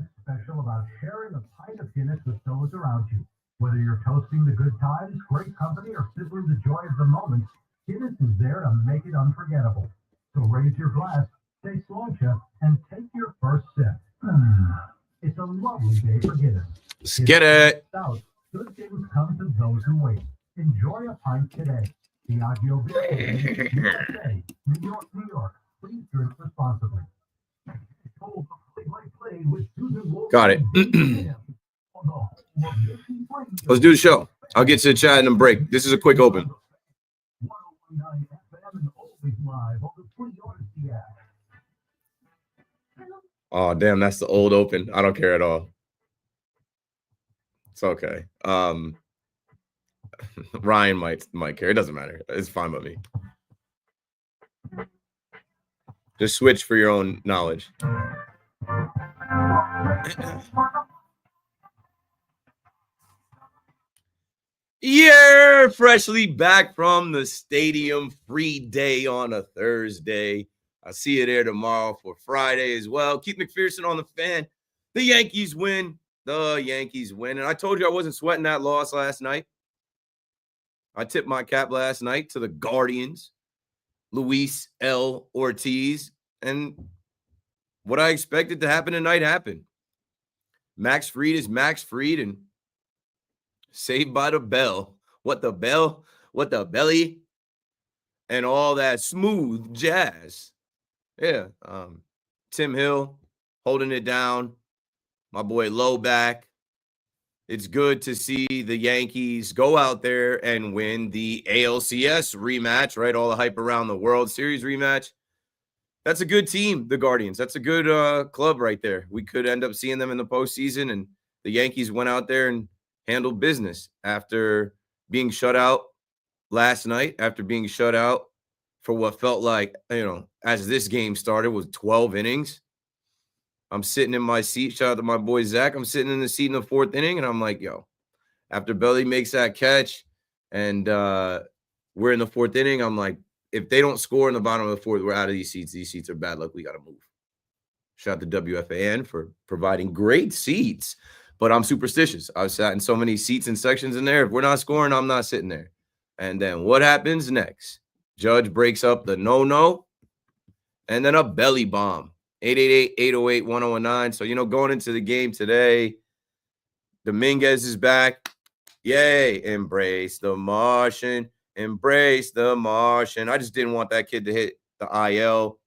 something special about sharing a pint of Guinness with those around you. Whether you're toasting the good times, great company, or sizzling the joy of the moment, Guinness is there to make it unforgettable. So raise your glass, stay sláinte, and take your first sip. It's a lovely day for Guinness. Let's get it. Stout. Good things come to those who wait. Enjoy a pint today. Diageo Beer, USA, New York, New York. Please drink responsibly. Got it. Let's do the show. I'll get to the chat in a break. This is a quick open. Oh, damn, that's the old open. I don't care at all. It's okay. Ryan might care. It doesn't matter. It's fine with me. Just switch for your own knowledge. Yeah, freshly back from the stadium, free day on a Thursday. I'll see you there tomorrow for Friday as well. Keith McPherson on the fan. The Yankees win. The Yankees win. And I told you I wasn't sweating that loss last night. I tipped my cap last night to the Guardians, Luis L. Ortiz. And what I expected to happen tonight happened. Max Fried is Max Fried and Saved by the Bell. What the bell? What the belly? And all that smooth jazz. Yeah. Tim Hill holding it down. My boy Low back. It's good to see the Yankees go out there and win the ALCS rematch, right? All the hype around the World Series rematch. That's a good team, the Guardians. That's a good club right there. We could end up seeing them in the postseason, and the Yankees went out there and handled business after being shut out last night, after being shut out for what felt like, as this game started, was 12 innings. I'm sitting in my seat. Shout out to my boy Zach. I'm sitting in the seat in the fourth inning, and I'm like, after Belly makes that catch and we're in the fourth inning, I'm like, if they don't score in the bottom of the fourth, we're out of these seats. These seats are bad luck. We got to move. Shout out to WFAN for providing great seats, but I'm superstitious. I've sat in so many seats and sections in there. If we're not scoring, I'm not sitting there. And then what happens next? Judge breaks up the no-no, and then a belly bomb. 888-808-1019. So, going into the game today, Dominguez is back. Yay. Embrace the Martian. Embrace the Martian. I just didn't want that kid to hit the IL.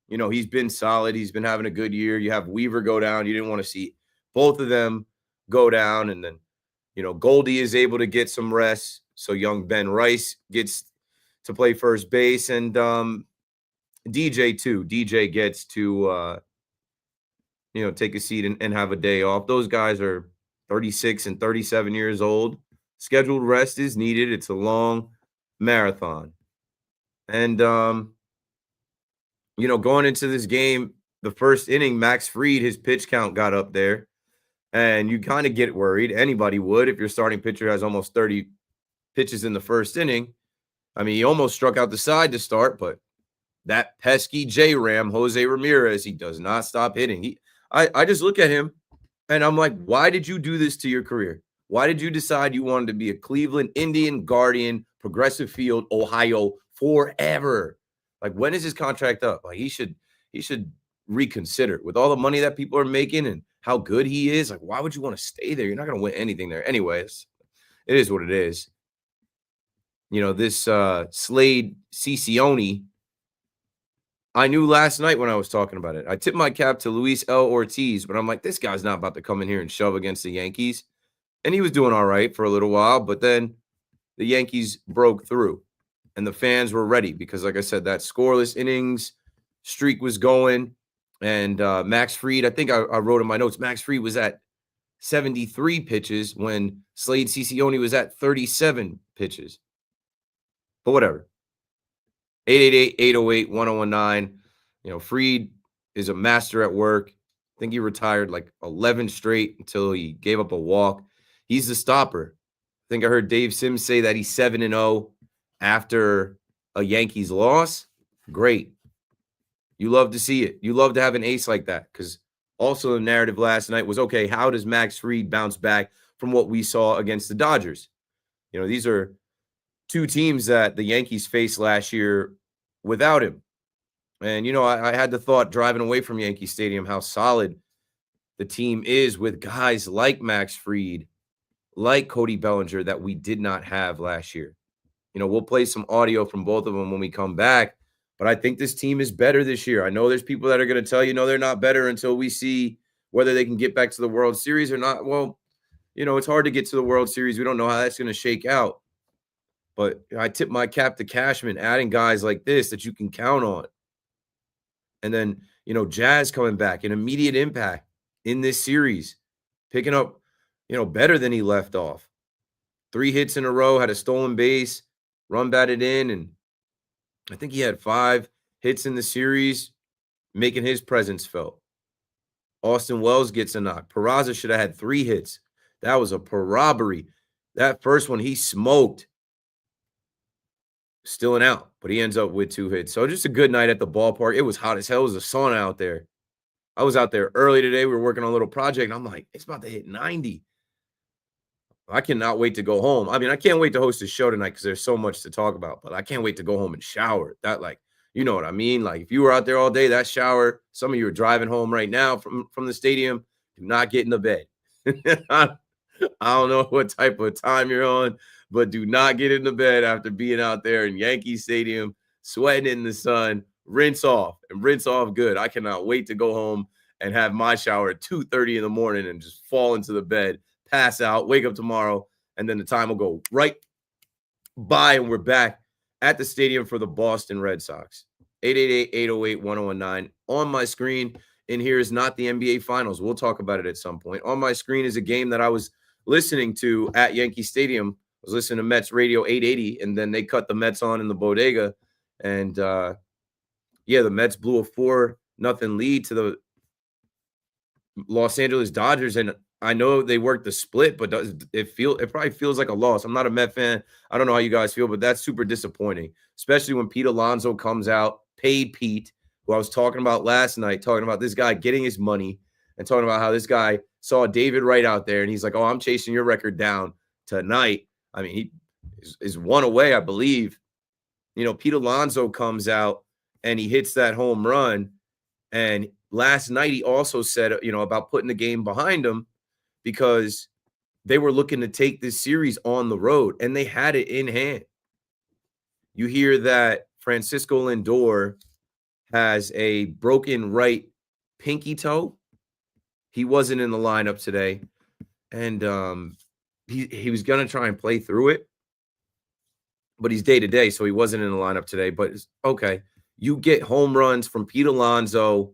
He's been solid. He's been having a good year. You have Weaver go down. You didn't want to see both of them go down. And then, Goldie is able to get some rest. So young Ben Rice gets to play first base. And DJ too. DJ gets to, take a seat and have a day off. Those guys are 36 and 37 years old. Scheduled rest is needed. It's a long marathon. And, going into this game, the first inning, Max Fried, his pitch count got up there. And you kind of get worried. Anybody would if your starting pitcher has almost 30 pitches in the first inning. I mean, he almost struck out the side to start, but that pesky J-Ram, Jose Ramirez, he does not stop hitting. I just look at him, and I'm like, why did you do this to your career? Why did you decide you wanted to be a Cleveland Indian, Guardian, Progressive Field, Ohio forever? Like, when is his contract up? Like, he should reconsider. With all the money that people are making and how good he is, like, why would you want to stay there? You're not going to win anything there. Anyways, it is what it is. This Slade Ciccione, I knew last night when I was talking about it. I tipped my cap to Luis L. Ortiz, but I'm like, this guy's not about to come in here and shove against the Yankees. And he was doing all right for a little while, but then the Yankees broke through. And the fans were ready because, like I said, that scoreless innings streak was going. And Max Fried, I think I wrote in my notes, Max Fried was at 73 pitches when Slade Ciccione was at 37 pitches. But whatever. 888-808-1019. Fried is a master at work. I think he retired like 11 straight until he gave up a walk. He's the stopper. I think I heard Dave Sims say that he's 7-0 after a Yankees loss. Great. You love to see it. You love to have an ace like that because Also, the narrative last night was, okay, how does Max Fried bounce back from what we saw against the Dodgers? These are two teams that the Yankees faced last year without him. And, I had the thought driving away from Yankee Stadium how solid the team is with guys like Max Fried, like Cody Bellinger that we did not have last year. We'll play some audio from both of them when we come back, but I think this team is better this year. I know there's people that are going to tell you, no, they're not better until we see whether they can get back to the World Series or not. Well, it's hard to get to the World Series. We don't know how that's going to shake out. But I tip my cap to Cashman, adding guys like this that you can count on. And then, Jazz coming back, an immediate impact in this series, picking up, better than he left off. 3 hits in a row, had a stolen base, run batted in, and I think he had 5 hits in the series, making his presence felt. Austin Wells gets a knock. Peraza should have had 3 hits. That was a robbery. That first one, he smoked. Still an out, but he ends up with 2 hits. So just a good night at the ballpark. It was hot as hell. It was a sauna out there. I was out there early today. We were working on a little project, and I'm like, it's about to hit 90. I cannot wait to go home. I mean, I can't wait to host a show tonight because there's so much to talk about, but I can't wait to go home and shower. That, you know what I mean? Like, if you were out there all day, that shower, some of you are driving home right now from the stadium, do not get in the bed. I don't know what type of time you're on, but do not get in the bed after being out there in Yankee Stadium, sweating in the sun. Rinse off good. I cannot wait to go home and have my shower at 2:30 in the morning and just fall into the bed, pass out, wake up tomorrow, and then the time will go right by, and we're back at the stadium for the Boston Red Sox. 888-808-1019. On my screen in here is not the NBA Finals. We'll talk about it at some point. On my screen is a game that I was listening to at Yankee Stadium. I was listening to Mets Radio 880, and then they cut the Mets on in the bodega. And, the Mets blew a 4-0 lead to the Los Angeles Dodgers. And I know they worked the split, but it probably feels like a loss. I'm not a Met fan. I don't know how you guys feel, but that's super disappointing, especially when Pete Alonso comes out, paid Pete, who I was talking about last night, talking about this guy getting his money and talking about how this guy saw David Wright out there, and he's like, oh, I'm chasing your record down tonight. I mean, he is 1 away, I believe. Pete Alonso comes out and he hits that home run. And last night he also said, about putting the game behind him because they were looking to take this series on the road, and they had it in hand. You hear that Francisco Lindor has a broken right pinky toe. He wasn't in the lineup today, and he was going to try and play through it, but he's day-to-day, so he wasn't in the lineup today. But it's okay. You get home runs from Pete Alonso,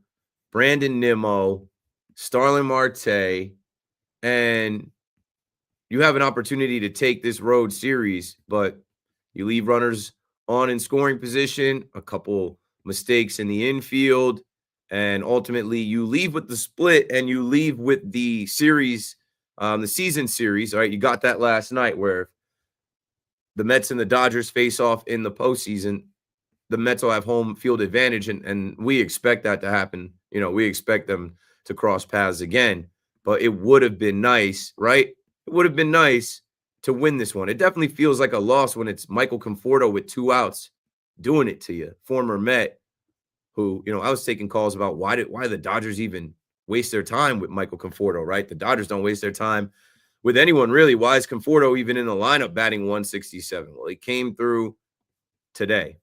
Brandon Nimmo, Starling Marte, and you have an opportunity to take this road series, but you leave runners on in scoring position, a couple mistakes in the infield, and ultimately you leave with the split and you leave with the series, the season series. All right, you got that last night where the Mets and the Dodgers face off in the postseason. The Mets will have home field advantage, and we expect that to happen. We expect them to cross paths again, but it would have been nice, right? It would have been nice to win this one. It definitely feels like a loss when it's Michael Conforto with 2 outs doing it to you, former Met, who, I was taking calls about why the Dodgers even waste their time with Michael Conforto, right? The Dodgers don't waste their time with anyone, really. Why is Conforto even in the lineup batting 167? Well, he came through today.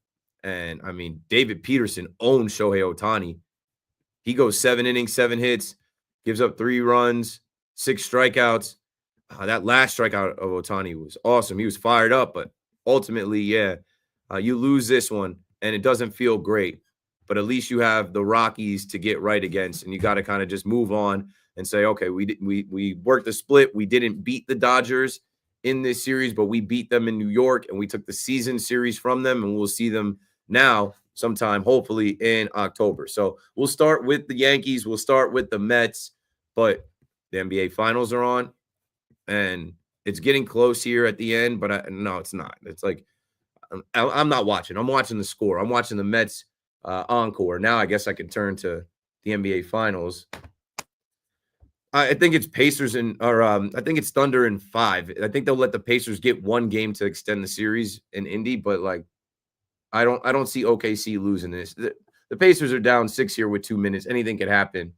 And, I mean, David Peterson owns Shohei Ohtani. He goes 7 innings, 7 hits, gives up 3 runs, 6 strikeouts. That last strikeout of Ohtani was awesome. He was fired up, but ultimately, you lose this one, and it doesn't feel great. But at least you have the Rockies to get right against, and you got to kind of just move on and say, okay, we worked the split. We didn't beat the Dodgers in this series, but we beat them in New York, and we took the season series from them, and we'll see them now sometime, hopefully in October. So we'll start with the Yankees. We'll start with the Mets, but the NBA Finals are on, and it's getting close here at the end, but no, it's not. It's like I'm not watching. I'm watching the score. I'm watching the Mets encore. Now I guess I can turn to the NBA Finals. I think it's Pacers I think it's Thunder in 5. I think they'll let the Pacers get one game to extend the series in Indy, but like I don't see OKC losing this. The Pacers are down 6 here with 2 minutes. Anything could happen.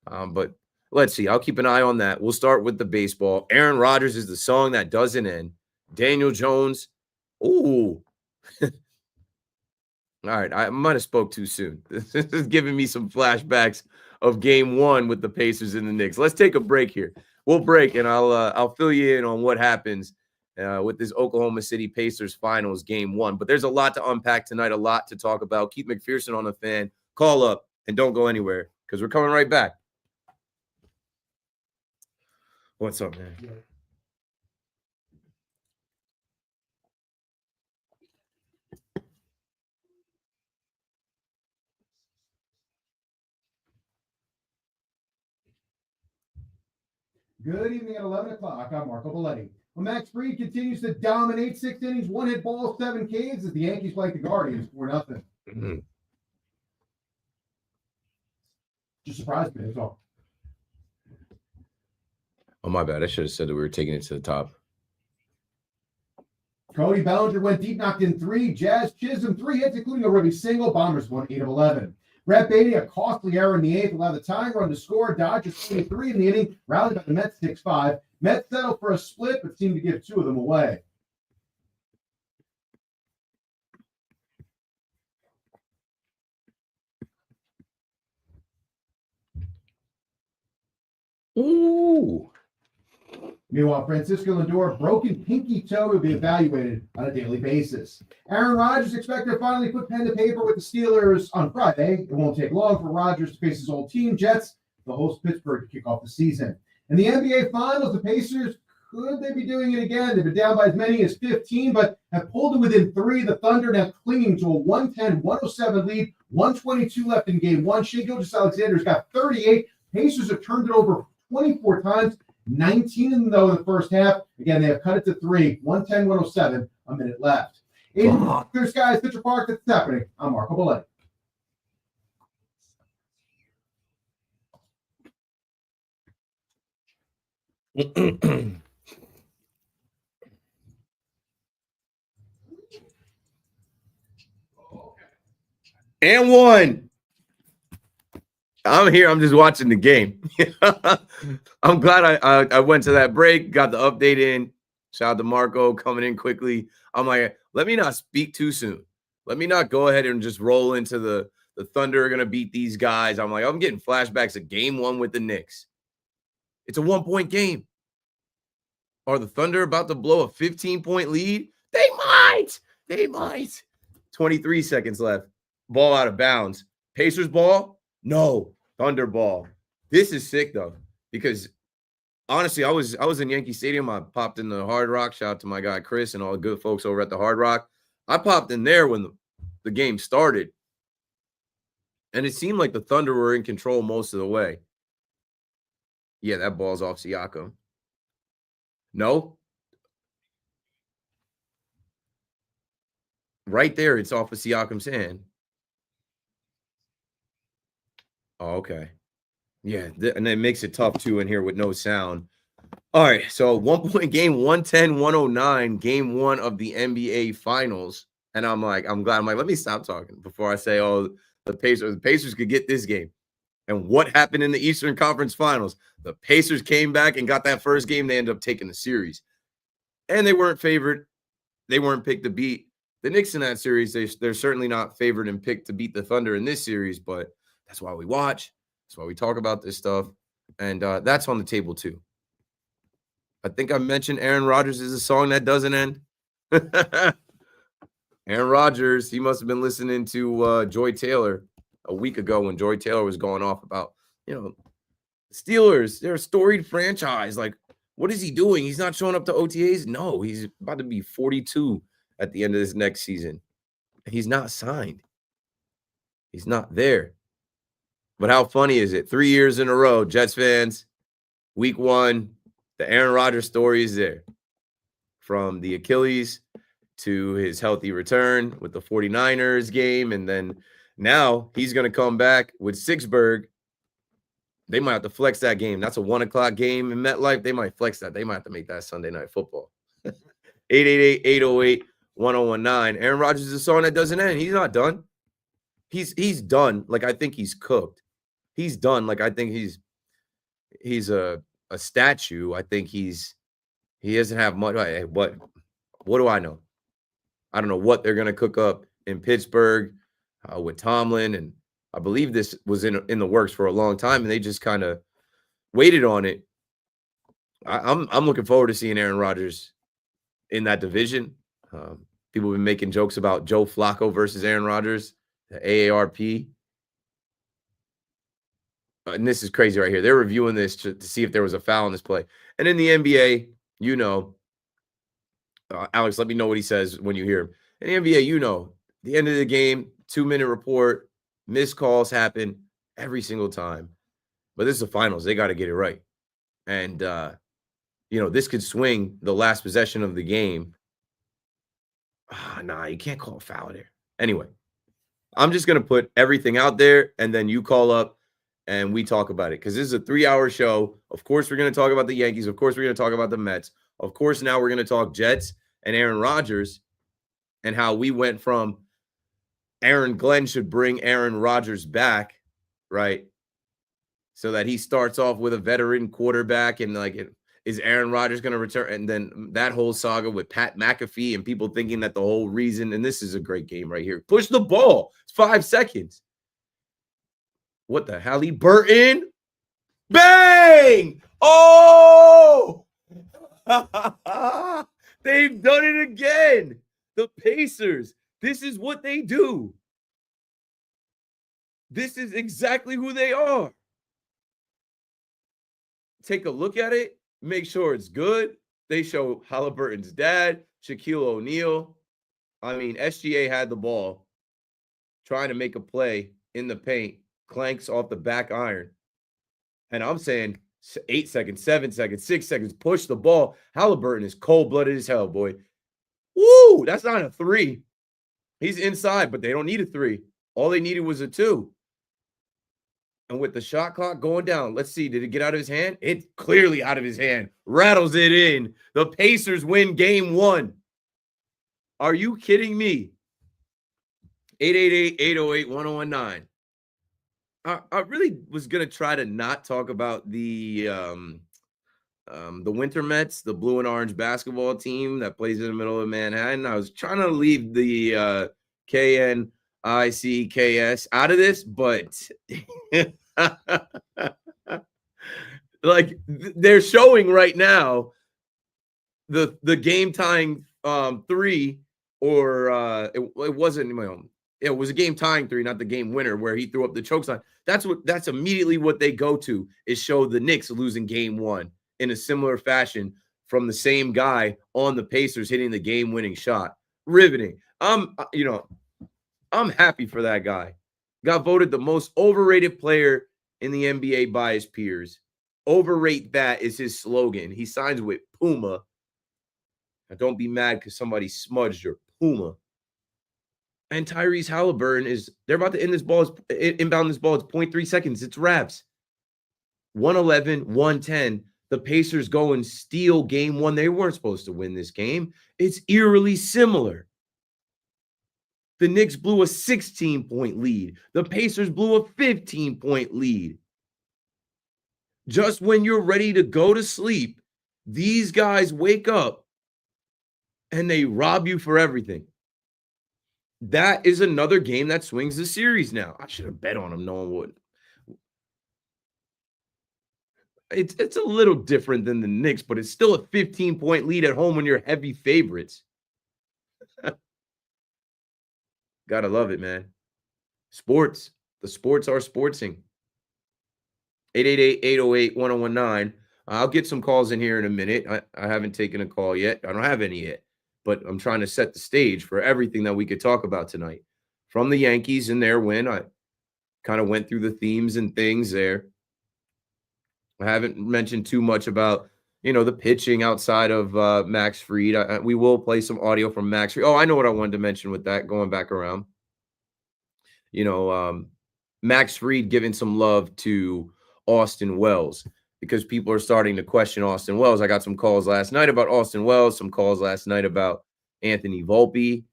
But let's see. I'll keep an eye on that. We'll start with the baseball. Aaron Rodgers is the song that doesn't end. Daniel Jones. Ooh. All right. I might have spoke too soon. This is giving me some flashbacks of game 1 with the Pacers and the Knicks. Let's take a break here. We'll break and I'll fill you in on what happens with this Oklahoma City Pacers finals game 1. But there's a lot to unpack tonight, a lot to talk about. Keep McPherson on the fan. Call up and don't go anywhere because we're coming right back. What's up, man? Good evening at 11 o'clock. I'm Marco Belletti. Well, Max Fried continues to dominate 6 innings, 1 hit ball, 7 Ks as the Yankees play the Guardians 4-0. Mm-hmm. Just surprised me, that's all. Oh, my bad. I should have said that we were taking it to the top. Cody Bellinger went deep, knocked in 3. Jazz Chisholm 3 hits, including a rookie single. Bombers won 8 of 11. Brett Beatty, a costly error in the 8th, allowed the tying run to score. Dodgers 23 in the inning, rallied by the Mets 6-5. Mets settled for a split, but seemed to give 2 of them away. Ooh. Meanwhile, Francisco Lindor, broken pinky toe, will be evaluated on a daily basis. Aaron Rodgers expected to finally put pen to paper with the Steelers on Friday. It won't take long for Rodgers to face his old team, Jets, the host Pittsburgh, to kick off the season. In the NBA Finals, the Pacers, could they be doing it again? They've been down by as many as 15, but have pulled it within 3. The Thunder now clinging to a 110-107 lead, 122 left in game 1. Shai Gilgeous-Alexander's got 38. Pacers have turned it over 24 times. 19 in the first half. Again, they have cut it to 3. 110-107, a minute left. In Clear Skies, Pitcher Park, that's happening. I'm Marco Belletti. And 1. I'm here. I'm just watching the game. I'm glad I went to that break, got the update in. Shout out to Marco coming in quickly. I'm like, let me not speak too soon. Let me not go ahead and just roll into the Thunder are going to beat these guys. I'm like, I'm getting flashbacks of game 1 with the Knicks. It's a 1-point game. Are the Thunder about to blow a 15-point lead? They might. 23 seconds left. Ball out of bounds. Pacers ball? No. Thunder ball. This is sick though, because honestly, I was in Yankee Stadium. I popped in the Hard Rock. Shout out to my guy Chris and all the good folks over at the Hard Rock. I popped in there when the game started, and it seemed like the Thunder were in control most of the way. Yeah, that ball's off Siakam. No. Right there, it's off of Siakam's hand. Oh, okay. Yeah, and it makes it tough too in here with no sound. All right, so 1-point game, 110-109, game 1 of the NBA Finals. And I'm like, let me stop talking before I say, oh, the Pacers could get this game. And what happened in the Eastern Conference Finals? The Pacers came back and got that first game. They ended up taking the series. And they weren't favored. They weren't picked to beat the Knicks in that series. They're certainly not favored and picked to beat the Thunder in this series, but that's why we watch. That's why we talk about this stuff. And that's on the table too. I think I mentioned Aaron Rodgers is a song that doesn't end. Aaron Rodgers, he must have been listening to Joy Taylor a week ago when Joy Taylor was going off about, Steelers, they're a storied franchise. Like, what is he doing? He's not showing up to OTAs? No, he's about to be 42 at the end of this next season. He's not signed. He's not there. But how funny is it? 3 years in a row, Jets fans, week 1, the Aaron Rodgers story is there. From the Achilles to his healthy return with the 49ers game. And then now he's going to come back with Sixburg They might have to flex that game. That's a 1 o'clock game in MetLife. They might flex that. They might have to make that Sunday Night Football. 888-808-1019. Aaron Rodgers is a song that doesn't end. He's not done. He's done. Like, I think he's cooked. He's done. Like, I think he's a statue. I think he doesn't have much. What do I know? I don't know what they're going to cook up in Pittsburgh with Tomlin, and I believe this was in the works for a long time, and they just kind of waited on it. I'm looking forward to seeing Aaron Rodgers in that division. People have been making jokes about Joe Flacco versus Aaron Rodgers, the AARP. And this is crazy right here. They're reviewing this to see if there was a foul in this play. And in the NBA, Alex, let me know what he says when you hear him. In the NBA, the end of the game, 2-minute report, missed calls happen every single time. But this is the finals. They got to get it right. And, this could swing the last possession of the game. Nah, you can't call a foul there. Anyway, I'm just going to put everything out there, and then you call up and we talk about it, because this is a 3-hour show. Of course, we're going to talk about the Yankees. Of course, we're going to talk about the Mets. Of course, now we're going to talk Jets and Aaron Rodgers and how we went from Aaron Glenn should bring Aaron Rodgers back, right? So that he starts off with a veteran quarterback, and is Aaron Rodgers going to return? And then that whole saga with Pat McAfee and people thinking that the whole reason, and this is a great game right here. Push the ball. It's 5 seconds. What the hell? Burton? Bang! Oh! They've done it again. The Pacers. This is what they do. This is exactly who they are. Take a look at it. Make sure it's good. They show Halliburton's dad, Shaquille O'Neal. I mean, SGA had the ball, trying to make a play in the paint, clanks off the back iron. And I'm saying 8 seconds, 7 seconds, 6 seconds, push the ball. Halliburton is cold-blooded as hell, boy. Woo! That's not a 3. He's inside, but they don't need a 3. All they needed was a 2. And with the shot clock going down, let's see, did it get out of his hand? It's clearly out of his hand. Rattles it in. The Pacers win game 1. Are you kidding me? 888-808-1019. I really was going to try to not talk about the Winter Mets, the blue and orange basketball team that plays in the middle of Manhattan. I was trying to leave the KNICKS out of this, but they're showing right now the game tying 3, or it wasn't. It was a game tying 3, not the game winner where he threw up the choke sign. That's immediately what they go to, is show the Knicks losing game 1 in a similar fashion from the same guy on the Pacers hitting the game-winning shot. Riveting. I'm happy for that guy. Got voted the most overrated player in the NBA by his peers. Overrate that is his slogan. He signs with Puma. Now, don't be mad because somebody smudged your Puma. And Tyrese Halliburton they're about to end this ball, inbound this ball. It's 0.3 seconds. It's wraps. 111, 110. The Pacers go and steal game 1. They weren't supposed to win this game. It's eerily similar. The Knicks blew a 16-point lead. The Pacers blew a 15-point lead. Just when you're ready to go to sleep, these guys wake up and they rob you for everything. That is another game that swings the series now. I should have bet on them. No one would. It's a little different than the Knicks, but it's still a 15-point lead at home when you're heavy favorites. Gotta love it, man. Sports. The sports are sportsing. 888-808-1019. I'll get some calls in here in a minute. I haven't taken a call yet. I don't have any yet. But I'm trying to set the stage for everything that we could talk about tonight. From the Yankees and their win, I kind of went through the themes and things there. I haven't mentioned too much about, the pitching outside of Max Fried. We will play some audio from Max Fried. Oh, I know what I wanted to mention with that, going back around. Max Fried giving some love to Austin Wells, because people are starting to question Austin Wells. I got some calls last night about Austin Wells, some calls last night about Anthony Volpe,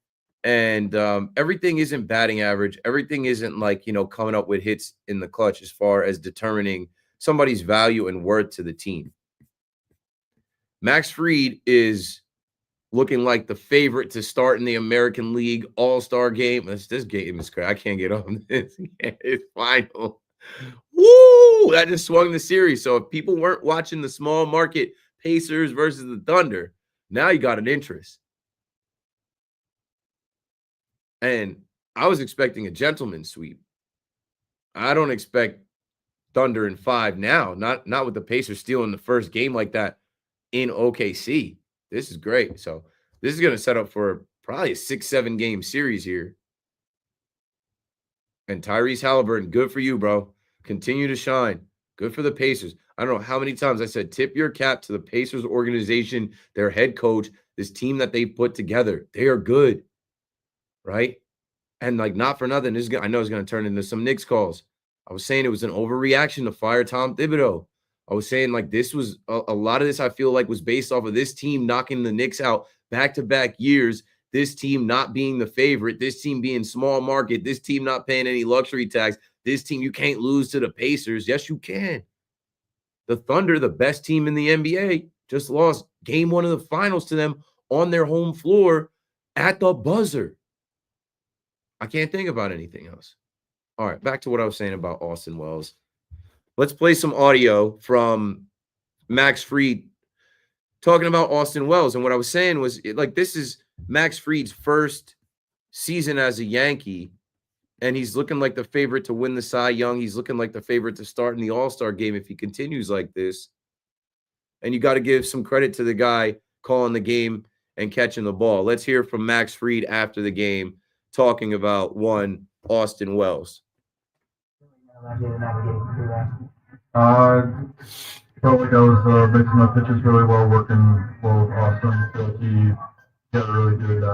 and everything isn't batting average. Everything isn't like, coming up with hits in the clutch as far as determining somebody's value and worth to the team. Max Fried is looking like the favorite to start in the American League All-Star game. This game is crazy. I can't get on this. It's final. Woo! That just swung the series. So if people weren't watching the small market Pacers versus the Thunder, now you got an interest. And I was expecting a gentleman's sweep. I don't expect Thunder in 5 now. Not with the Pacers stealing the first game like that in OKC. This is great. So this is going to set up for probably a 6-7 game series here. And Tyrese Halliburton, good for you, bro. Continue to shine. Good for the Pacers. I don't know how many times I said tip your cap to the Pacers organization, their head coach, this team that they put together. They are good, right? And like, not for nothing, I know it's going to turn into some Knicks calls. I was saying it was an overreaction to fire Tom Thibodeau. I was saying like this was a lot of this I feel like was based off of this team knocking the Knicks out back-to-back years, this team not being the favorite, this team being small market, this team not paying any luxury tax, this team, you can't lose to the Pacers. Yes, you can. The Thunder, the best team in the NBA, just lost game 1 of the finals to them on their home floor at the buzzer. I can't think about anything else. All right, back to what I was saying about Austin Wells. Let's play some audio from Max Fried talking about Austin Wells. And what I was saying was, this is Max Fried's first season as a Yankee, and he's looking like the favorite to win the Cy Young. He's looking like the favorite to start in the All-Star game if he continues like this. And you got to give some credit to the guy calling the game and catching the ball. Let's hear from Max Fried after the game talking about one Austin Wells. Felt like I was mixing my pitches really well, working well with Austin. Feel like he had a really good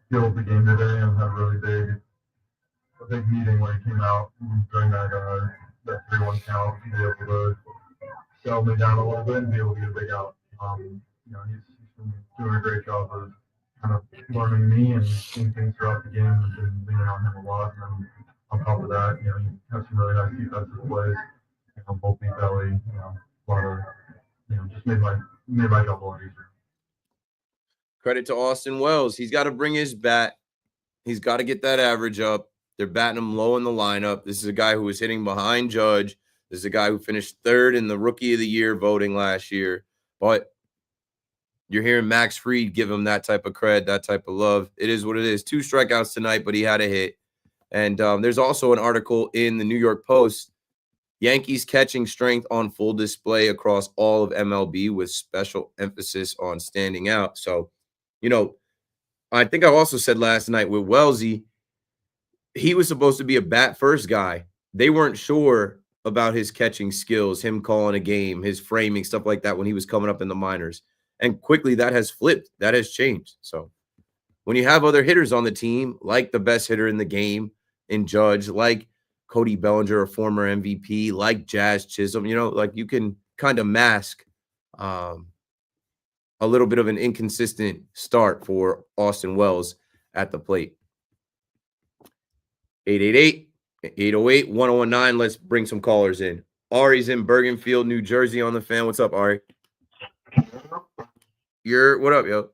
feel of the game today and had a big meeting when he came out during that 3-1 count to be able to settle me down a little bit and be able to get a big out. He's been doing a great job of kind of learning me and seeing things throughout the game and been leaning on him a lot. And then on top of that, he has some really nice defensive plays. Both belly, a lot of, just made my job a lot easier. Credit to Austin Wells. He's got to bring his bat. He's got to get that average up. They're batting him low in the lineup. This is a guy who was hitting behind Judge. This is a guy who finished 3rd in the Rookie of the Year voting last year. But you're hearing Max Fried give him that type of cred, that type of love. It is what it is. 2 strikeouts tonight, but he had a hit. And there's also an article in the New York Post, Yankees catching strength on full display across all of MLB with special emphasis on standing out. So, I think I also said last night with Wellesley, he was supposed to be a bat first guy. They weren't sure about his catching skills, him calling a game, his framing, stuff like that when he was coming up in the minors. And quickly that has flipped. That has changed. So when you have other hitters on the team, like the best hitter in the game in Judge, like Cody Bellinger, a former MVP, like Jazz Chisholm, you can kind of mask a little bit of an inconsistent start for Austin Wells at the plate. 888-808-1019. Let's bring some callers in. Ari's in Bergenfield, New Jersey on the fan. What's up, Ari? What up, yo?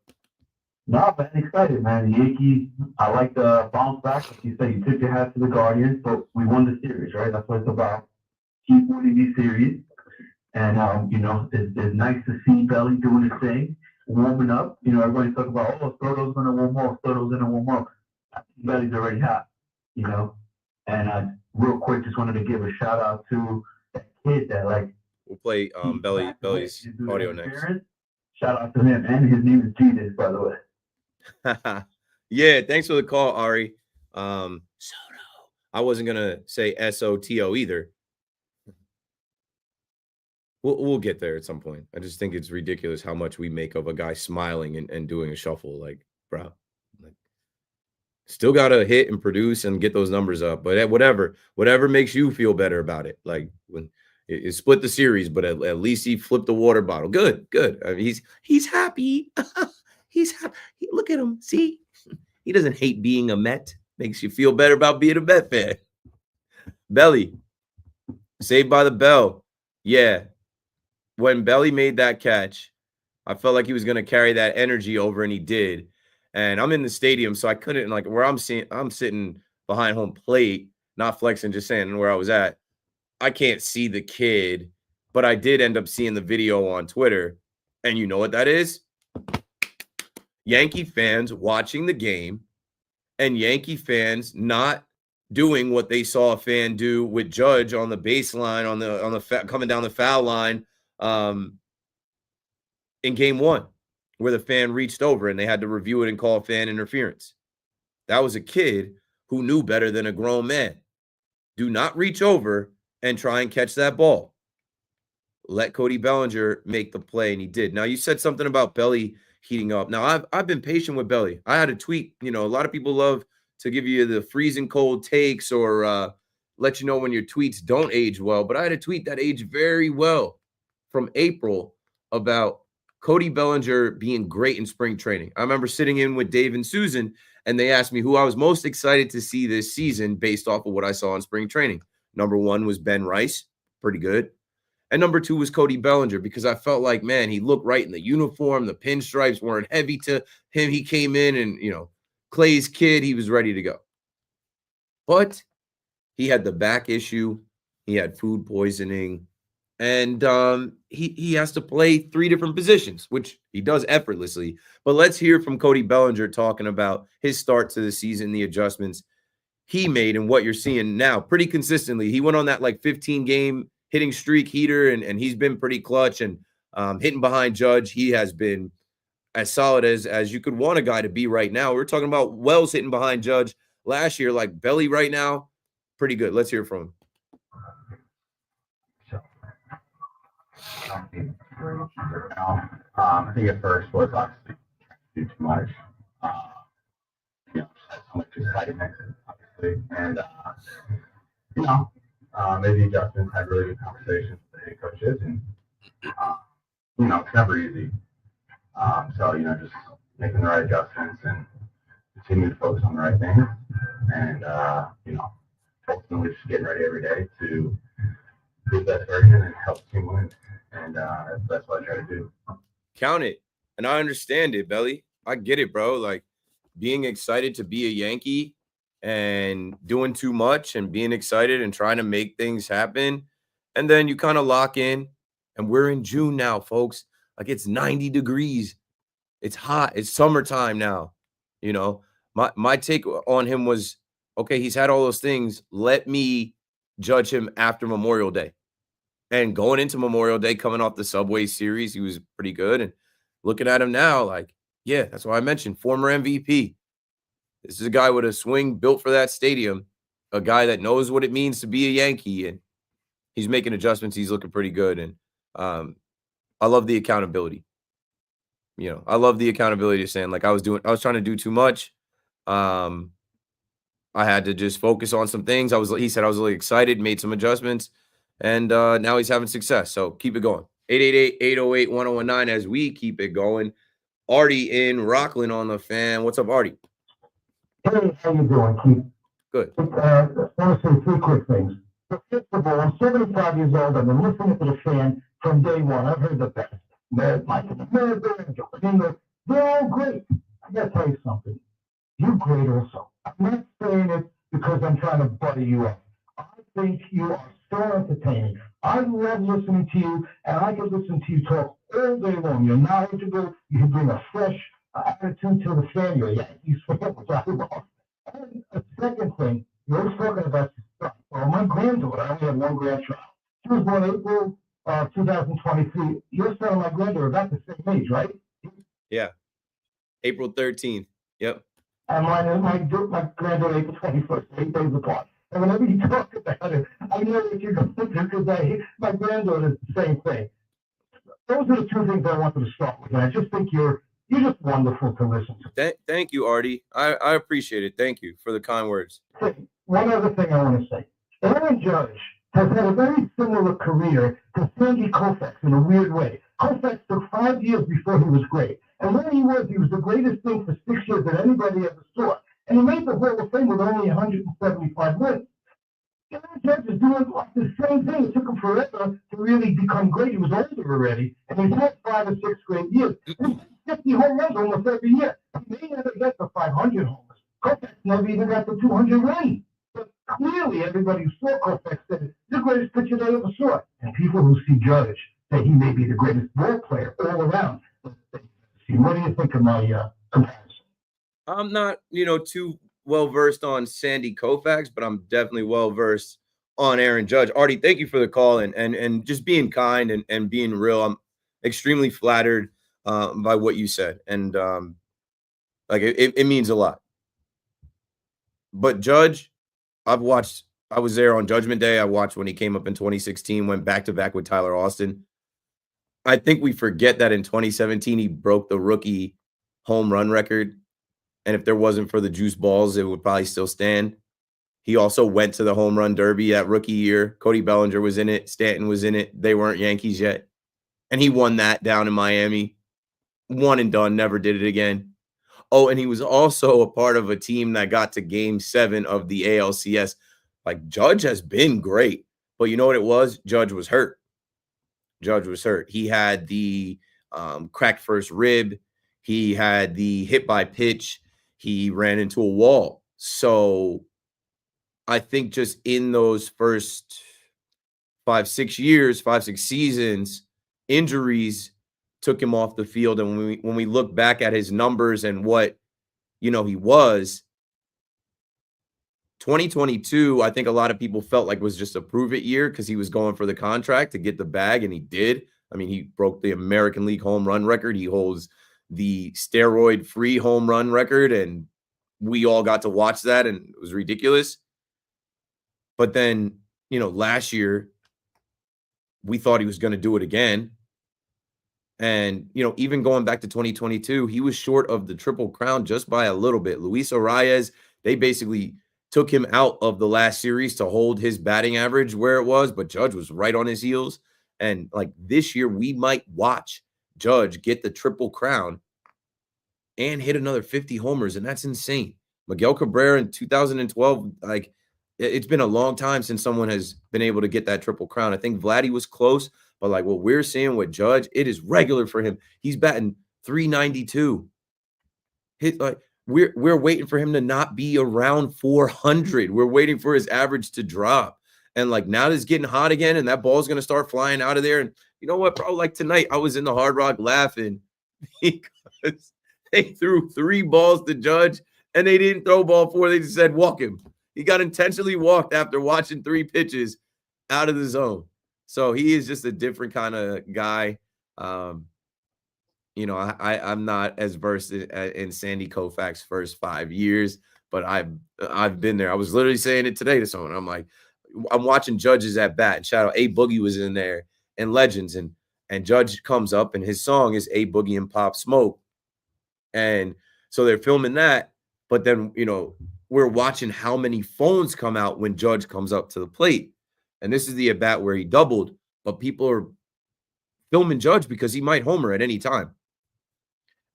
No, man, excited, man. The Yankees, I like the bounce back. Like you said, you took your hat to the Guardians, but we won the series, right? That's what it's about. Keep winning these series. And, it's nice to see Belly doing his thing, warming up. Everybody's talking about, Soto's going to warm up. Soto's going to warm up. I think Belly's already hot, And real quick, just wanted to give a shout out to that kid that, we'll play Belly's audio next. Shout out to him. And his name is Jesus, by the way. Yeah, thanks for the call, Ari. Soto. I wasn't gonna say SOTO either. We'll get there at some point. I just think it's ridiculous how much we make of a guy smiling and doing a shuffle. Like, bro, still gotta hit and produce and get those numbers up. But whatever makes you feel better about it. Like when It split the series, but at least he flipped the water bottle. Good, good. I mean, he's happy. He's happy. Look at him. See, he doesn't hate being a Met. Makes you feel better about being a Met fan. Belly, Saved by the Bell. Yeah, when Belly made that catch, I felt like he was going to carry that energy over, and he did. And I'm in the stadium, so I couldn't, like, where I'm sitting behind home plate, not flexing, just saying where I was at. I can't see the kid, but I did end up seeing the video on Twitter. And you know what that is? Yankee fans watching the game and Yankee fans not doing what they saw a fan do with Judge on the baseline, on the coming down the foul line in game 1, where the fan reached over and they had to review it and call fan interference. That was a kid who knew better than a grown man. Do not reach over and try and catch that ball. Let Cody Bellinger make the play, and he did. Now, you said something about Belly heating up. Now, I've been patient with Belly. I had a tweet. You know, a lot of people love to give you the freezing cold takes or let you know when your tweets don't age well. But I had a tweet that aged very well from April about Cody Bellinger being great in spring training. I remember sitting in with Dave and Susan, and they asked me who I was most excited to see this season based off of what I saw in spring training. Number 1 was Ben Rice, pretty good. And number 2 was Cody Bellinger, because I felt like, man, he looked right in the uniform. The pinstripes weren't heavy to him. He came in and, you know, Clay's kid, he was ready to go. But he had the back issue. He had food poisoning. And he has to play 3 different positions, which he does effortlessly. But let's hear from Cody Bellinger talking about his start to the season, the adjustments he made, and what you're seeing now pretty consistently. He went on that like 15-game hitting streak heater, and he's been pretty clutch and hitting behind Judge. He has been as solid as you could want a guy to be right now. We're talking about Wells hitting behind Judge last year, like Belly right now, pretty good. Let's hear from him. I think at first was obviously do too much. You know, just had so much excitement, obviously, and maybe adjustments, had really good conversations with the head coaches, and it's never easy. So just making the right adjustments and continue to focus on the right things, and ultimately just getting ready every day to be the best version and help the team win. And that's what I try to do. Count it. And I understand it, Belly. I get it, bro. Like, being excited to be a Yankee and doing too much and being excited and trying to make things happen. And then you kind of lock in. And we're in June now, folks. Like, it's 90 degrees. It's hot. It's summertime now. You know, my take on him was, okay, he's had all those things. Let me judge him after Memorial Day. And going into Memorial Day, coming off the Subway Series, he was pretty good. And looking at him now, like, yeah, that's why I mentioned former MVP. This is a guy with a swing built for that stadium, a guy that knows what it means to be a Yankee, and he's making adjustments. He's looking pretty good. And I love the accountability. You know, I love the accountability of saying, like, I was trying to do too much. I had to just focus on some things. He said I was really excited, made some adjustments. And now he's having success. So keep it going. 888-808-1019 as we keep it going. Artie in Rockland on the fan. What's up, Artie? Hey, how you doing, Keith? Good. I want to say 3 quick things. First of all, I'm 75 years old. I've been listening to the fan from day one. I've heard the best. They're all great. I got to tell you something. You're great also. I'm not saying it because I'm trying to butter you up. I think you are so entertaining. I love listening to you, and I can listen to you talk all day long. You're knowledgeable. You can bring a fresh attitude to the fan. You're a Yankees fan, which I love. And a second thing, you're always talking about your son. Well, my granddaughter, I only have one grandchild. She was born April 2023. Your son and my granddaughter are about the same age, right? Yeah. April 13th. Yep. And my granddaughter April 21st, 8 days apart. And whenever you talk about it, I know what you're going to do because my granddaughter is the same thing. Those are the 2 things I wanted to start with. And I just think you're just wonderful to listen to. Thank you, Artie. I appreciate it. Thank you for the kind words. One other thing I want to say. Aaron Judge has had a very similar career to Sandy Koufax in a weird way. Koufax took 5 years before he was great. And when he was the greatest thing for 6 years that anybody ever saw. And he made the Hall of Fame with only 175 wins. Aaron Judge is doing like the same thing. It took him forever to really become great. He was older already, and he's had 5 or 6 great years. And he's 50 home runs almost every year. He may never get the 500 homers. Koufax never even got the 200 wins. But clearly, everybody who saw Koufax said it's the greatest pitcher they ever saw. And people who see Judge say he may be the greatest ball player all around. What do you think of my comparison? I'm not, too well versed on Sandy Koufax, but I'm definitely well versed on Aaron Judge. Artie, thank you for the call and just being kind and being real. I'm extremely flattered by what you said, and it means a lot. But Judge, I was there on Judgment Day. I watched when he came up in 2016, went back to back with Tyler Austin. I think we forget that in 2017 he broke the rookie home run record. And if there wasn't for the juice balls, it would probably still stand. He also went to the home run derby that rookie year. Cody Bellinger was in it. Stanton was in it. They weren't Yankees yet. And he won that down in Miami. One and done, never did it again. Oh, and he was also a part of a team that got to Game 7 of the ALCS. Like, Judge has been great. But you know what it was? Judge was hurt. He had the cracked first rib. He had the hit by pitch. He ran into a wall. So I think just in those first 5-6 seasons, injuries took him off the field. And when we look back at his numbers and what, he was, 2022, I think a lot of people felt like was just a prove it year because he was going for the contract to get the bag, and he did. I mean, he broke the American League home run record. He holds the steroid-free home run record, and we all got to watch that, and it was ridiculous. But then, last year, we thought he was going to do it again. And, even going back to 2022, he was short of the Triple Crown just by a little bit. Luis Arias, they basically took him out of the last series to hold his batting average where it was, but Judge was right on his heels. And, this year, we might watch Judge get the Triple Crown and hit another 50 homers, and that's insane. Miguel Cabrera in 2012, it's been a long time since someone has been able to get that Triple Crown. I think Vladdy was close, but what we're seeing with Judge, it is regular for him. He's batting 392. We're waiting for him to not be around 400. We're waiting for his average to drop. And now that it's getting hot again, and that ball's going to start flying out of there. And you know what, bro? Tonight, I was in the Hard Rock laughing because they threw 3 balls to Judge, and they didn't throw ball 4. They just said, walk him. He got intentionally walked after watching 3 pitches out of the zone. So he is just a different kind of guy. I'm not as versed in Sandy Koufax's first 5 years, but I've been there. I was literally saying it today to someone. I'm watching Judge's at bat, and shout out A Boogie was in there, and Legends, and Judge comes up, and his song is A Boogie and Pop Smoke. And so they're filming that, but then, we're watching how many phones come out when Judge comes up to the plate. And this is the at bat where he doubled, but people are filming Judge because he might homer at any time.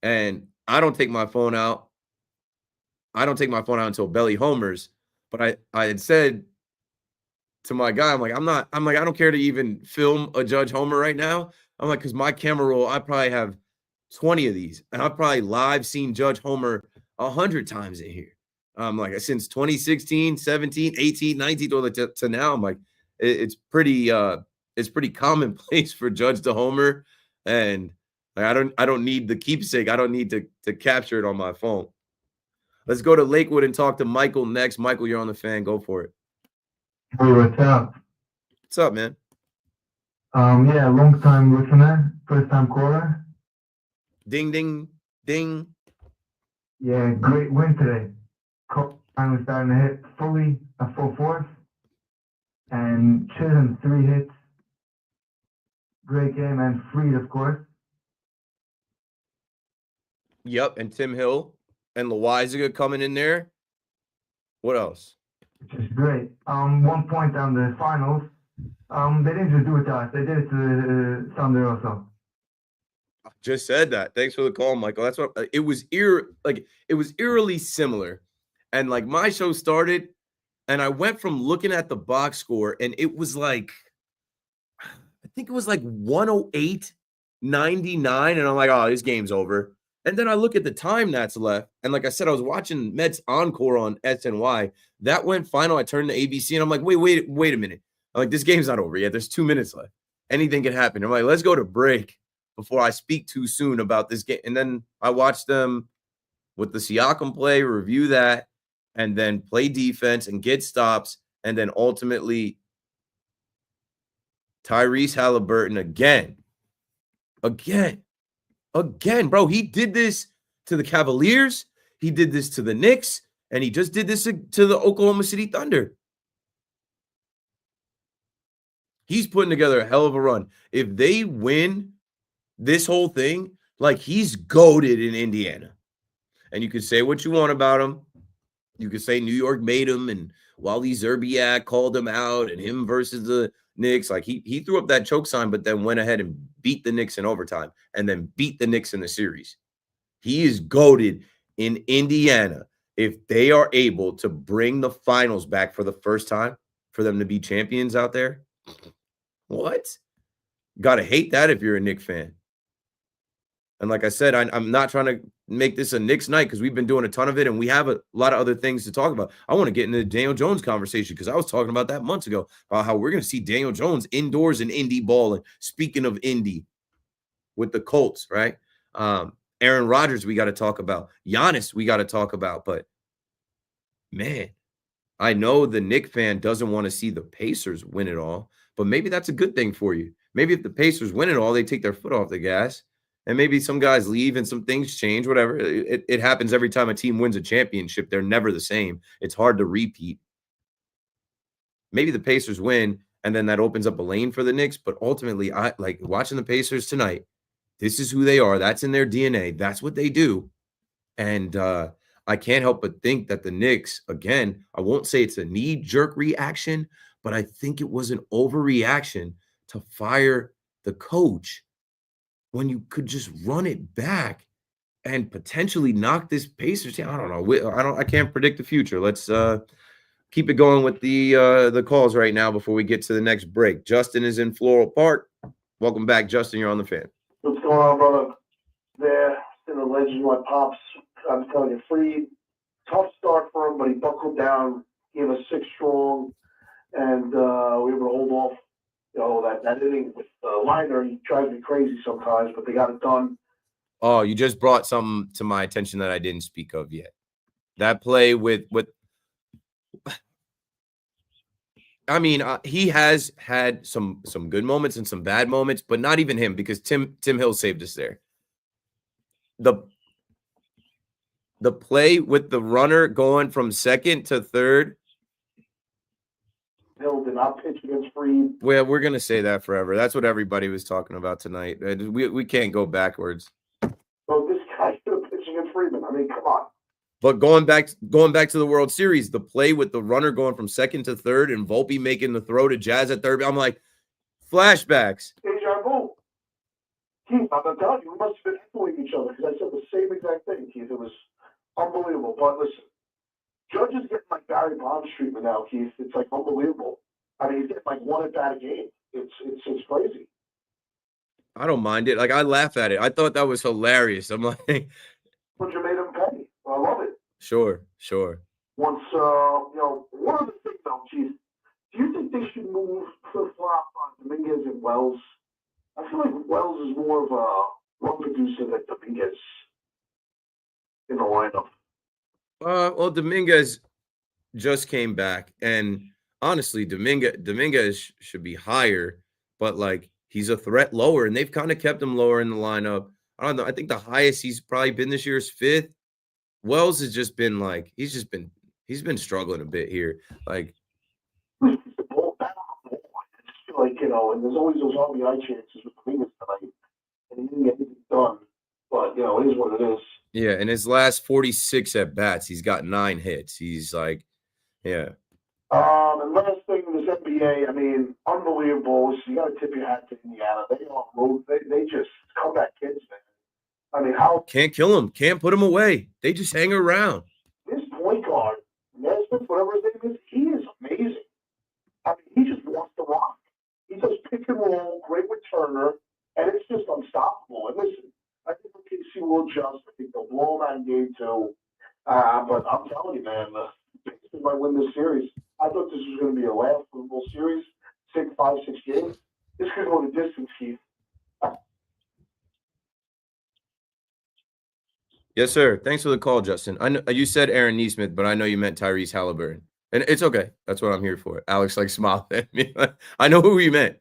And I don't take my phone out. Until Belly homers. But I had said to my guy, I don't care to even film a Judge homer right now. Because my camera roll, I probably have 20 of these, and I've probably live seen Judge homer 100 times in here. Since 2016, 17, 18, 19 to now, it's pretty commonplace for Judge to homer, and I don't need the keepsake. I don't need to capture it on my phone. Let's go to Lakewood and talk to Michael next. Michael, you're on the fan. Go for it. Hey, what's up? What's up, man? Yeah, long time listener, first time caller. Ding, ding, ding. Yeah, great win today. Finally starting to hit fully a full force. And Chisholm 3 hits. Great game, and Freed, of course. Yep, and Tim Hill and Loizaga coming in there. What else? Which is great. 1 point on the finals. They didn't just do it to us. They did it to Sunday also. Just said that. Thanks for the call, Michael. That's what it was. It was eerily similar, and like my show started, and I went from looking at the box score, and it was like, I think it was like 108, 99, and I'm like, oh, this game's over. And then I look at the time that's left, and like I said, I was watching Mets Encore on SNY. That went final. I turned to ABC, and I'm like, wait a minute. I'm like, this game's not over yet. There's 2 minutes left. Anything can happen. I'm like, let's go to break before I speak too soon about this game. And then I watched them with the Siakam play, review that, and then play defense and get stops, and then ultimately Tyrese Halliburton again, bro. He did this to the Cavaliers. He did this to the Knicks, and he just did this to the Oklahoma City Thunder. He's putting together a hell of a run. If they win this whole thing, like, he's goated in Indiana. And you could say what you want about him. You could say New York made him, and Wally Zerbiak called him out, and him versus the Knicks. Like, he threw up that choke sign, but then went ahead and beat the Knicks in overtime and then beat the Knicks in the series. He is goated in Indiana. If they are able to bring the finals back for the first time, for them to be champions out there, what? Gotta hate that if you're a Knicks fan. And like I said, I'm not trying to make this a Knicks night because we've been doing a ton of it and we have a lot of other things to talk about. I want to get into the Daniel Jones conversation because I was talking about that months ago, about how we're going to see Daniel Jones indoors in Indy balling. Speaking of Indy, with the Colts, right? Aaron Rodgers, we got to talk about. Giannis, we got to talk about. But, man, I know the Knicks fan doesn't want to see the Pacers win it all, but maybe that's a good thing for you. Maybe if the Pacers win it all, they take their foot off the gas. And maybe some guys leave and some things change, whatever. It happens every time a team wins a championship. They're never the same. It's hard to repeat. Maybe the Pacers win, and then that opens up a lane for the Knicks. But ultimately, I like watching the Pacers tonight. This is who they are. That's in their DNA. That's what they do. And I can't help but think that the Knicks, again, I won't say it's a knee-jerk reaction, but I think it was an overreaction to fire the coach when you could just run it back and potentially knock this Pacers team. I don't know. I can't predict the future. Let's keep it going with the calls right now before we get to the next break. Justin is in Floral Park. Welcome back, Justin. You're on the fan. What's going on, brother? There, in the legend, my pops. I'm telling you, Freed, tough start for him, but he buckled down, gave us 6 strong, and we were able to hold off. You know, that inning with Liner, he drives me crazy sometimes, but they got it done. Oh, you just brought something to my attention that I didn't speak of yet. That play with I mean, he has had some good moments and some bad moments, but not even him, because Tim Hill saved us there. The play with the runner going from second to third. Hill did not pitch against Freed. Well, we're gonna say that forever. That's what everybody was talking about tonight. We can't go backwards. So this guy should have pitched against Freeman. I mean, come on. But going back to the World Series, the play with the runner going from second to third and Volpe making the throw to Jazz at third, I'm like, flashbacks. Deja vu. Keith, I'm telling you, we must have been echoing each other because I said the same exact thing, Keith. It was unbelievable. But listen, Judge is getting like Barry Bonds treatment now, Keith. It's like unbelievable. I mean, he's getting like 1 at bat a game. It's crazy. I don't mind it. Like, I laugh at it. I thought that was hilarious. I'm like, But you made him pay. I love it. Sure. Once, one other thing though, Keith. Do you think they should move flip-flop on Dominguez and Wells? I feel like Wells is more of a run producer than Dominguez in the lineup. Well, Dominguez just came back, and honestly, Dominguez should be higher, but like, he's a threat lower, and they've kind of kept him lower in the lineup. I don't know. I think the highest he's probably been this year is 5th. Wells has just been like, he's been struggling a bit here. Like, The ball back on the ball. I just feel like, and there's always those RBI chances with Dominguez tonight, and he didn't get anything done. But it is what it is. yeah, in his last 46 at bats, he's got 9 hits. He's like, yeah. And last thing, this NBA NBA, I mean, unbelievable. So you got to tip your hat to Indiana. They are road. They just comeback kids, man. I mean, how Can't kill him. Can't put him away. They just hang around. this point guard, Nesmith, whatever his name is, he is amazing. I mean, he just wants to rock. He does pick and roll, great with Turner, and it's just unstoppable. And listen, I think OKC will adjust. I think they'll blow them out in game 2. But I'm telling you, man, the Pacers might win this series. I thought this was going to be a laughable series, 5-6 games. This could go the distance, Keith. Yes, sir. Thanks for the call, Justin. I know you said Aaron Nesmith, but I know you meant Tyrese Halliburton. And it's okay. That's what I'm here for. Alex smiled at me. I know who you meant.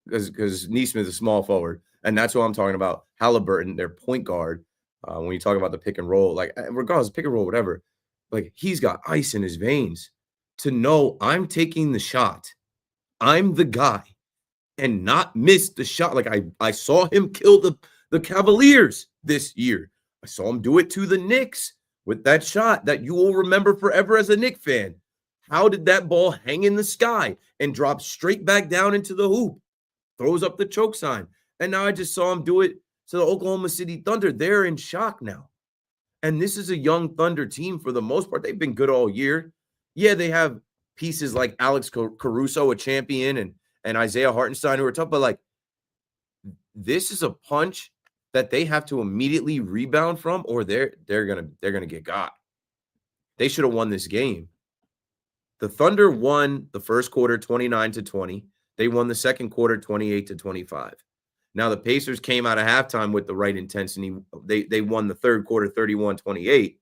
Because Nesmith is a small forward. And that's what I'm talking about. Halliburton, their point guard. When you talk about the pick and roll, like regardless, pick and roll, whatever, like he's got ice in his veins to know I'm taking the shot. I'm the guy and not miss the shot. Like I saw him kill the Cavaliers this year. I saw him do it to the Knicks with that shot that you will remember forever as a Knicks fan. How did that ball hang in the sky and drop straight back down into the hoop? Throws up the choke sign. And now I just saw him do it to the Oklahoma City Thunder. They're in shock now. And this is a young Thunder team for the most part. They've been good all year. Yeah, they have pieces like Alex Caruso, a champion, and Isaiah Hartenstein, who are tough. But, like, this is a punch that they have to immediately rebound from, or they're gonna get got. They should have won this game. The Thunder won the first quarter 29-20. They won the second quarter 28-25. Now the Pacers came out of halftime with the right intensity. They won the third quarter 31-28,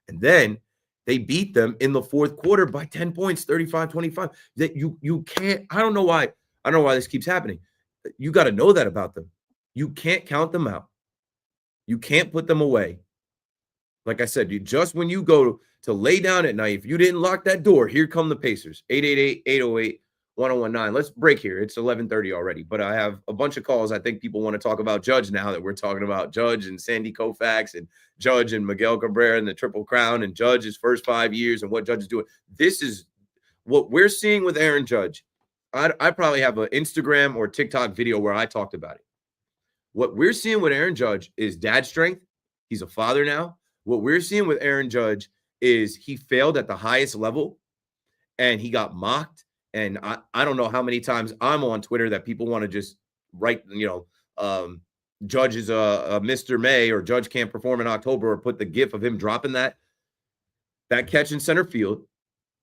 and then they beat them in the fourth quarter by 10 points, 35-25. That you can't. I don't know why this keeps happening. You got to know that about them. You can't count them out. You can't put them away. Like I said, when you go to lay down at night, if you didn't lock that door, here come the Pacers. 888-808-1019. Let's break here. It's 11:30 already, but I have a bunch of calls. I think people want to talk about Judge now that we're talking about Judge and Sandy Koufax and Judge and Miguel Cabrera and the Triple Crown and Judge's first 5 years and what Judge is doing. This is what we're seeing with Aaron Judge. I probably have an Instagram or TikTok video where I talked about it. What we're seeing with Aaron Judge is dad strength. He's a father now. What we're seeing with Aaron Judge is he failed at the highest level and he got mocked. And I don't know how many times I'm on Twitter that people want to just write, Judge is a Mr. May or Judge can't perform in October or put the gif of him dropping that catch in center field.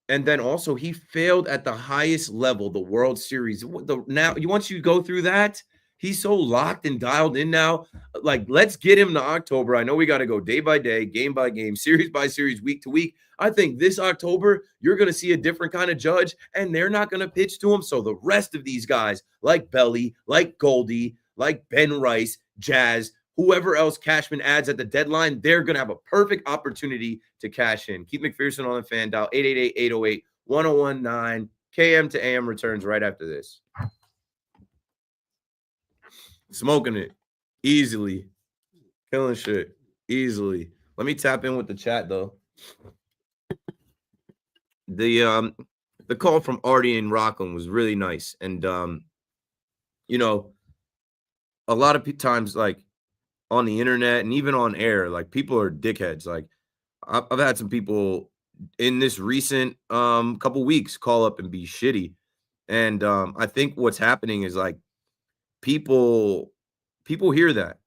And then also he failed at the highest level, the World Series. Once you go through that, he's so locked and dialed in now. Like, let's get him to October. I know we got to go day by day, game by game, series by series, week to week. I think this October, you're going to see a different kind of Judge, and they're not going to pitch to him. So the rest of these guys, like Belly, like Goldie, like Ben Rice, Jazz, whoever else Cashman adds at the deadline, they're going to have a perfect opportunity to cash in. Keith McPherson on the fan dial, 888-808-1019. KM to AM returns right after this. Smoking it easily, killing shit easily. Let me tap in with the chat though. The call from Artie and Rockland was really nice, and a lot of times, like on the internet and even on air, like people are dickheads. Like I've had some people in this recent couple weeks call up and be shitty, and I think what's happening is like. People hear that.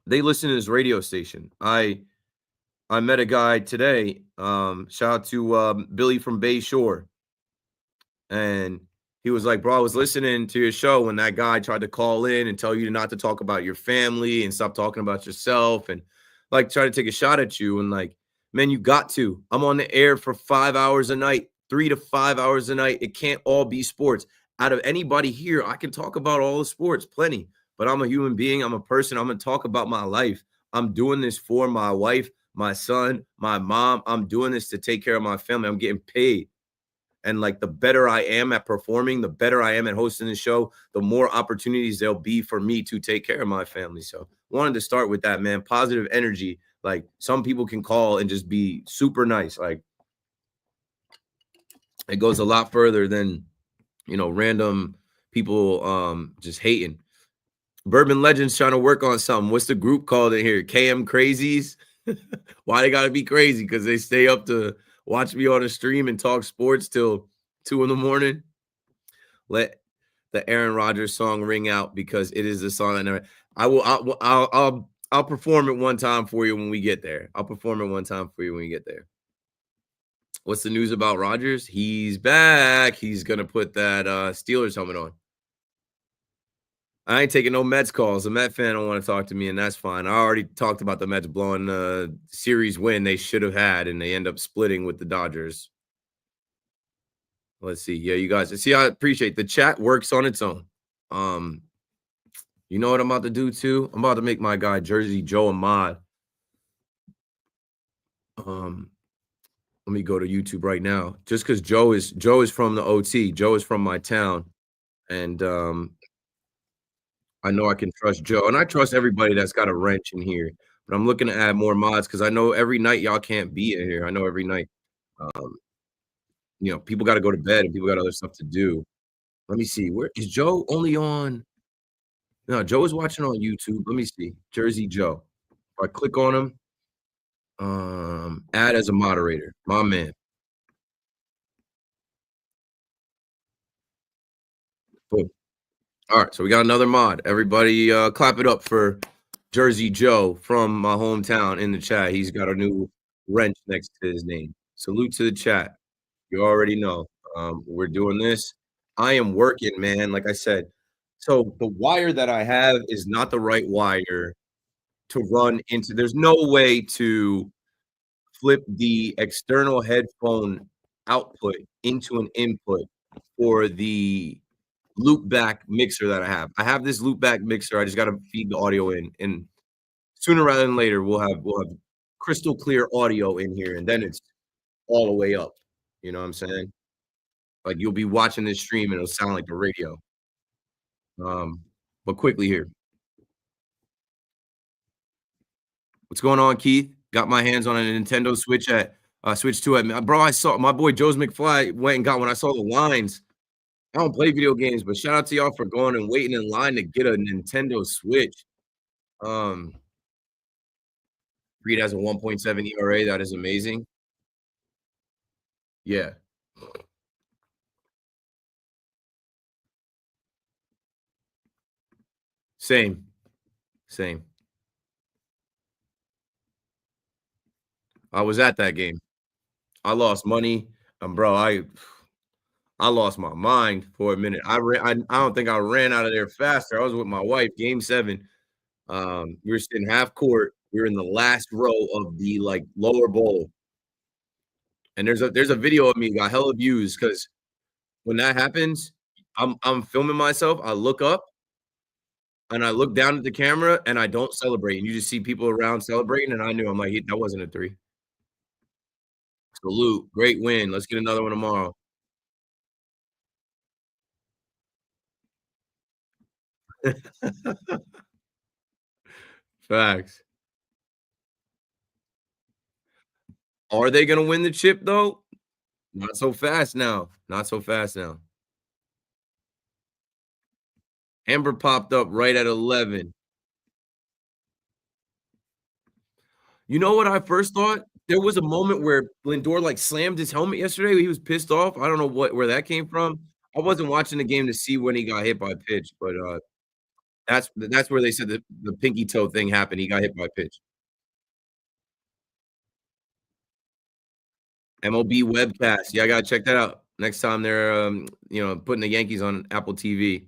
They listen to this radio station. I met a guy today. Shout out to Billy from Bay Shore. And he was like, bro, I was listening to your show when that guy tried to call in and tell you not to talk about your family and stop talking about yourself and like try to take a shot at you. And like, man, you got to. I'm on the air for 5 hours a night. 3 to 5 hours a night. It can't all be sports. Out of anybody here, I can talk about all the sports, plenty. But I'm a human being. I'm a person. I'm going to talk about my life. I'm doing this for my wife, my son, my mom. I'm doing this to take care of my family. I'm getting paid. And like the better I am at performing, the better I am at hosting the show, the more opportunities there'll be for me to take care of my family. So wanted to start with that, man. Positive energy. Like some people can call and just be super nice. Like It goes a lot further than, random people just hating. Bourbon Legends trying to work on something. What's the group called in here? KM Crazies? Why they gotta be crazy? Because they stay up to watch me on a stream and talk sports till 2 a.m. Let the Aaron Rodgers song ring out because it is the song I never. I'll perform it one time for you when we get there. I'll perform it one time for you when we get there. What's the news about Rodgers? He's back. He's gonna put that Steelers helmet on. I ain't taking no Mets calls. A Met fan don't want to talk to me, and that's fine. I already talked about the Mets blowing the series win they should have had, and they end up splitting with the Dodgers. Let's see. Yeah, you guys. See, I appreciate the chat works on its own. You know what I'm about to do too? I'm about to make my guy Jersey Joe a mod. Let me go to YouTube right now. Just because Joe is from the OT. Joe is from my town, and I know I can trust Joe, and I trust everybody that's got a wrench in here. But I'm looking to add more mods because I know every night y'all can't be in here. I know every night, people got to go to bed and people got other stuff to do. Let me see. Where is Joe only on? No, Joe is watching on YouTube. Let me see. Jersey Joe. If I click on him, add as a moderator. My man. Boom. All right, so we got another mod. Everybody clap it up for Jersey Joe from my hometown in the chat. He's got a new wrench next to his name. Salute to the chat. You already know. We're doing this. I am working, man. Like I said. So the wire that I have is not the right wire to run into. There's no way to flip the external headphone output into an input for the loop back mixer that I have. I have this loop back mixer. I just got to feed the audio in, and sooner rather than later, we'll have crystal clear audio in here, and then it's all the way up. You know what I'm saying? Like you'll be watching this stream and it'll sound like the radio. But quickly here. What's going on, Keith? Got my hands on a Nintendo Switch at Switch 2 at bro. I saw my boy Joe's McFly went and got when I saw the lines. I don't play video games, but shout out to y'all for going and waiting in line to get a Nintendo Switch. Reed has a 1.7 ERA. That is amazing. Yeah. Same. I was at that game. I lost money. Bro, I lost my mind for a minute. I don't think I ran out of there faster. I was with my wife, game 7. We were sitting half court. We were in the last row of the lower bowl. And there's a video of me got hella views because when that happens, I'm filming myself. I look up and I look down at the camera and I don't celebrate. And you just see people around celebrating. And I knew I'm like, that wasn't a 3. Salute. Great win. Let's get another one tomorrow. Facts. Are they going to win the chip, though? Not so fast now. Amber popped up right at 11. You know what I first thought? There was a moment where Lindor slammed his helmet yesterday. He was pissed off. I don't know where that came from. I wasn't watching the game to see when he got hit by a pitch, but that's where they said the pinky toe thing happened. He got hit by a pitch. MLB webcast. Yeah, I gotta check that out next time they're putting the Yankees on Apple TV.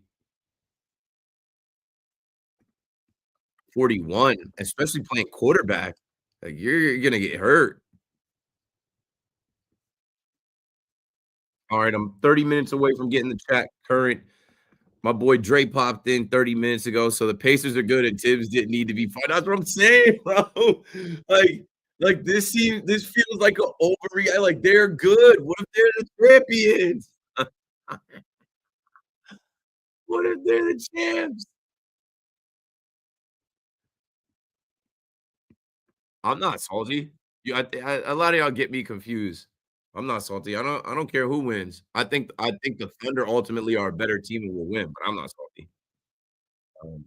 41, especially playing quarterback. Like you're gonna get hurt. All right, I'm 30 minutes away from getting the chat current. My boy Dre popped in 30 minutes ago, so the Pacers are good and Tibbs didn't need to be fired. That's what I'm saying, bro. Like this feels like an overreact. Like they're good. What if they're the champions? What if they're the champs? I'm not salty. A lot of y'all get me confused. I'm not salty. I don't care who wins. I think the Thunder ultimately are a better team and will win, but I'm not salty. Um,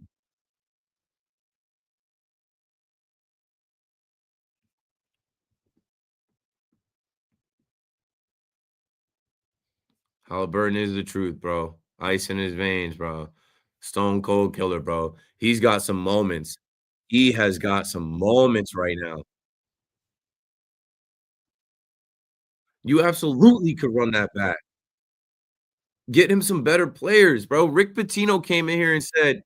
Halliburton is the truth, bro. Ice in his veins, bro. Stone cold killer, bro. He's got some moments. He has got some moments right now. You absolutely could run that back. Get him some better players, bro. Rick Pitino came in here and said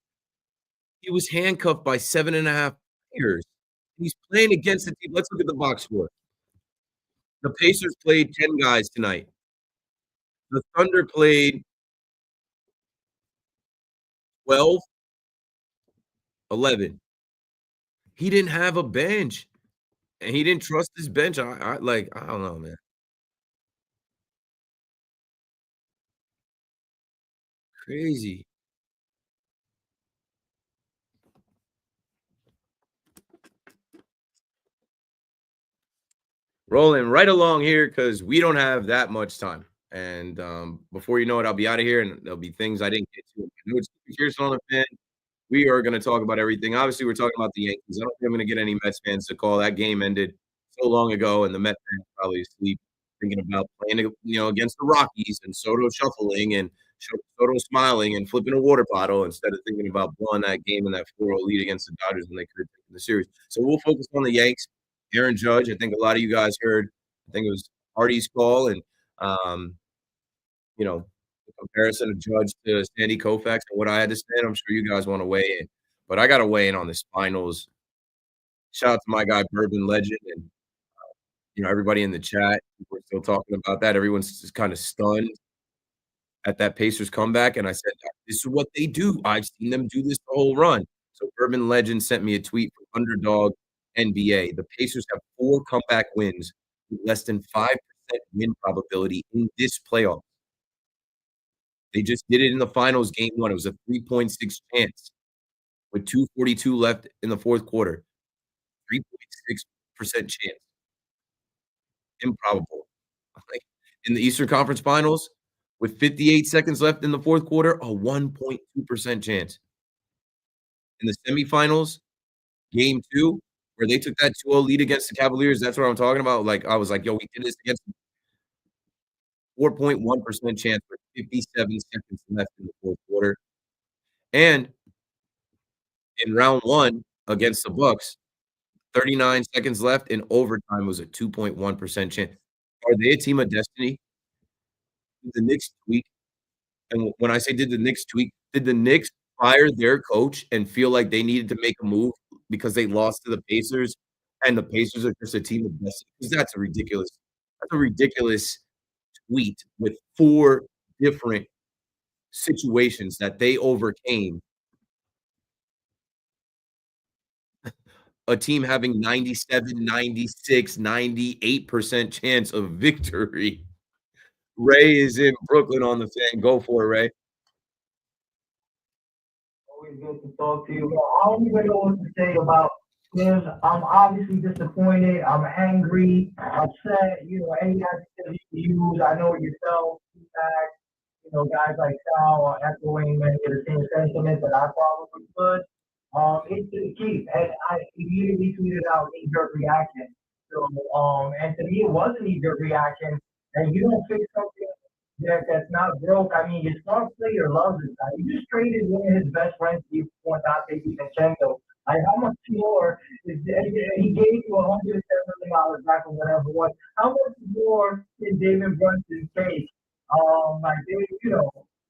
he was handcuffed by 7.5 players. He's playing against the team. Let's look at the box score. The Pacers played 10 guys tonight. The Thunder played 12, 11. He didn't have a bench, and he didn't trust his bench. I don't know, man. Crazy. Rolling right along here because we don't have that much time. And before you know it, I'll be out of here, and there'll be things I didn't get to. I know it's Cheers on the Fan. We are going to talk about everything. Obviously, we're talking about the Yankees. I don't think I'm going to get any Mets fans to call. That game ended so long ago, and the Mets fans are probably asleep thinking about playing, against the Rockies and Soto shuffling and Soto smiling and flipping a water bottle instead of thinking about blowing that game in that 4-0 lead against the Dodgers when they could have taken the series. So we'll focus on the Yanks. Aaron Judge, I think a lot of you guys heard. I think it was Hardy's call, and um, the comparison of Judge to Sandy Koufax and what I had to say. I'm sure you guys want to weigh in, but I got to weigh in on this finals. Shout out to my guy Bourbon Legend and everybody in the chat. We're still talking about that. Everyone's just kind of stunned at that Pacers comeback, and I said this is what they do. I've seen them do this the whole run. So Bourbon Legend sent me a tweet from Underdog NBA. The Pacers have 4 comeback wins with less than 5% win probability in this playoff. They just did it in the finals, game 1. It was a 3.6 chance with 2:42 left in the fourth quarter. 3.6% chance. Improbable. Like, in the Eastern Conference Finals, with 58 seconds left in the fourth quarter, a 1.2% chance. In the semifinals, game 2, where they took that 2-0 lead against the Cavaliers, that's what I'm talking about. Like, I was like, "Yo, we did this against 4.1% chance with 57 seconds left in the fourth quarter." And in round 1 against the Bucks, 39 seconds left in overtime was a 2.1% chance. Are they a team of destiny? Did the Knicks tweak? And when I say did the Knicks tweak, did the Knicks fire their coach and feel like they needed to make a move because they lost to the Pacers and the Pacers are just a team of destiny? Because that's a ridiculous tweet with 4 different situations that they overcame. A team having 97, 96, 98% chance of victory. Ray is in Brooklyn on the Fan. Go for it, Ray. Always good to talk to you. Well, I don't even know what to say about this. I'm obviously disappointed. I'm angry, upset. Any adjective you use, I know yourself, feedback. Guys like Sal are echoing many of the same sentiments that I probably would. It's the key, and I immediately tweeted out knee-jerk reaction. So, and to me, it was a knee-jerk reaction. And you don't fix something that's not broke. I mean, your star player loves this guy. You just traded one of his best friends to you for Dante DiVincenzo. Like, how much more he gave you $107 back or whatever it was. How much more did David Brunson take? Like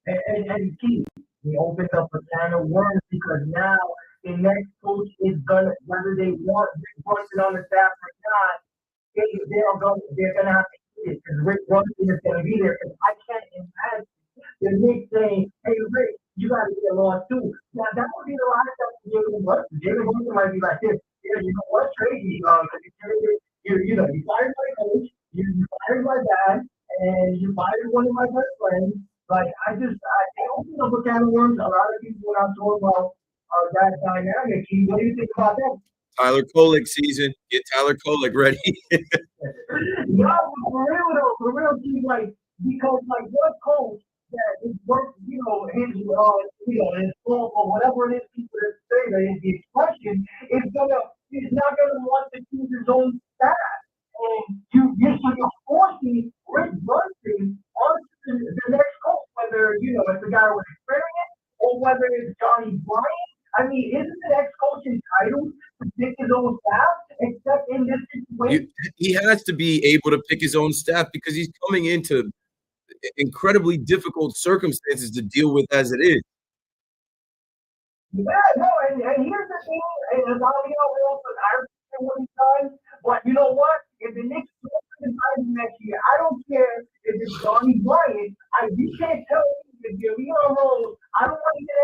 and key. He opens up a can of worms because now the next coach is gonna, whether they want Rick Brunson on the staff or not, they're gonna have to eat it because Rick Brunson is gonna be there. Because I can't imagine the Knicks saying, "Hey Rick, you gotta get lost too." Now that would be the last time Jalen Brunson. Jalen Brunson might be like this. Yeah, you know what? Trade me, because you fired my coach, you fired my dad, and you fired one of my best friends. Like I opened up a can of worms. A lot of people when I'm talking about that dynamic. What do you think about that? Tyler Kolek season. Get Tyler Kolek ready. No, for real though, for real, he's like, because like what coach that is worth, his fault or whatever it is people that say that is the expression is not gonna want to choose his own staff. And you're forcing Rick Brunson onto the next coach, whether it's a guy with experience or whether it's Johnny Bryant. I mean, isn't the next coach entitled to pick his own staff? Except in this situation. He has to be able to pick his own staff because he's coming into incredibly difficult circumstances to deal with as it is. Yeah, no, and here's the thing, and I understand what he's done, but you know what? If the Knicks win the title next year, I don't care if it's Johnny Bryant. You can't tell me if you're Leon Rose. I don't want to get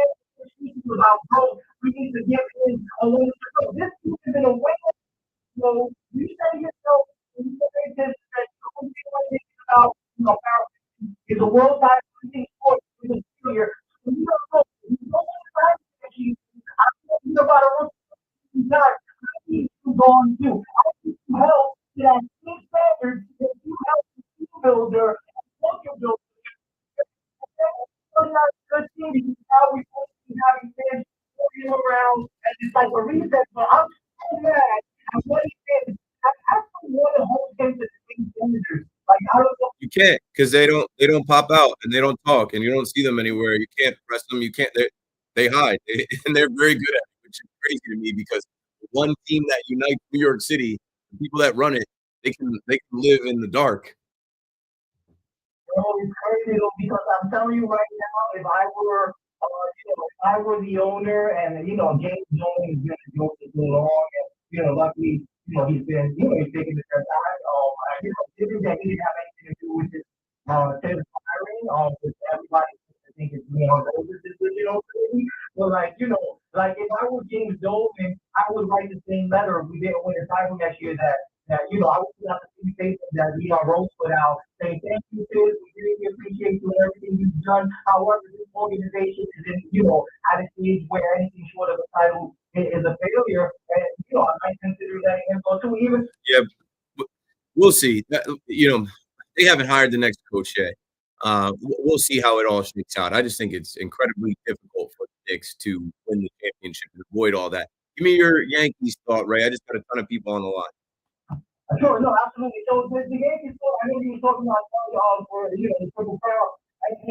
into about bro. We need to get in on one. This team is in a win. So you say yourself, you say this that about is a world title sport is a failure. So you don't know. You don't want to I'm talking about a rookie guy. I need to go on too. I need to help that team standard that you help the team builder and culture builder. It's not a good thing because now we're having fans walking around and it's like a reset. But I'm so mad at what he did. I actually want to hold him to the same standard. Like I don't know. You can't because they don't pop out and they don't talk and you don't see them anywhere. You can't press them. You can't. They hide and they're very good at it, which is crazy to me because one team that unites New York City, the people that run it, they can live in the dark. It's crazy though because I'm telling you right now, if I were the owner and James Jones is going to go for so long, and luckily, he's been, he's taking the time. Given that he didn't have anything to do with this Taylor hiring, with everybody, I think it's Rose's decision ultimately. But like if I were James Dolan, I would write the same letter if we didn't win the title next year that I would put out the statement that Rose put out saying thank you, Sid, we really appreciate you and everything you've done. However, this organization is at a stage where anything short of a title is a failure, and I might consider that him go too. Even We'll see. They haven't hired the next coach yet. We'll see how it all shakes out. I just think it's incredibly difficult for the Knicks to win the championship and avoid all that. Give me your Yankees thought, Ray. I just got a ton of people on the line. Sure, no, absolutely. So the Yankees, I know you were talking about for the Triple Crown,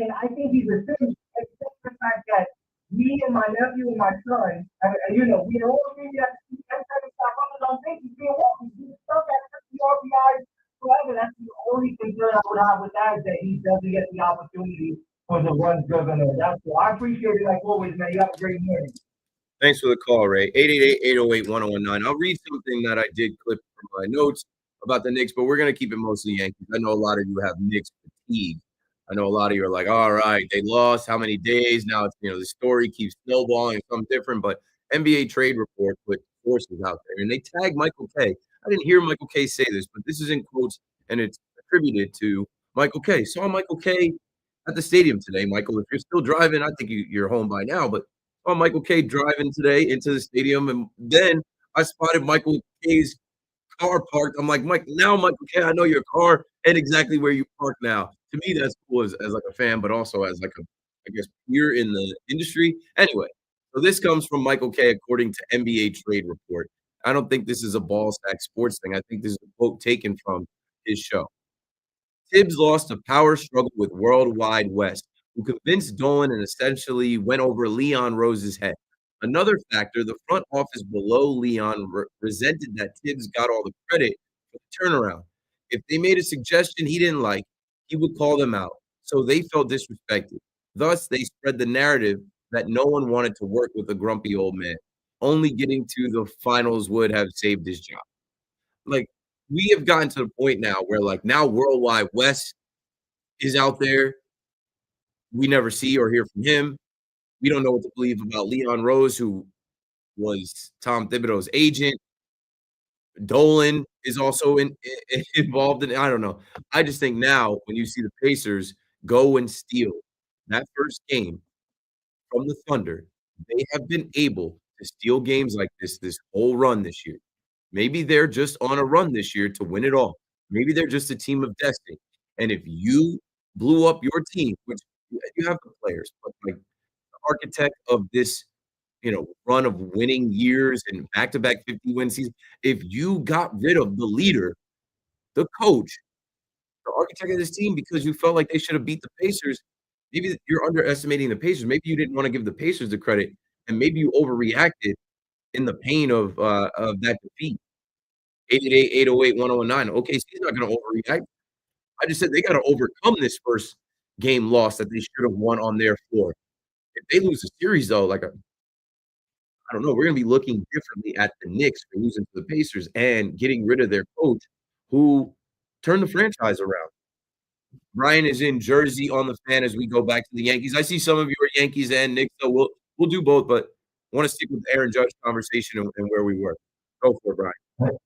and I think he's a thing, except the fact that me and my nephew and my son, we are all really at the every time we stop runners on base, he's being walking, he's stuck at 50 RBIs forever. That's the only concern I would have with that is that he doesn't get the opportunity for the runs driven in. That's all. I appreciate it like always, man. You have a great morning. Thanks for the call, Ray. 888-808-1019. I'll read something that I did clip from my notes about the Knicks, but we're going to keep it mostly Yankees. I know a lot of you have Knicks fatigue. I know a lot of you are like, all right, they lost how many days? Now it's, the story keeps snowballing, something different, but NBA trade report put sources out there, and they tagged Michael Kay. I didn't hear Michael Kay say this, but this is in quotes, and it's attributed to Michael Kay. Saw Michael Kay at the stadium today, Michael. If you're still driving, I think you're home by now, but saw Michael Kay driving today into the stadium, and then I spotted Michael Kay's car parked. I'm like, Michael Kay, I know your car and exactly where you park now. To me, that's cool as like a fan, but also as like I guess, peer in the industry. Anyway, so this comes from Michael Kay, according to NBA Trade Report. I don't think this is a ball sack sports thing. I think this is a quote taken from his show. Tibbs lost a power struggle with Worldwide West, who convinced Dolan and essentially went over Leon Rose's head. Another factor, the front office below Leon resented that Tibbs got all the credit for the turnaround. If they made a suggestion he didn't like, he would call them out. So they felt disrespected. Thus, they spread the narrative that no one wanted to work with a grumpy old man. Only getting to the finals would have saved his job. Like, we have gotten to the point now where, like, now Worldwide West is out there. We never see or hear from him. We don't know what to believe about Leon Rose, who was Tom Thibodeau's agent. Dolan is also involved in it. I don't know. I just think now when you see the Pacers go and steal that first game from the Thunder, they have been able to steal games like this whole run this year. Maybe they're just on a run this year to win it all. Maybe they're just a team of destiny. And if you blew up your team, which you have the players, but like the architect of this, run of winning years and back-to-back 50-win seasons, if you got rid of the leader, the coach, the architect of this team because you felt like they should have beat the Pacers, maybe you're underestimating the Pacers. Maybe you didn't want to give the Pacers the credit, and maybe you overreacted in the pain of that defeat. 888, 808, 1009. Okay, so he's not going to overreact. I just said they got to overcome this first game loss that they should have won on their floor. If they lose the series, though, I don't know, we're going to be looking differently at the Knicks for losing to the Pacers and getting rid of their coach who turned the franchise around. Brian is in Jersey on the fan as we go back to the Yankees. I see some of you are Yankees and Knicks, so we'll do both, but I want to stick with the Aaron Judge conversation and where we were. Go for it, Brian.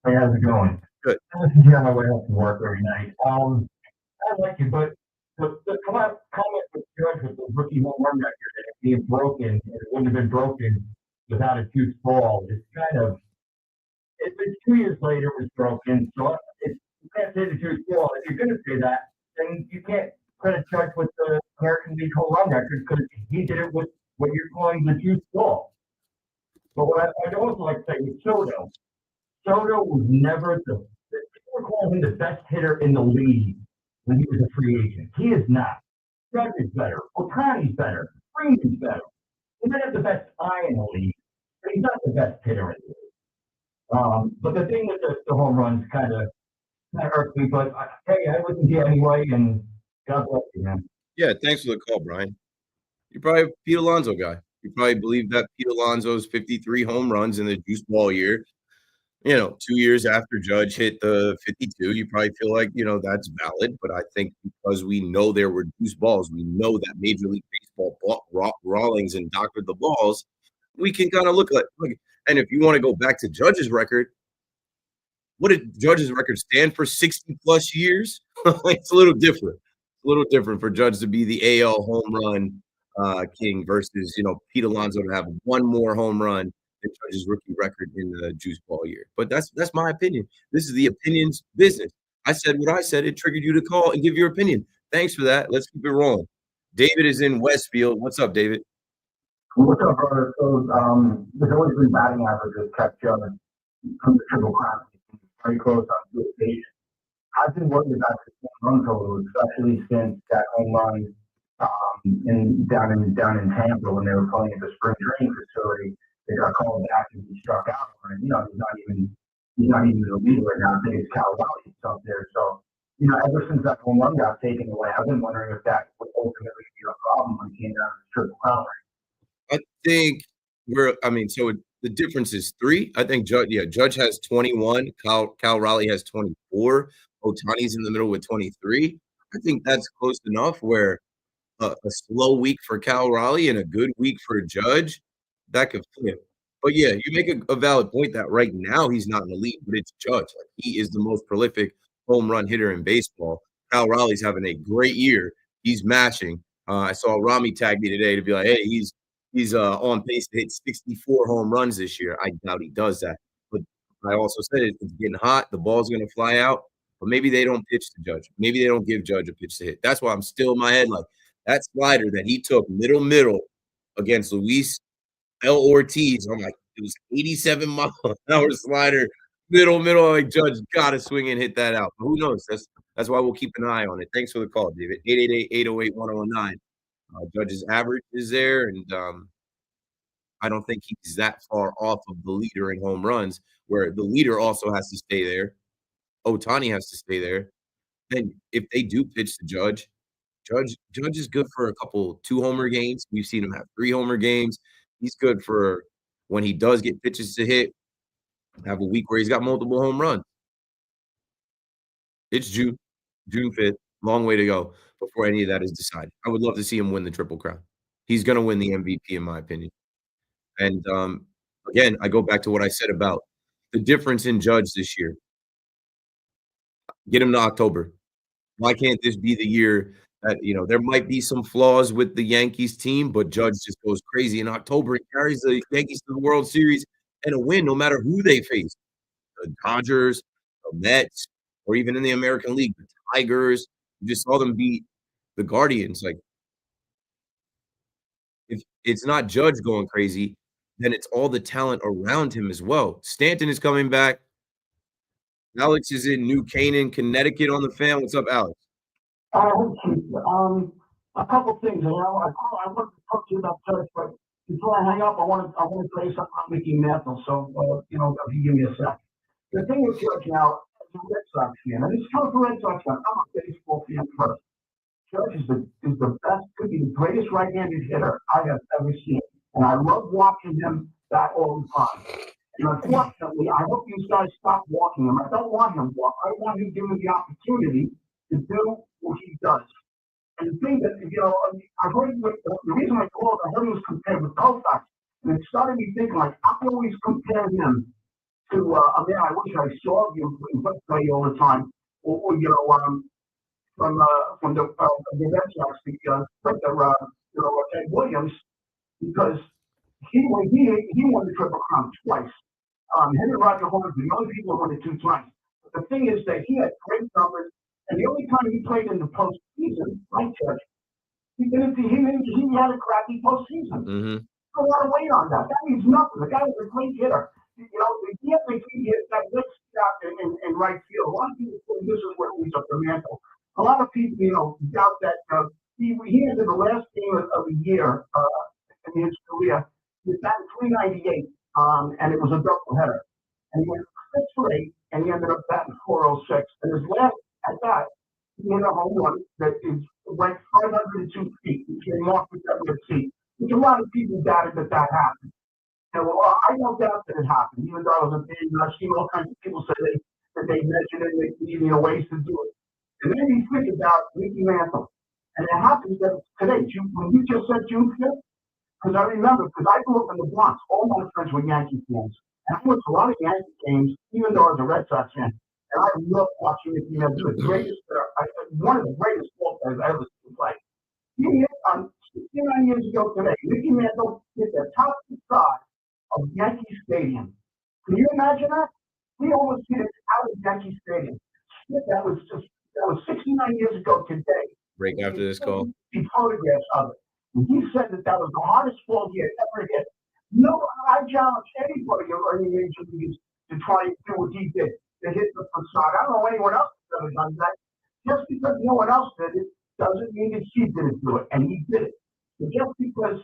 Hey, how's it going? Good. I listen to you on my way home from work every night. I like you, but the comment with Judge with the rookie home run record and it being broken, and it wouldn't have been broken without a juice ball. It's it's been 2 years later it was broken, so you can't say the juice ball. If you're going to say that, then you can't credit Judge with the American League home run record because he did it with what you're calling the juice ball. But what I'd also like to say with Soto was never people were calling him the best hitter in the league when he was a free agent. He is not. Judge is better. Otani's better. Freeman's better. He might have the best eye in the league, but he's not the best hitter in the league. But the thing with the home runs kind of irks me. But hey, I listen to you anyway, and God bless you, man. Yeah, thanks for the call, Brian. You're probably a Pete Alonso guy. You probably believe that Pete Alonso's 53 home runs in the juice ball year, 2 years after Judge hit the 52, you probably feel like, that's valid. But I think because we know there were juice balls, we know that Major League Baseball bought Rawlings and doctored the balls, we can kind of look. And if you want to go back to Judge's record, what did Judge's record stand for 60 plus years? It's a little different. It's a little different for Judge to be the AL home run king versus, Pete Alonso to have one more home run than Judge's rookie record in the juice ball year. But that's my opinion. This is the opinions business. I said what I said. It triggered you to call and give your opinion. Thanks for that. Let's keep it rolling. David is in Westfield. What's up, David? What's up, brother? So, there's always been batting averages kept Judge from the Triple Crown very close on 2 occasions. I've been worried about this home run total, especially since that home run down in Tampa when they were playing at the spring training facility. They got called back and he struck out on it. He's not even the leader right now. I think it's Cal Raleigh up there. So, ever since that home run got taken away, I've been wondering if that would ultimately be a problem when it came down to the Triple Crown. I think so the difference is 3. I think Judge has 21. Cal Raleigh has 24. Otani's in the middle with 23. I think that's close enough where a slow week for Cal Raleigh and a good week for Judge, that could flip. But yeah, you make a valid point that right now he's not in the league, but it's Judge. Like, he is the most prolific home run hitter in baseball. Cal Raleigh's having a great year. He's matching. I saw Rami tag me today to be like, hey, he's on pace to hit 64 home runs this year. I doubt he does that. But I also said it's getting hot. The ball's going to fly out. But maybe they don't pitch to Judge. Maybe they don't give Judge a pitch to hit. That's why I'm still in my head like that slider that he took middle against Luis L. Ortiz. I'm like, it was 87 mile an hour slider, middle. Like Judge got to swing and hit that out. But who knows? That's why we'll keep an eye on it. Thanks for the call, David. 888-808-1009. Judge's average is there, and I don't think he's that far off of the leader in home runs, where the leader also has to stay there. Otani has to stay there. Then if they do pitch to Judge is good for a couple 2-homer games. We've seen him have 3-homer games. He's good for when he does get pitches to hit, have a week where he's got multiple home runs. It's June 5th. Long way to go before any of that is decided. I would love to see him win the Triple Crown. He's going to win the MVP, in my opinion. And again, I go back to what I said about the difference in Judge this year. Get him to October. Why can't this be the year that, there might be some flaws with the Yankees team, but Judge just goes crazy in October. He carries the Yankees to the World Series and a win no matter who they face. The Dodgers, the Mets, or even in the American League, the Tigers. You just saw them beat the Guardians. Like, if it's not Judge going crazy, then it's all the talent around him as well. Stanton is coming back. Alex is in New Canaan, Connecticut on the fan. What's up, Alex? A couple things. I want to talk to you about Judge, but before I hang up, I want to tell you something about Mickey Mantle. So, if you give me a sec. The thing with Judge now, as a Red Sox fan, and it's coming from Red Sox fan, I'm a baseball fan first. Judge is the best, could be the greatest right-handed hitter I have ever seen. And I love watching him bat all the time. And unfortunately, I hope you guys stop walking him. I don't want him walk. I want him given the opportunity to do what he does. And the thing that, I heard the reason I called, I heard he was compared with Koufax. And it started me thinking, like, I always compare him to, I wish I saw him play all the time. Or from the Red Sox, Ted Williams, because he won the Triple Crown twice. Him and Roger Holmes, the only people who won it 2 times. But the thing is that he had great numbers, and the only time he played in the postseason, right, Judge, he had a crappy postseason. Mm-hmm. A lot of weight on that. That means nothing. The guy was a great hitter. The think he hit that lick shot in right field. A lot of people think this is what leads up the Mantle. A lot of people, doubt that he ended the last game of the year in his career. He batted 398, and it was a doubleheader. And he went 6 for 8, and he ended up batting 406. And his last at that, he hit a home run that went 502 feet. He came off with that red seat, which a lot of people doubted that happened. And well, I don't doubt that it happened, even though I was a fan. I've seen all kinds of people say that they measured it, they needed ways to do it. And then you think about Mickey Mantle. And it happens that today, when you just said June 5th, because I remember, because I grew up in the Bronx, all my friends were Yankee fans. And I went to a lot of Yankee games, even though I was a Red Sox fan. And I loved watching Mickey Mantle, one of the greatest ball players I ever seen play. He hit 69 years ago today. Mickey Mantle hit the top side of Yankee Stadium. Can you imagine that? He almost hit it out of Yankee Stadium. That was 69 years ago today. Break after this call. He photographs of it. And he said that was the hardest ball he had ever hit. No, I challenge anybody or any major leagues to try and do what he did, to hit the facade. I don't know anyone else that's ever done that. Just because no one else did it doesn't mean that he didn't do it, and he did it. And just because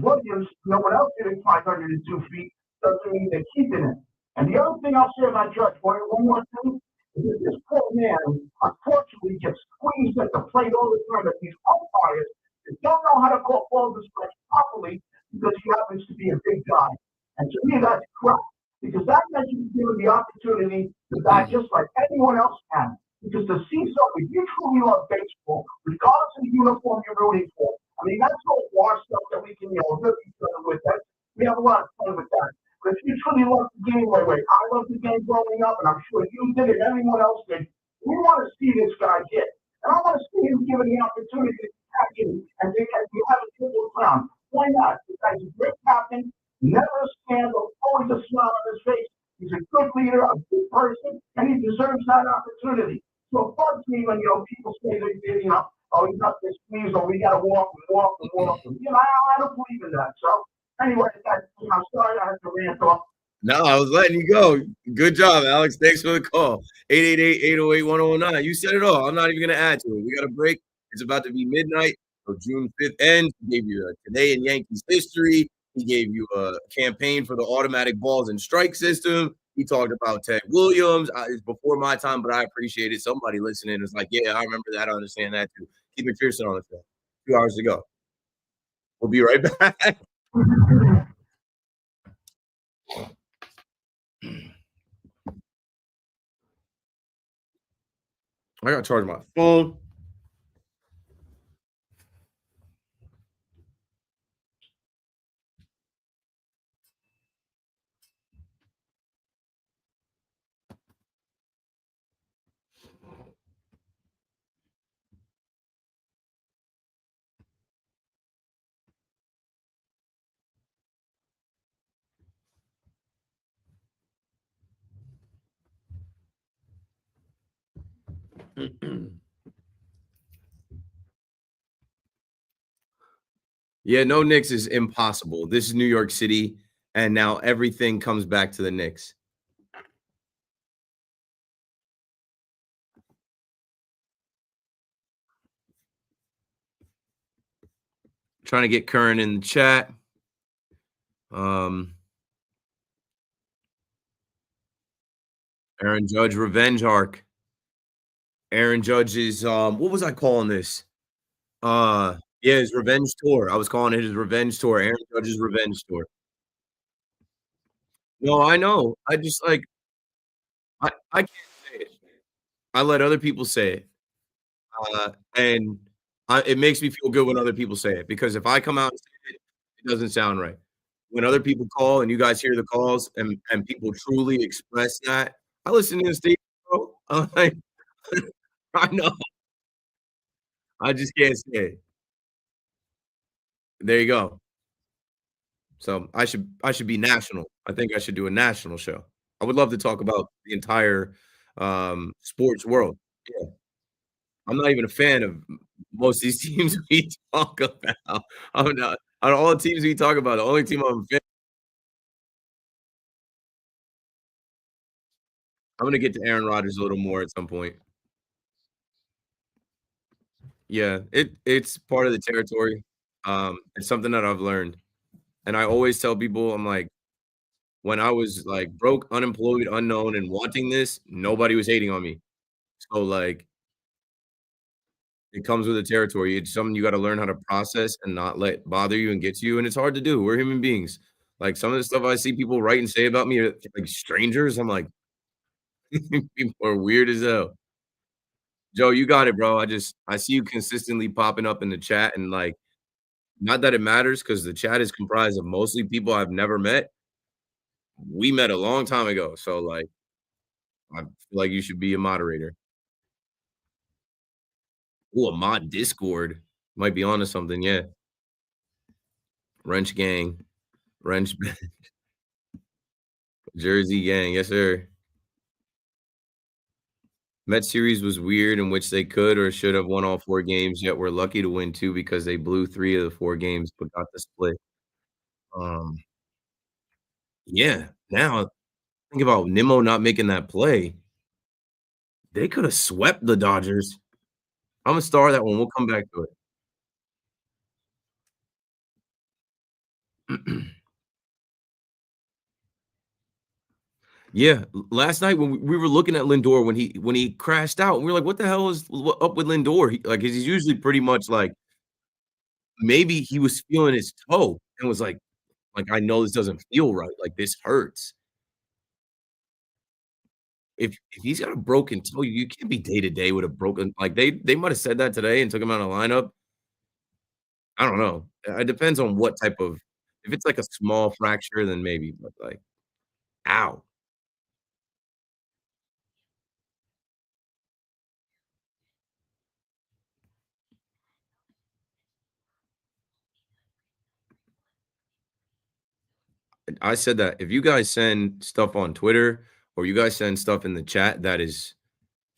Williams, no one else did it 502 feet, doesn't mean that he didn't. And the other thing I'll say about Judge, one more thing, is that this poor man, unfortunately, gets squeezed at the plate all the time at these umpires that don't know how to call balls and strikes properly because he happens to be a big guy. And to me, that's crap. Because that man should be given the opportunity to bat just like anyone else can. Because to see something, if you truly love baseball, regardless of the uniform you're rooting for, I mean, that's all war stuff that we can, rip each other with. We have a lot of fun with that. But if you truly love the game, I love the game growing up, and I'm sure you did it, everyone else did. We want to see this guy hit. And I want to see him given the opportunity to catch him and to have a triple crown. Why not? This guy's a great captain, never a scandal, always a smile on his face. He's a good leader, a good person, and he deserves that opportunity. So it bugs me when, people say that, oh, he's not this squeeze, or we got to walk and walk and walk. And, I don't believe in that. So anyway, I'm sorry I had to rant off. No, I was letting you go. Good job, Alex. Thanks for the call. 888-808-1009. You said it all. I'm not even going to add to it. We got a break. It's about to be midnight. So June 5th ends. He gave you a today in Yankees history. He gave you a campaign for the automatic balls and strike system. He talked about Ted Williams. It's before my time, but I appreciate it. Somebody listening is like, yeah, I remember that. I understand that too. Keith McPherson on the show. 2 hours to go. We'll be right back. I got to charge my phone. Yeah, no Knicks is impossible. This is New York City, and now everything comes back to the Knicks. Trying to get Curran in the chat. Aaron Judge revenge arc. Aaron Judge's what was I calling this? Yeah, his revenge tour. I was calling it his revenge tour. Aaron Judge's revenge tour. No, I know. I just like I can't say it. I let other people say it. And it makes me feel good when other people say it because if I come out and say it, it doesn't sound right. When other people call and you guys hear the calls and people truly express that, I listen to the station, bro. I'm like, I know. I just can't say it. There you go. So I should be national. I think I should do a national show. I would love to talk about the entire sports world. Yeah. I'm not even a fan of most of these teams we talk about. I'm not out of all the teams we talk about, the only team I'm gonna get to Aaron Rodgers a little more at some point. Yeah, it's part of the territory. It's something that I've learned, and I always tell people, I'm like, when I was, like, broke, unemployed, unknown, and wanting this, nobody was hating on me. So, like, it comes with the territory. It's something you gotta learn how to process and not let bother you and get to you, and it's hard to do. We're human beings. Like, some of the stuff I see people write and say about me are, like, strangers. I'm like, people are weird as hell. Joe, you got it, bro. I see you consistently popping up in the chat and, like, not that it matters because the chat is comprised of mostly people I've never met. We met a long time ago, so, like, I feel like you should be a moderator. Ooh, a mod Discord. Might be onto something, yeah. Wrench gang. Wrench Jersey gang, yes, sir. Met series was weird in which they could or should have won all 4 games, yet we're lucky to win 2 because they blew 3 of the 4 games but got the split. Um, yeah, now think about Nimmo not making that play. They could have swept the Dodgers. Imma star that one, we'll come back to it. Yeah, last night when we were looking at Lindor when he crashed out, we were like, "What the hell is up with Lindor?" Like, 'cause he's usually pretty much like maybe he was feeling his toe and was like, "I know this doesn't feel right, like, this hurts." If he's got a broken toe, you can't be day to day with a broken like, they might have said that today and took him out of lineup. I don't know. It depends on what type of if it's like a small fracture, then maybe, but, like, ow. I said that if you guys send stuff on Twitter or you guys send stuff in the chat that is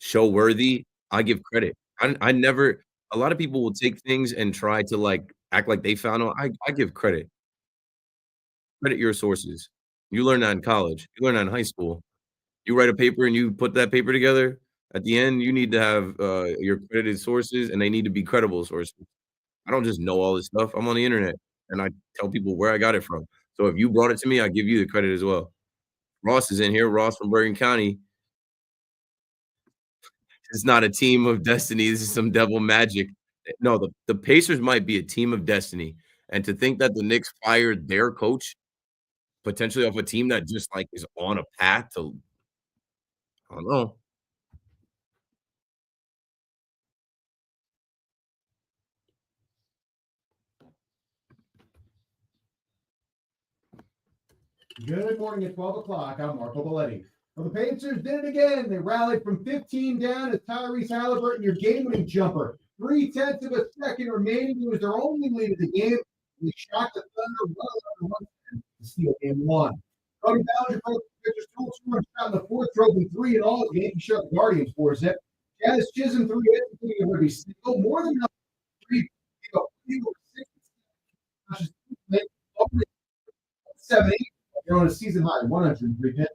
show worthy, I give credit. I never a lot of people will take things and try to, like, act like they found out. I give credit. Credit your sources. You learn that in college. You learn that in high school. You write a paper and you put that paper together, at the end, you need to have, your credited sources, and they need to be credible sources. I don't just know all this stuff. I'm on the internet, and I tell people where I got it from. So if you brought it to me, I give you the credit as well. Ross is in here. Ross from Bergen County. It's not a team of destiny. This is some devil magic. No, the Pacers might be a team of destiny, and to think that the Knicks fired their coach potentially off a team that just, like, is on a path to I don't know. Good morning at 12 o'clock. I'm Marco Belletti. Well, the Pacers did it again. They rallied from 15 down as Tyrese Halliburton, your game-winning jumper. 3/10 of a second remaining. It was their only lead of the game. They shot the Thunder well under 1 to steal game 1. Cody Bellinger broke the Pacers' total scoring shot in the fourth, drove in 3 in all games. He shot the Guardians 4-zip. Jazz Chisholm 3 hits, including a ribby single. More than enough 3. He got 6 7-8. They're on a season high, 103 pitchers.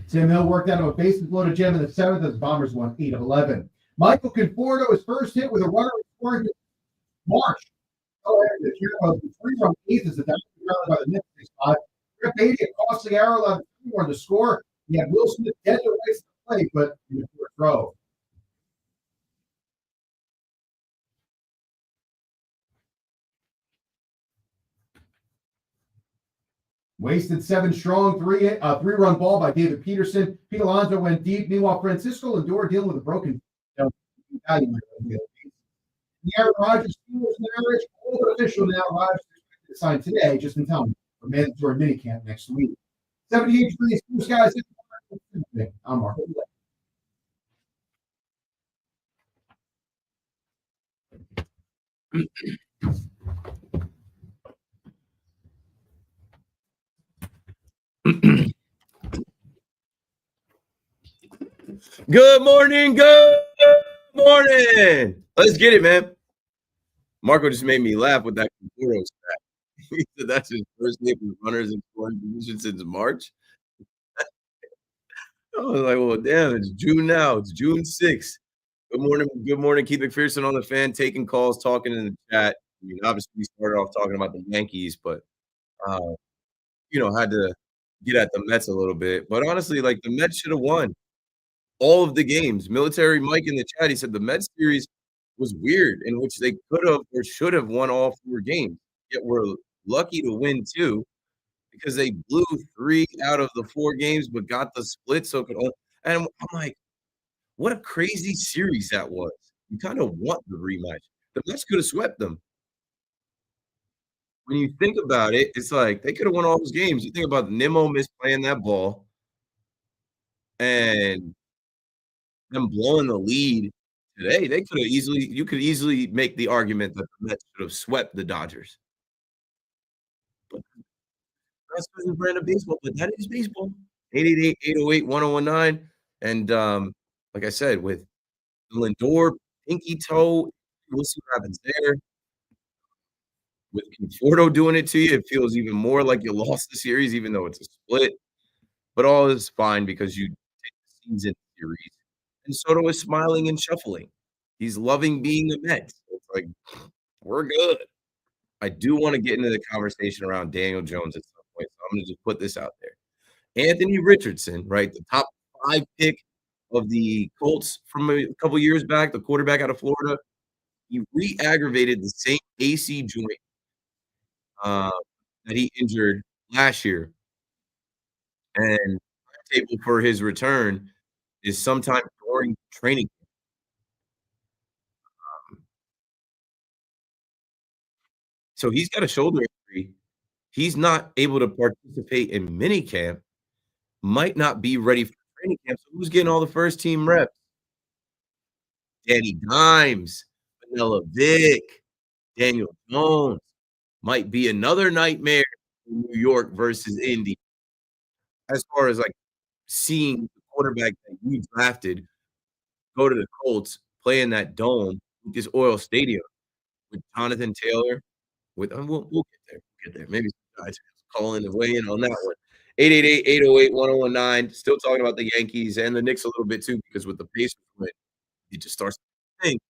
Tim Hill worked out of a bases-loaded gem in the 7th as the Bombers won 8 of 11. Michael Conforto, his first hit with a runner scoring March. Oh, and the three-run eighth as the Dodgers rallied by the Knicks spot. Rip Beatty, a costly error, allowed the to score. He had Will Smith dead to right to the plate, but in the fourth throw. Wasted 7 strong, three-run ball by David Peterson. Pete Alonso went deep. Meanwhile, Francisco Lindor dealing with a broken value. The Aaron Rodgers Steelers marriage, all official now. Rodgers expected to sign today, just in time for mandatory minicamp next week. 78 degrees, blue skies. I'm Mark. Good morning. Good morning. Let's get it, man. Marco just made me laugh with that Conforto stat. He said that's his first hit with runners in scoring position since March. I was like, well, damn, it's June now. It's June 6th. Good morning, Keith McPherson on the fan, taking calls, talking in the chat. I mean, obviously, we started off talking about the Yankees, but, had to get at the Mets a little bit. But honestly, like, the Mets should have won all of the games. Military Mike in the chat, he said the Mets series was weird, in which they could have or should have won all 4 games. Yet we're lucky to win 2 because they blew 3 out of the 4 games, but got the split. So it could only, and I'm like, what a crazy series that was. You kind of want the rematch. The Mets could have swept them. When you think about it, it's like they could have won all those games. You think about Nimmo misplaying that ball and them blowing the lead today. You could easily make the argument that the Mets should have swept the Dodgers. But that's because of brand of baseball, but that is baseball. 888-808-1019. And like I said, with Lindor, pinky toe, we'll see what happens there. With Conforto doing it to you, it feels even more like you lost the series, even though it's a split. But all is fine because you take the season series. And Soto is smiling and shuffling. He's loving being a Met. It's like, we're good. I do want to get into the conversation around Daniel Jones at some point, so I'm going to just put this out there. Anthony Richardson, right, the top 5 pick of the Colts from a couple years back, the quarterback out of Florida, he re-aggravated the same AC joint that he injured last year. And the table for his return is sometime during training camp. So he's got a shoulder injury. He's not able to participate in minicamp, might not be ready for training camp. So who's getting all the first team reps? Danny Dimes, Vanilla Vic, Daniel Jones. Might be another nightmare in New York versus Indy. As far as like seeing the quarterback that you drafted go to the Colts, play in that dome, Lucas Oil Stadium with Jonathan Taylor. We'll get there. Maybe some guys call in and weigh in on that one. 888-808-1019. Still talking about the Yankees and the Knicks a little bit too, because with the Pacers win, it just starts to think.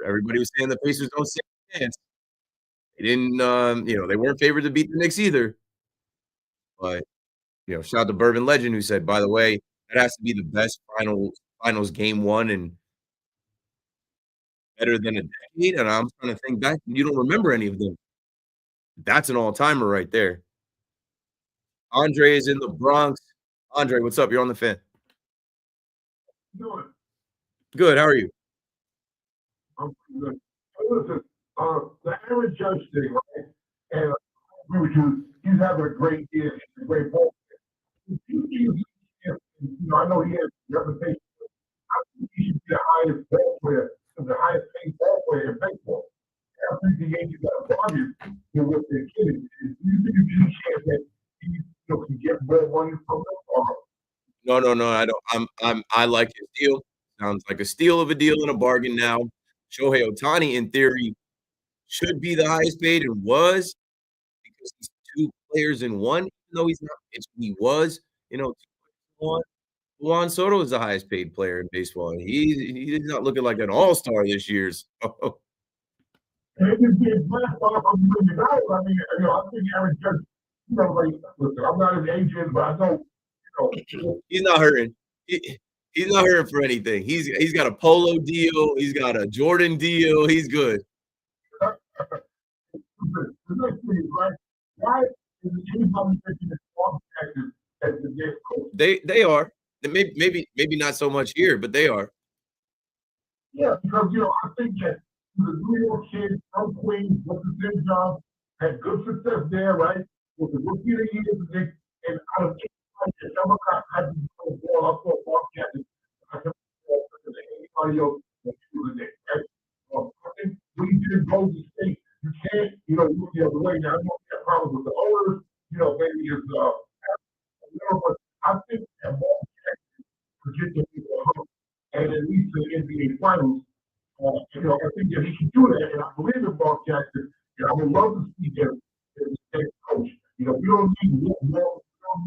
Everybody was saying the Pacers don't stand a chance. They didn't, they weren't favored to beat the Knicks either. But, shout out to Bourbon Legend who said, by the way, that has to be the best finals game 1 and better than a decade. And I'm trying to think back. You don't remember any of them. That's an all-timer right there. Andre is in the Bronx. Andre, what's up? You're on the fan. Doing Good. How are you? I'm good. Listen, the Aaron Judge thing, right? And I agree with you. He's having a great year. He's a great ball player. I know he has reputation. I think he should be the highest ball player, the highest paid ball player in baseball. I think the Yankees got a bargain with their kids. Do you think there's any chance that he can get more money from them? No. I don't. I like his deal. Sounds like a steal of a deal and a bargain now. Shohei Ohtani, in theory, should be the highest paid and was because he's 2 players in 1, even though he's not he was, 2 in 1. Juan Soto is the highest paid player in baseball, and he's not looking like an all-star this year, so And it just being blessed off of winning out. I mean, I think Aaron Judge, like, listen, I'm not an agent, but I know, he's not hurting. He's not hurting for anything. He's got a polo deal, he's got a Jordan deal, he's good. the next thing is, right, why is anybody thinking it's wrong as the next coach? They are. Maybe not so much here, but they are. Yeah, because, I think that the New York kid from Queens went to St. John's, had good success there, right? Was a rookie of the year, and out of anybody that ever had to go ball up for a ball captain, I can anybody else that was there, right? I think when you did Golden State, you can't, look the other way. Now, I know you have problems with the owners, maybe it's, but I think that ball captain could get the people home and at least to the NBA Finals. I think that he can do that, and I believe in Mark Jackson, and I would love to see him as a head coach. We don't need more. We don't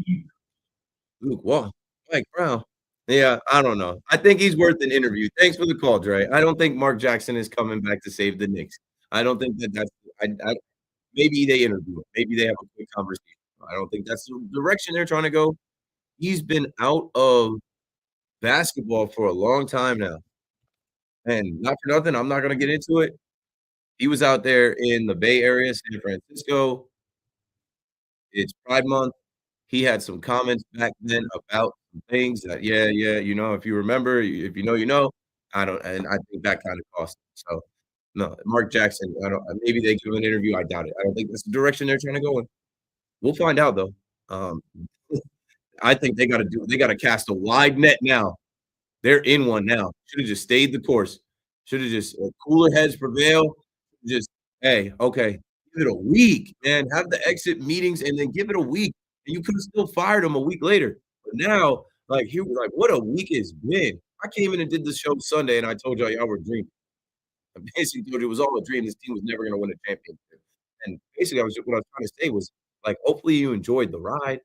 need. Luke Wall, Mike Brown. Yeah, I don't know. I think he's worth an interview. Thanks for the call, Dre. I don't think Mark Jackson is coming back to save the Knicks. I don't think that's. Maybe they interview him. Maybe they have a quick conversation. I don't think that's the direction they're trying to go. He's been out of basketball for a long time now. And not for nothing, I'm not going to get into it. He was out there in the Bay Area, San Francisco. It's Pride Month. He had some comments back then about some things that, if you remember, if you know. I think that kind of cost him. So, no, Mark Jackson, maybe they give an interview. I doubt it. I don't think that's the direction they're trying to go in. We'll find out, though. I think they got to cast a wide net now. They're in one now. Should have just stayed the course. Should have just cooler heads prevail. Just, hey, okay, give it a week, man. Have the exit meetings and then give it a week. And you could have still fired him a week later. But now, what a week it's been. I came in and did the show Sunday, and I told y'all were dreaming. I basically told you it was all a dream. This team was never going to win a championship. And basically, what I was trying to say was, hopefully you enjoyed the ride.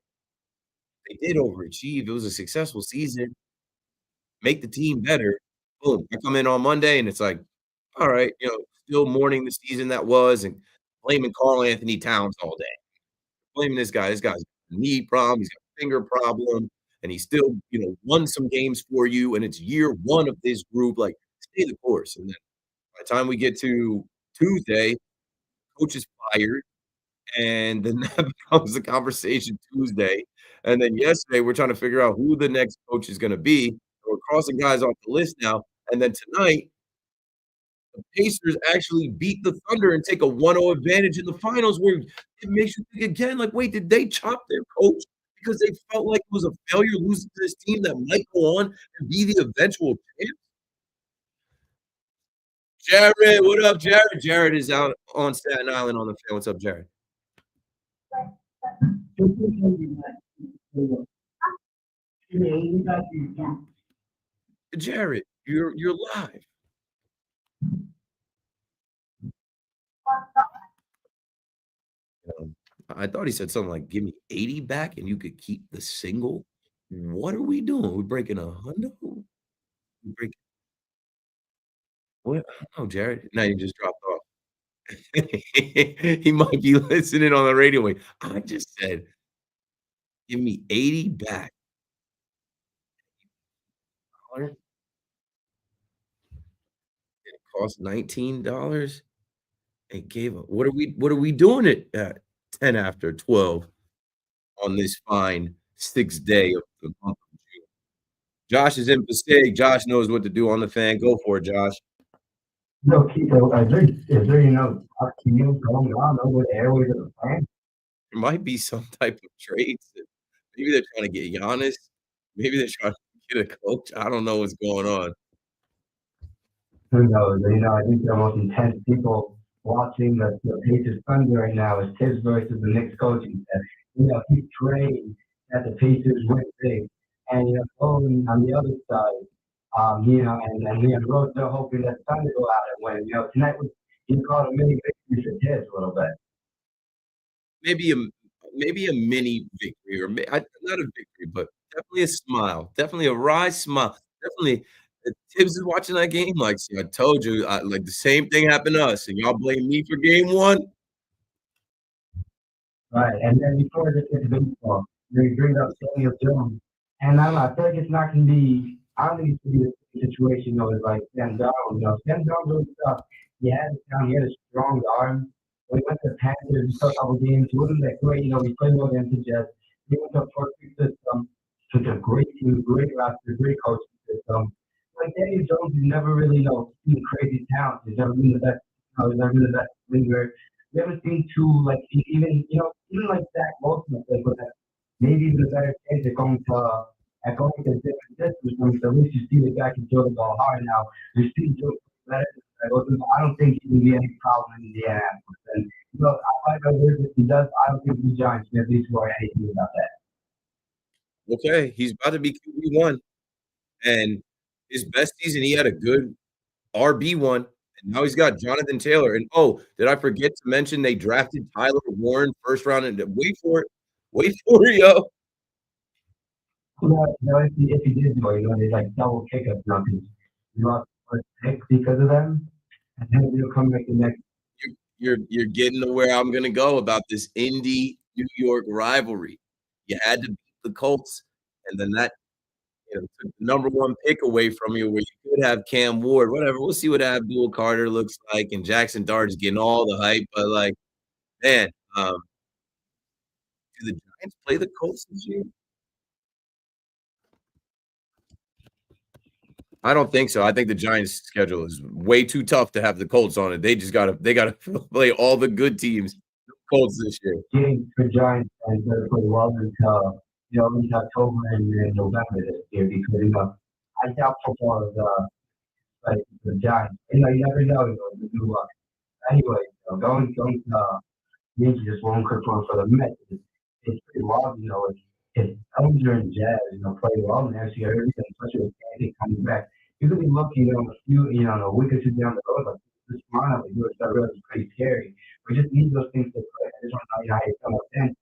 They did overachieve. It was a successful season. Make the team better. Boom. I come in on Monday and it's like, all right, still mourning the season that was and blaming Karl Anthony Towns all day. Blaming this guy. This guy's got a knee problem. He's got a finger problem. And he still, won some games for you. And it's year 1 of this group. Stay the course. And then by the time we get to Tuesday, coach is fired. And then that becomes the conversation Tuesday. And then yesterday, we're trying to figure out who the next coach is going to be. We're crossing guys off the list now. And then tonight, the Pacers actually beat the Thunder and take a 1-0 advantage in the finals, where it makes you think again, wait, did they chop their coach because they felt like it was a failure losing to this team that might go on and be the eventual champ? Jared, what up, Jared? Jared is out on Staten Island on the fan. What's up, Jared? Jared, you're live. I thought he said something like, "Give me 80 back, and you could keep the single." What are we doing? We're breaking a hundo. What? Oh, Jared. Now you just dropped off. He might be listening on the radio. Wait, I just said, "Give me 80 back." It cost $19. It gave up. What are we doing at 10 after 12 on this fine 6th day of the month of June? Josh is in Passaic. Josh knows what to do on the fan. Go for it, Josh. No, Kiko, is there deals going on over the airways of the fan? There might be some type of trades. Maybe they're trying to get Giannis. Maybe they're trying to get a coach. I don't know what's going on. Who knows? I think the most intense people watching the Pacers Thunder right now is Tibbs versus the Knicks coaching. He's praying that the Pacers win big, And going on the other side, and the road they're hoping that Sun to go out and win. Tonight was you call it a mini victory for kids a little bit. maybe a maybe a mini victory or not a victory, but definitely a smile, definitely a wry smile. Definitely, Tibbs is watching that game like, "See, I told you, like the same thing happened to us, and y'all blame me for game one." Right, and then before this gets baseball, they bring up Daniel Jones, and I don't know, I feel like it's not going to be. I don't think it's going to be a situation with like Sam Darnold. Sam Darnold really tough. He had it down. He had a strong arm. When he went to the Panthers, he took a couple games. He wasn't that great. We played well against the Jets. He went to a perfect system. Took a great team, great roster, great coaching system. Like Daniel Jones, he's never really, seen crazy talent. He's never been the best. He's never been the best winger. We haven't seen two like even like Zach Wilson, like with that maybe even a better chance at going to different systems. At least you see the guy can throw the ball hard now. You see Joe better than Zach Wilson. I don't think he can be any problem in Indianapolis. And I like how if he does, I don't think the Giants can at least worry anything about that. Okay, he's about to be QB1, and his best season, he had a good RB1, and now he's got Jonathan Taylor. And oh, did I forget to mention they drafted Tyler Warren first round? And wait for it, yo. If he did go, they like double kick us now because you lost the first pick because of them, and then he'll come back the next. You're getting to where I'm gonna go about this Indy New York rivalry. You had to beat the Colts, and then that took the number one pick away from you where you could have Cam Ward, whatever. We'll see what Abdul Carter looks like, and Jackson Dart is getting all the hype. But like, man, do the Giants play the Colts this year? I don't think so. I think the Giants' schedule is way too tough to have the Colts on it. They gotta play all the good teams, Colts this year. Getting for Giants and they're pretty well into October and November this year because I doubt football is like the Giants. You never know. The new luck. Anyway, going Yankees just one quick one for the Mets. It's pretty wild. If Bellinger and Jazz play well and actually everything, especially with Candy coming back, you could be looking a week or two down the road like this tomorrow. That really pretty scary. We just need those things to click. I just want to know how you come up then.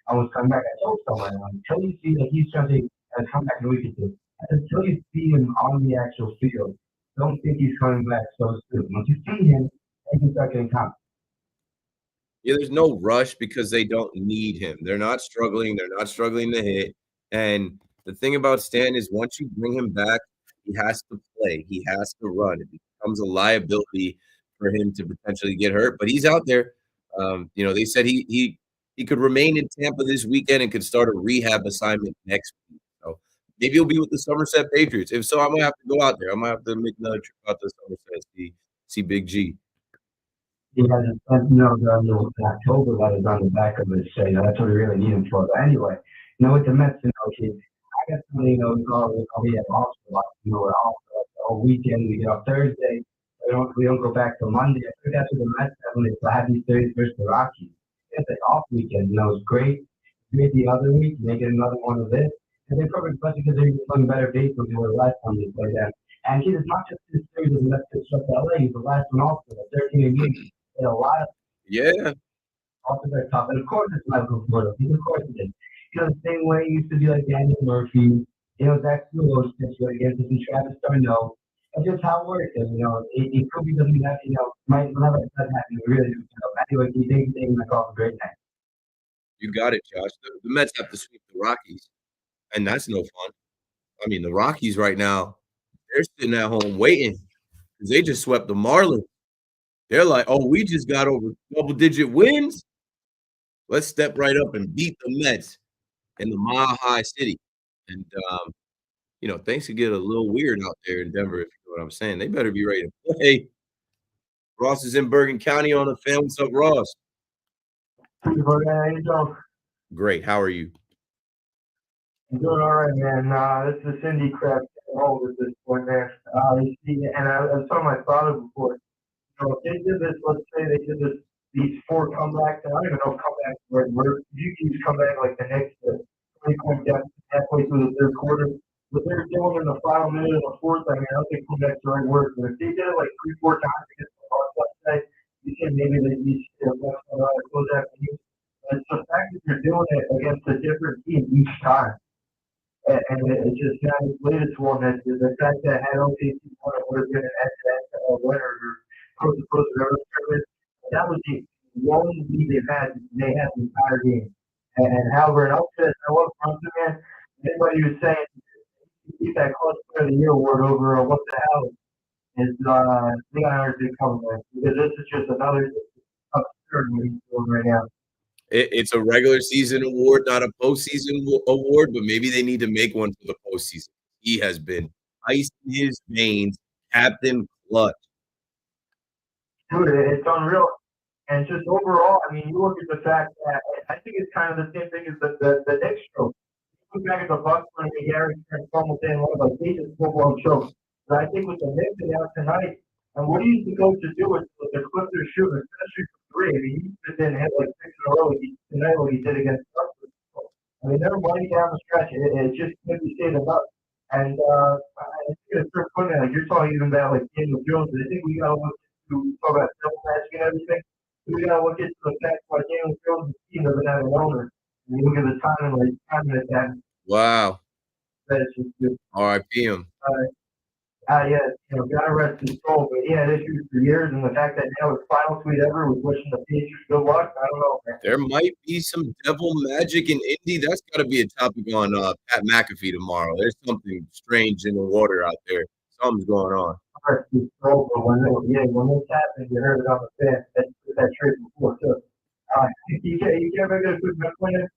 I was coming back. I told someone until you see that he's trying to come back in a week or two. Until you see him on the actual field, don't think he's coming back so soon. Once you see him, then you can start getting confident. Yeah, there's no rush because they don't need him. They're not struggling. They're not struggling to hit. And the thing about Stan is once you bring him back, he has to play. He has to run. It becomes a liability for him to potentially get hurt. But he's out there. They said he could remain in Tampa this weekend and could start a rehab assignment next week. So maybe he'll be with the Somerset Patriots. If so, I'm gonna have to go out there. I'm gonna have to make another trip out to Somerset, see Big G. He hasn't spent, the October letters on the back of his shirt. That's what we really need him for. But anyway, with the Mets, I got somebody, we have off for we're off for the whole weekend. We get off Thursday. We don't go back till Monday. I think that's what the Mets have when they have these Thursdays versus the Rockies. It's like off weekend. It's great. Great the other week. They get another one of this. And they're probably especially because they're playing better baseball than they were last time they played them. And it's not just this series of the Mets that struck LA. He's the last one also. 13 games. A lot of offensive tough, and of course it's Michael Florida. Of course it is. The same way it used to be like Daniel Murphy, Zach Lewis pitched against us and Travis Darno. That's just how it works. And, it could be something that whenever it does happen, we really do. Anyway, you think my call a great night. You got it, Josh. The Mets have to sweep the Rockies, and that's no fun. I mean, the Rockies right now, they're sitting at home waiting because they just swept the Marlins. They're like, oh, we just got over double-digit wins. Let's step right up and beat the Mets in the Mile High City. And, things could get a little weird out there in Denver, if you know what I'm saying. They better be ready to play. Ross is in Bergen County on the fan. What's up, Ross? How you doing? Great. How are you? I'm doing all right, man. This is Cindy crap old at this point, man. And I was talking my father before. If they did this, let's say they did these 4 comebacks, and I don't even know if comebacks were if you can use comeback like the Knicks to 20-point deficit halfway through the third quarter. What they're doing in the final minute of the fourth, I mean, I don't think comeback's the right word, but if they did it like 3-4 times against the Bucks, let's say, you can maybe they need to close that game. But it's the fact that they're doing it against a different team each time. And it just kind of related to one that the fact that had OKC won, it would have been an end-to-end winner or close to whatever tournament. That was the one lead they had the entire game. And however, and I'll say this, I love Brunson, man. Anybody who's saying keep that clutch player of the year award over what the hell is they got everything coming, man. Because this is just another absurd what he's doing right now. It's a regular season award, not a postseason award, but maybe they need to make one for the postseason. He has been ice in his veins, Captain Clutch. Dude, it's unreal. And just overall, I mean, you look at the fact that I think it's kind of the same thing as the Knicks stroke. Look back at the Bucks when Gary Trent almost saying like they just football choke. But I think with the Knicks and out tonight, and what he used to go to do with the Clippers shooting, especially for three. I mean, he didn't hit like 6 in a row tonight like he did against us. I mean, they're running down the stretch. It just can't be said enough. And I think it's fair point, like you're talking even about like Daniel Jones. I think we got to look to talk about self matching and everything. We got to look into the fact why Daniel Jones' team doesn't have an owner. And you look at the timing at that. Wow. That's just good. R.I.P. him. Yeah, gotta rest his soul, but he had issues for years, and the fact that now his final tweet ever was wishing the Patriots good luck, I don't know, man. There might be some devil magic in Indy. That's got to be a topic on Pat McAfee tomorrow. There's something strange in the water out there. Something's going on. Rest his soul, but when this happened, you heard it on the fan. That trade before, too. You can't make it a good Mets winner.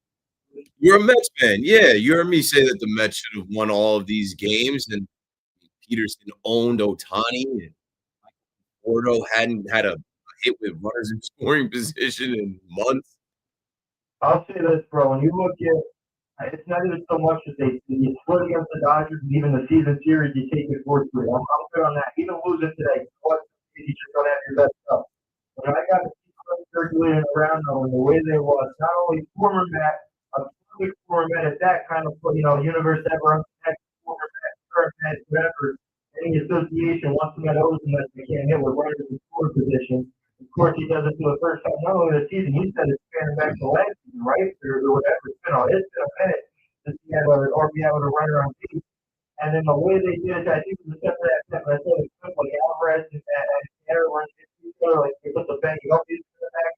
You're a Mets fan. Yeah, you heard me say that the Mets should have won all of these games, and Peterson owned Ohtani, and Porto hadn't had a hit with runners in scoring position in months. I'll say this, bro. When you look at it's not even so much that you split against the Dodgers and even the season series, you take it 4-3. I'm good on that. Even losing today, you just don't have your best stuff. But I got to see circulating around though, and the way they was, not only former Met, a perfect former Met at that kind of, universe ever, former Met, current Met, whatever, any association wants them at O's and that they can't hit with runners in scoring position. Of course, he does it for the first time, not only this season, he said it's spanning back to last season, right? Or whatever. It's been a minute since he had an RBI with a runner on base. And then the way they did it, I think it was except for that, I saw the clip like Alvarez and Tanner were like they put the banging up into the back.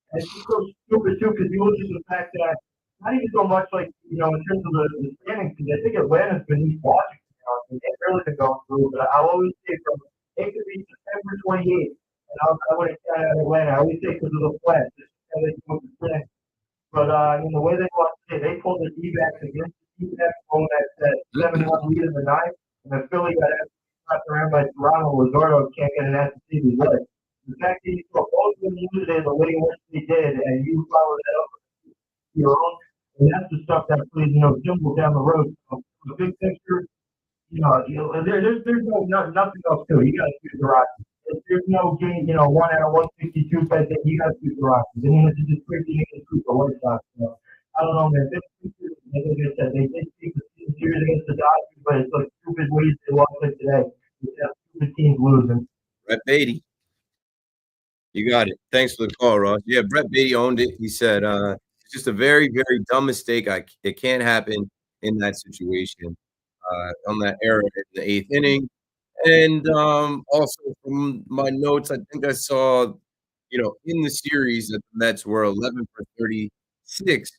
And it's just so stupid too, because you look at the fact that not even so much like, in terms of the standings, because I think Atlanta's beneath Washington. They've really been going through, but I'll always say it could be September 28th. And I wouldn't count out Atlanta. I always say because of the flat. But the way they lost today, they pulled the D-backs against the D-backs, going that 7-1 lead in the ninth, and then Philly got slapped around by Toronto. Luzardo can't get an answer to his leg. The fact that you saw both of them lose today the way in which they did, and you followed that up with your own, and that's the stuff that plays, Jimbo down the road. So, the big picture, there's nothing else to it. You got to shoot the Rockies. If there's no game, 1 out of 162 type thing, you got to shoot the Rockies. I mean, it's just crazy to shoot the White Sox. I don't know, man. Like I said, they did see the series against the Dodgers, but it's like stupid ways they lost it today. It's that stupid teams losing. Brett Beatty. You got it. Thanks for the call, Ross. Yeah, Brett Beatty owned it. He said, it's just a very, very dumb mistake. It can't happen in that situation. On that error in the 8th inning. And also from my notes, I think I saw, in the series that the Mets were 11 for 36,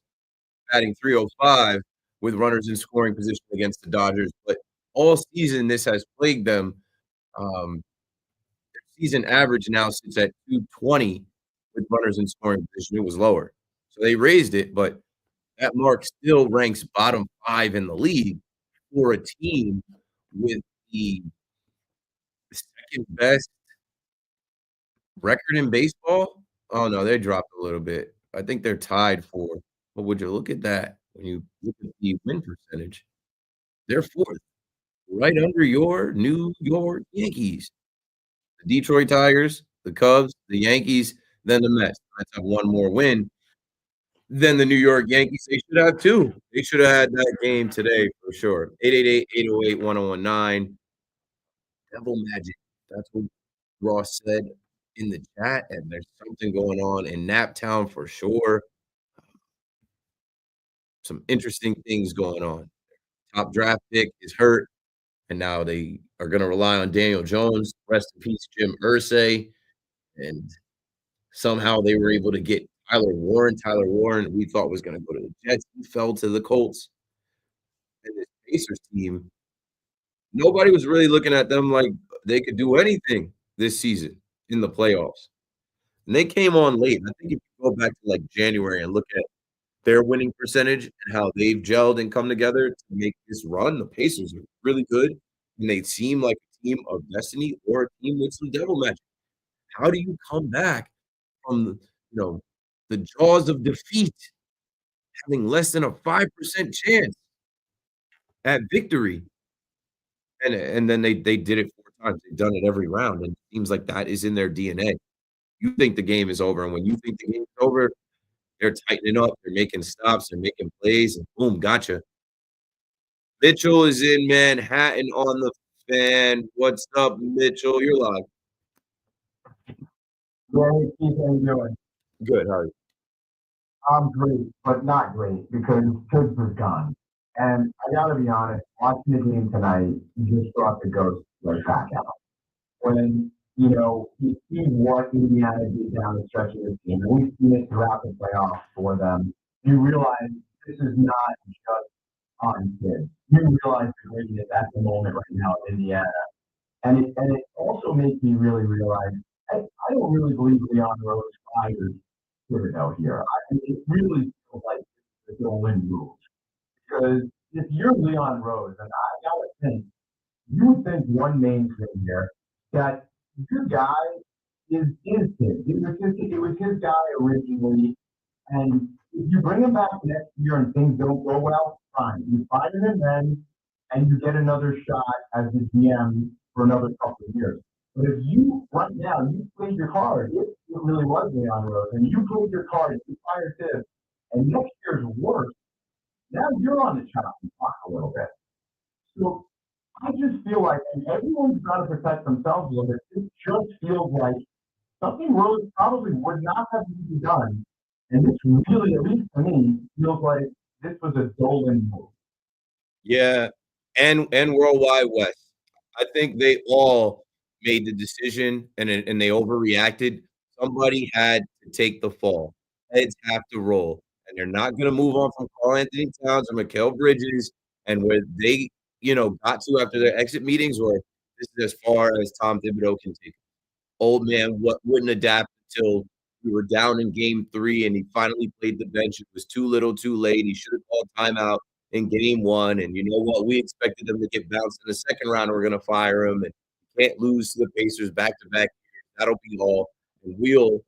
batting .305 with runners in scoring position against the Dodgers. But all season, this has plagued them. Their season average now sits at .220 with runners in scoring position. It was lower. So they raised it, but that mark still ranks bottom 5 in the league for a team with the second best record in baseball. Oh no, they dropped a little bit. I think they're tied for. But would you look at that when you look at the win percentage? They're 4th, right under your New York Yankees, the Detroit Tigers, the Cubs, the Yankees, then the Mets. Let's have one more win. Then the New York Yankees, they should have too. They should have had that game today for sure. 888-808-1019. Devil Magic. That's what Ross said in the chat, and there's something going on in Naptown for sure. Some interesting things going on. Top draft pick is hurt, and now they are going to rely on Daniel Jones. Rest in peace, Jim Irsay. And somehow they were able to get Tyler Warren. Tyler Warren, we thought was going to go to the Jets. He fell to the Colts. And this Pacers team, nobody was really looking at them like they could do anything this season in the playoffs. And they came on late. I think if you go back to like January and look at their winning percentage and how they've gelled and come together to make this run, the Pacers are really good. And they seem like a team of destiny or a team with some devil magic. How do you come back from the jaws of defeat, having less than a 5% chance at victory? And then they did it 4 times. They've done it every round, and it seems like that is in their DNA. You think the game is over, and when you think the game is over, they're tightening up, they're making stops, they're making plays, and boom, gotcha. Mitchell is in Manhattan on the Fan. What's up, Mitchell? You're live. Hey, Keith, how you doing? Good, how are you? I'm great, but not great because Tibbs is gone. And I gotta be honest, watching the game tonight, you just brought the ghost right back out. When, you see what Indiana did down the stretch of the team, and we've seen it throughout the playoffs for them, you realize this is not just on Tibbs. You realize the greatness at the moment right now in Indiana. And it also makes me really realize I don't really believe Leon Rose fired Thibodeau here. It really feels like the Dolan rules. Because if you're Leon Rose, and I gotta think, you would think one main thing here that your guy is his kid. It was his guy originally, and if you bring him back next year and things don't go well, fine. You fire him then, and you get another shot as the GM for another couple of years. But if you, right now, you played your card, it really was Leon Rose, and you played your card, you fired this, and next year's worse, now you're on the chopping block a little bit. So I just feel like, and everyone's got to protect themselves a little bit, it just feels like something Rose probably would not have even done. And this really, at least to me, feels like this was a Dolan move. Yeah, and Worldwide West. I think they all made the decision and they overreacted. Somebody had to take the fall. Heads have to roll. And they're not going to move on from Karl Anthony Towns or Mikal Bridges. And where they, got to after their exit meetings, or this is as far as Tom Thibodeau can take it. Old man wouldn't adapt until we were down in game 3 and he finally played the bench. It was too little too late. He should have called timeout in game 1. And you know what? We expected them to get bounced in the second round. We're going to fire him. And can't lose to the Pacers back-to-back. That'll be all. And we'll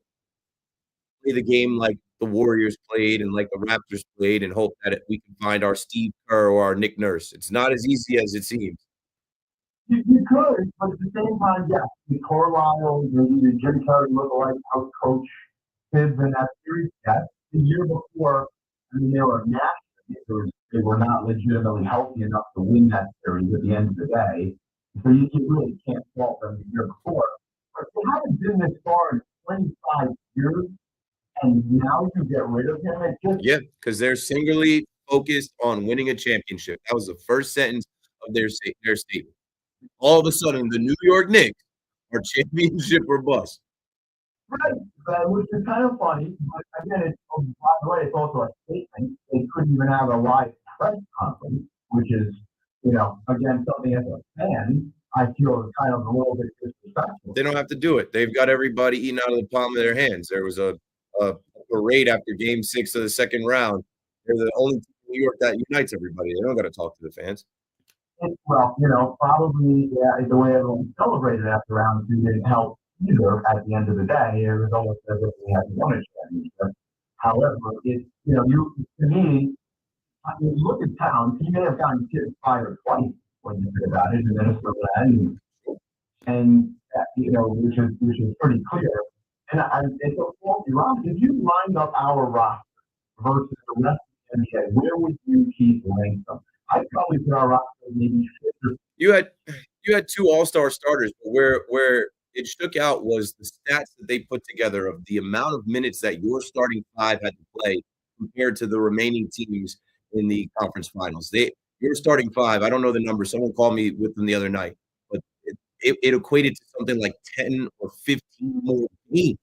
play the game like the Warriors played and like the Raptors played and hope that we can find our Steve Kerr or our Nick Nurse. It's not as easy as it seems. You could, but at the same time, yes, the Carlisle, the Jim Kelly lookalike house coach Tibbs in that series, yes. The year before, they were national. They were not legitimately healthy enough to win that series at the end of the day. So you really can't fault them the year before. But they haven't been this far in 25 years, and now you get rid of him. Because they're singularly focused on winning a championship. That was the first sentence of their statement. All of a sudden, the New York Knicks are championship or bust. Right, which is kind of funny. But again, by the way, it's also a statement. They couldn't even have a live press conference, which is, again, something as a fan, I feel kind of a little bit disrespectful. They don't have to do it. They've got everybody eating out of the palm of their hands. There was a parade after game 6 of the second round. They're the only team in New York that unites everybody. They don't got to talk to the fans. Well, probably the way everyone celebrated after round 2 didn't help either at the end of the day. It was almost as if we had won a championship. However, to me, you look at Towns, he may have gotten kids fired twice when you think about it in Minnesota and which is pretty clear. And it's a faulty roster. If you lined up our roster versus the rest of the NBA, where would you keep rank them? I'd probably put our roster maybe fifth or You had two all-star starters, but where it shook out was the stats that they put together of the amount of minutes that your starting five had to play compared to the remaining teams in the conference finals. Your starting five, I don't know the number. Someone called me with them the other night, but it equated to something like 10 or 15 more games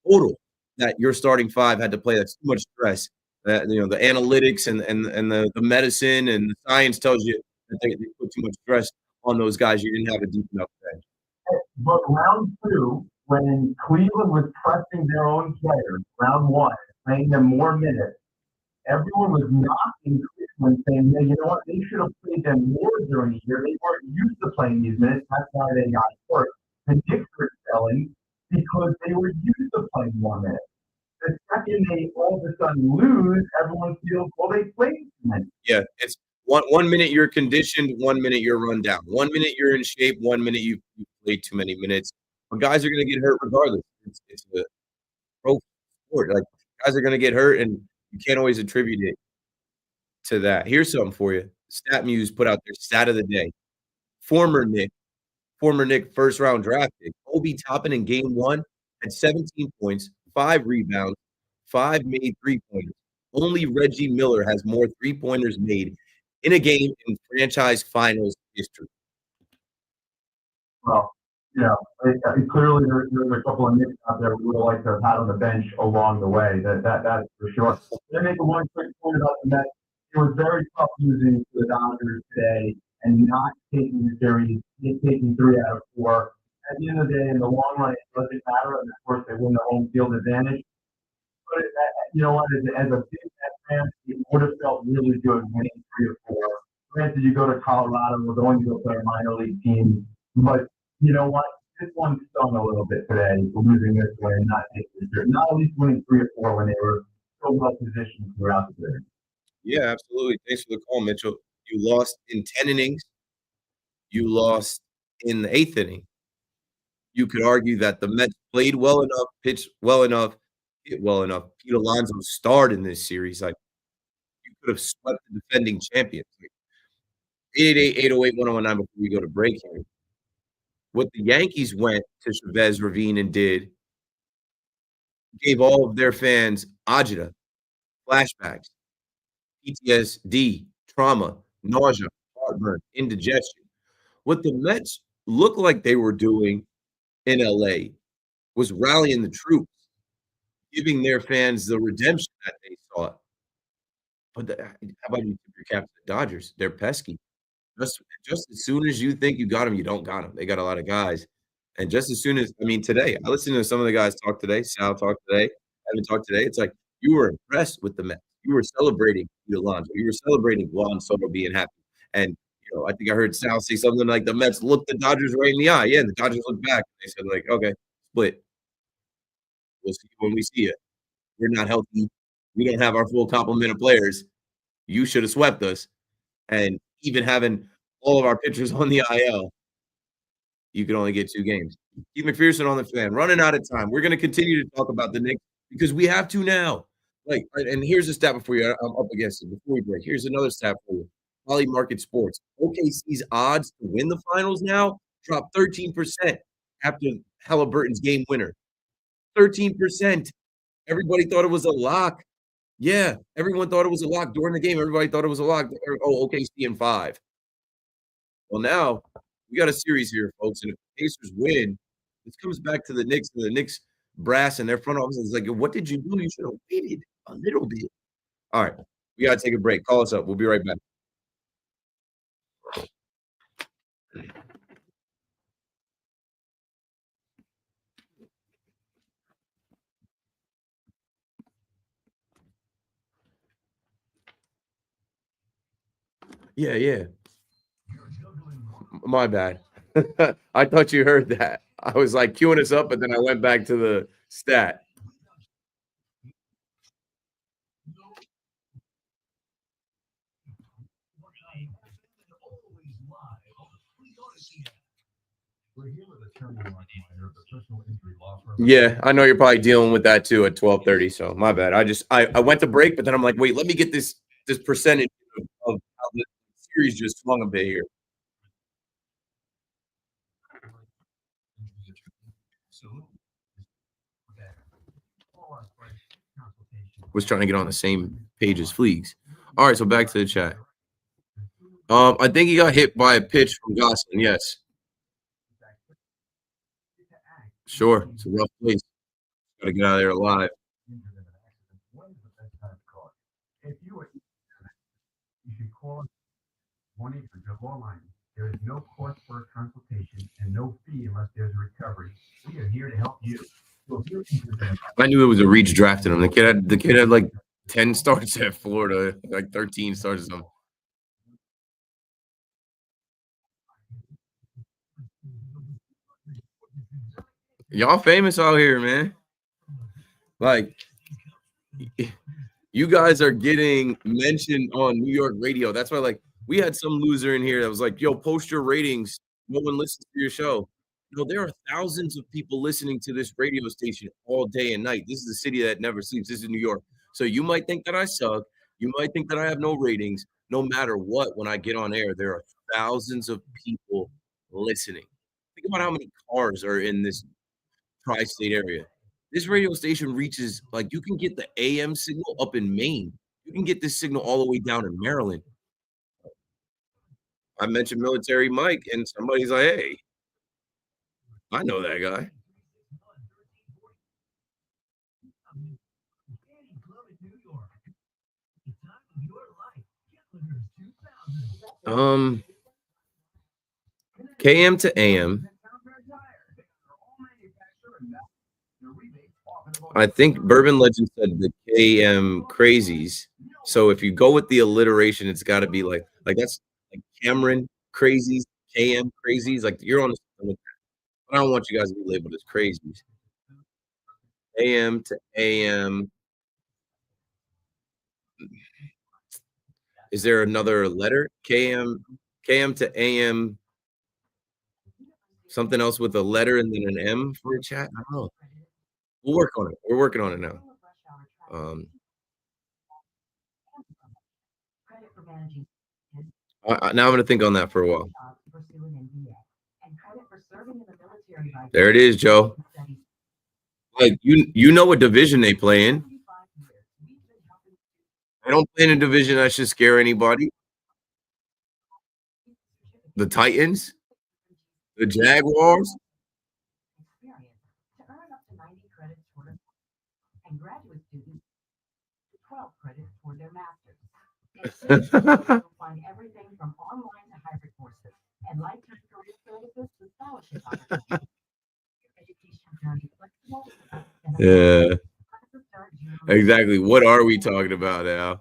total that your starting five had to play. That's too much stress. The analytics and the medicine and the science tells you that they put too much stress on those guys. You didn't have a deep enough bench. But round two, when Cleveland was pressing their own players, round one, playing them more minutes, everyone was knocking Cleveland, saying, hey, you know what? They should have played them more during the year. They weren't used to playing these minutes. That's why they got hurt. The Knicks were selling because they were used to playing more minutes. The second they all of a sudden lose, everyone feels, well, they played too many. Yeah, it's one minute you're conditioned, 1 minute you're run down. 1 minute you're in shape, 1 minute you played too many minutes. But guys are going to get hurt regardless. It's a pro sport. Like, guys are going to get hurt, and you can't always attribute it to that. Here's something for you. StatMuse put out their stat of the day. Former Knick first round draft pick, Obi Toppin in game one had 17 points, 5 rebounds, 5 made 3-pointers. Only Reggie Miller has more 3-pointers made in a game in franchise finals history. Well, clearly there's a couple of Knicks out there we would have liked to have had on the bench along the way. That's for sure. Let me make one quick point about the Mets. It was very tough losing to the Dodgers today and not taking the series, taking 3 out of 4. At the end of the day, in the long run, it doesn't matter. And of course, they win the home field advantage. But you know what? As a big Mets fan, it would have felt really good winning 3 or 4. Granted, you go to Colorado, we're going to go play a minor league team, but you know what? This one stung a little bit today, losing this way and not taking this year. Not at least winning 3 or 4 when they were so well positioned throughout the series. Yeah, absolutely. Thanks for the call, Mitchell. You lost in 10 innings. You lost in the 8th inning. You could argue that the Mets played well enough, pitched well enough, hit well enough. Pete Alonso starred in this series. Like, you could have swept the defending champions. 888-808-1019 before we go to break here. What the Yankees went to Chavez Ravine and did gave all of their fans agita, flashbacks, PTSD, trauma, nausea, heartburn, indigestion. What the Mets looked like they were doing in LA was rallying the troops, giving their fans the redemption that they sought. But how about you tip your cap to the Dodgers? They're pesky. Just as soon as you think you got them, you don't got them. They got a lot of guys. And just as soon as, today, I listened to some of the guys talk today. Sal talked today. Evan talked today. It's like you were impressed with the Mets. You were celebrating Alonso. You were celebrating Juan Soto being happy. And, I think I heard Sal say something like the Mets looked the Dodgers right in the eye. Yeah, the Dodgers looked back. They said, like, okay, split. We'll see when we see it. We're not healthy. We don't have our full complement of players. You should have swept us. And even having all of our pitchers on the IL, you could only get 2 games. Keith McPherson on the Fan, running out of time. We're going to continue to talk about the Knicks because we have to now. Like, and here's a stat before you. I'm up against it. Before we break, here's another stat for you. Poly Market Sports. OKC's odds to win the finals now dropped 13% after Halliburton's game winner. 13%. Everybody thought it was a lock. Yeah, everyone thought it was a lock during the game. Everybody thought it was a lock. Oh, OKC in 5. Well, now we got a series here, folks, and if the Pacers win, this comes back to the Knicks and the Knicks brass and their front office is like, what did you do? You should have waited a little bit. All right, we got to take a break. Call us up. We'll be right back. Yeah. My bad. I thought you heard that. I was like queuing us up, but then I went back to the stat. Yeah, I know you're probably dealing with that too at 12:30. So my bad. I went to break, but then I'm like, wait, let me get this percentage of how the series just swung a bit here. Was trying to get on the same page as Fleegs. All right, so back to the chat. I think he got hit by a pitch from Gosselin. Yes. Sure, it's a rough place. Got to get out of there alive. If you are, you should call 1-800-LAW-LINE. There is no cost for a consultation and no fee unless there's a recovery. We are here to help you. So if you're interested, I knew it was a reach drafting him. The kid had like 10 starts at Florida, like 13 starts or something. Y'all famous out here, man. Like, you guys are getting mentioned on New York radio. That's why, like, we had some loser in here that was like, yo, post your ratings. No one listens to your show. No, there are thousands of people listening to this radio station all day and night. This is a city that never sleeps. This is New York. So you might think that I suck. You might think that I have no ratings. No matter what, when I get on air, there are thousands of people listening. Think about how many cars are in this tri-state area. This radio station reaches, like, you can get the AM signal up in Maine. You can get this signal all the way down in Maryland. I mentioned Military Mike, and somebody's like, hey, I know that guy. KM to AM. I think Bourbon Legend said the KM Crazies. So if you go with the alliteration, it's got to be like that's like Cameron Crazies, KM Crazies. Like you're on the. I don't want you guys to be labeled as crazies. AM to AM. Is there another letter? KM to AM. Something else with a letter and then an M for a chat? I don't know. We'll work on it. We're working on it now. Now I'm going to think on that for a while. There it is, Joe. Like you know what division they play in. They don't play in a division that should scare anybody. The Titans, the Jaguars. Find everything from online to hybrid courses and lifetime career services to scholarship opportunities. Yeah. Exactly. What are we talking about now?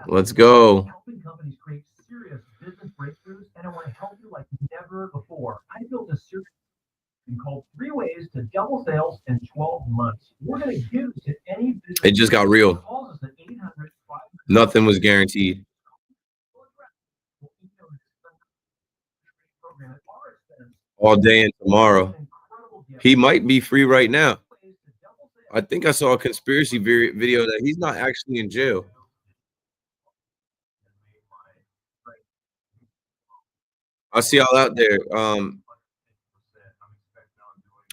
Let's go. Helping companies create serious business breakthroughs, and I want to help you like never before. I built a series called 3 Ways to Double Sales in 12 Months. We're going to give to any business. It just got real. Nothing was guaranteed. All day and tomorrow. He might be free right now. I think I saw a conspiracy video that he's not actually in jail. I'll see y'all out there.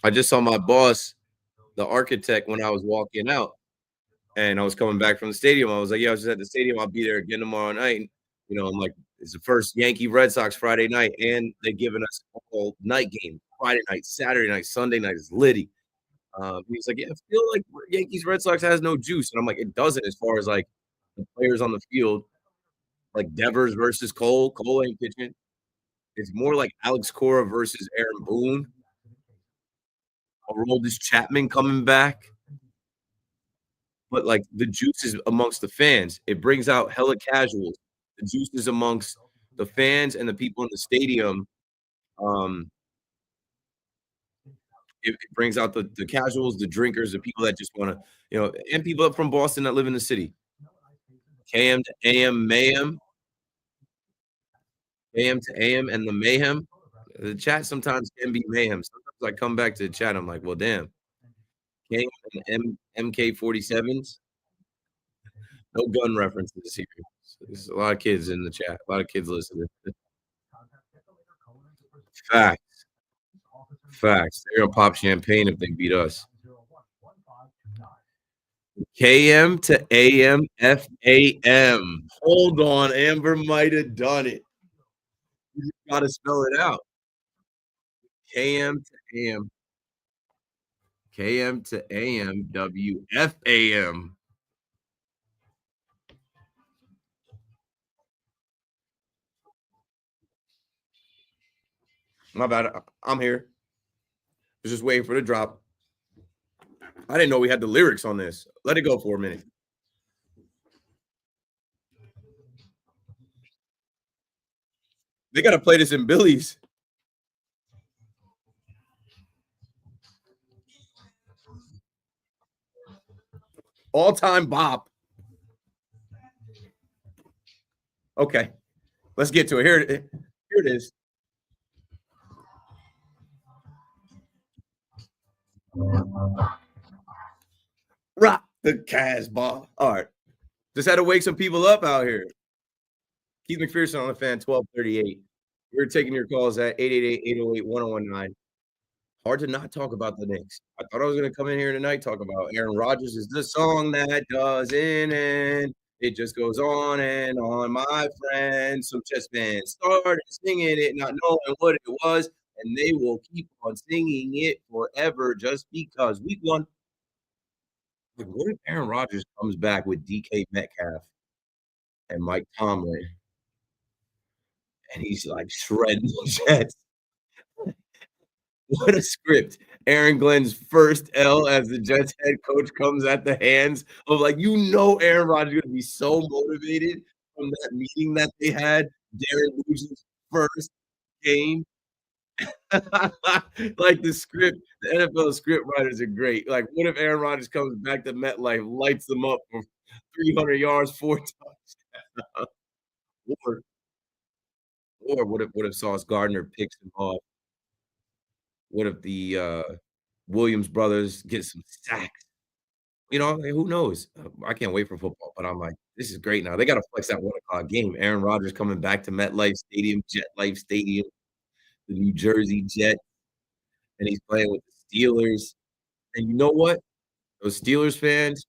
I just saw my boss, the architect, when I was walking out, and I was coming back from the stadium. I was like, "Yeah, I was just at the stadium. I'll be there again tomorrow night." You know, I'm like, "It's the first Yankee-Red Sox Friday night, and they're giving us all night game, Friday night, Saturday night, Sunday night is litty." He's like, "Yeah, I feel like Yankees-Red Sox has no juice," and I'm like, "It doesn't as far as like the players on the field, like Devers versus Cole. Cole ain't pitching. It's more like Alex Cora versus Aaron Boone. Aroldis Chapman coming back. But like the juice is amongst the fans. It brings out hella casuals. The juice is amongst the fans and the people in the stadium. It brings out the casuals, the drinkers, the people that just want to, and people up from Boston that live in the city. KM to AM mayhem. AM to AM and the mayhem. The chat sometimes can be mayhem. Sometimes I come back to the chat. I'm like, well, damn. KM and MK47s. No gun references here. There's a lot of kids in the chat. A lot of kids listening. Facts. Facts. They're gonna pop champagne if they beat us. KM to AM FAM. Hold on, Amber might have done it. You just gotta spell it out. KM to AM. KM to AM WFAM. My bad. I'm here. I was just waiting for the drop. I didn't know we had the lyrics on this. Let it go for a minute. They got to play this in Billy's. All-time bop. Okay. Let's get to it. Here it is. Rock the Casbah. All right. Just had to wake some people up out here. Keith McPherson on the fan, 1238. We're taking your calls at 888-808-1019. Hard to not talk about the Knicks. I thought I was going to come in here tonight, talk about Aaron Rodgers is the song that doesn't end. It just goes on and on, my friend. Some chess fans started singing it, not knowing what it was, and they will keep on singing it forever just because. Week one. Like, what if Aaron Rodgers comes back with DK Metcalf and Mike Tomlin, and he's like shredding the Jets? What a script. Aaron Glenn's first L as the Jets head coach comes at the hands of, like, Aaron Rodgers is going to be so motivated from that meeting that they had. Darren Losing's first game. Like the script, the NFL script writers are great. Like, what if Aaron Rodgers comes back to MetLife, lights them up for 300 yards, 4 touchdowns? Or what if Sauce Gardner picks him off? What if the Williams brothers get some sacks? Who knows? I can't wait for football, but I'm like, this is great now. They got to flex that 1:00 game. Aaron Rodgers coming back to MetLife Stadium, JetLife Stadium, the New Jersey Jets, and he's playing with the Steelers. And you know what? Those Steelers fans,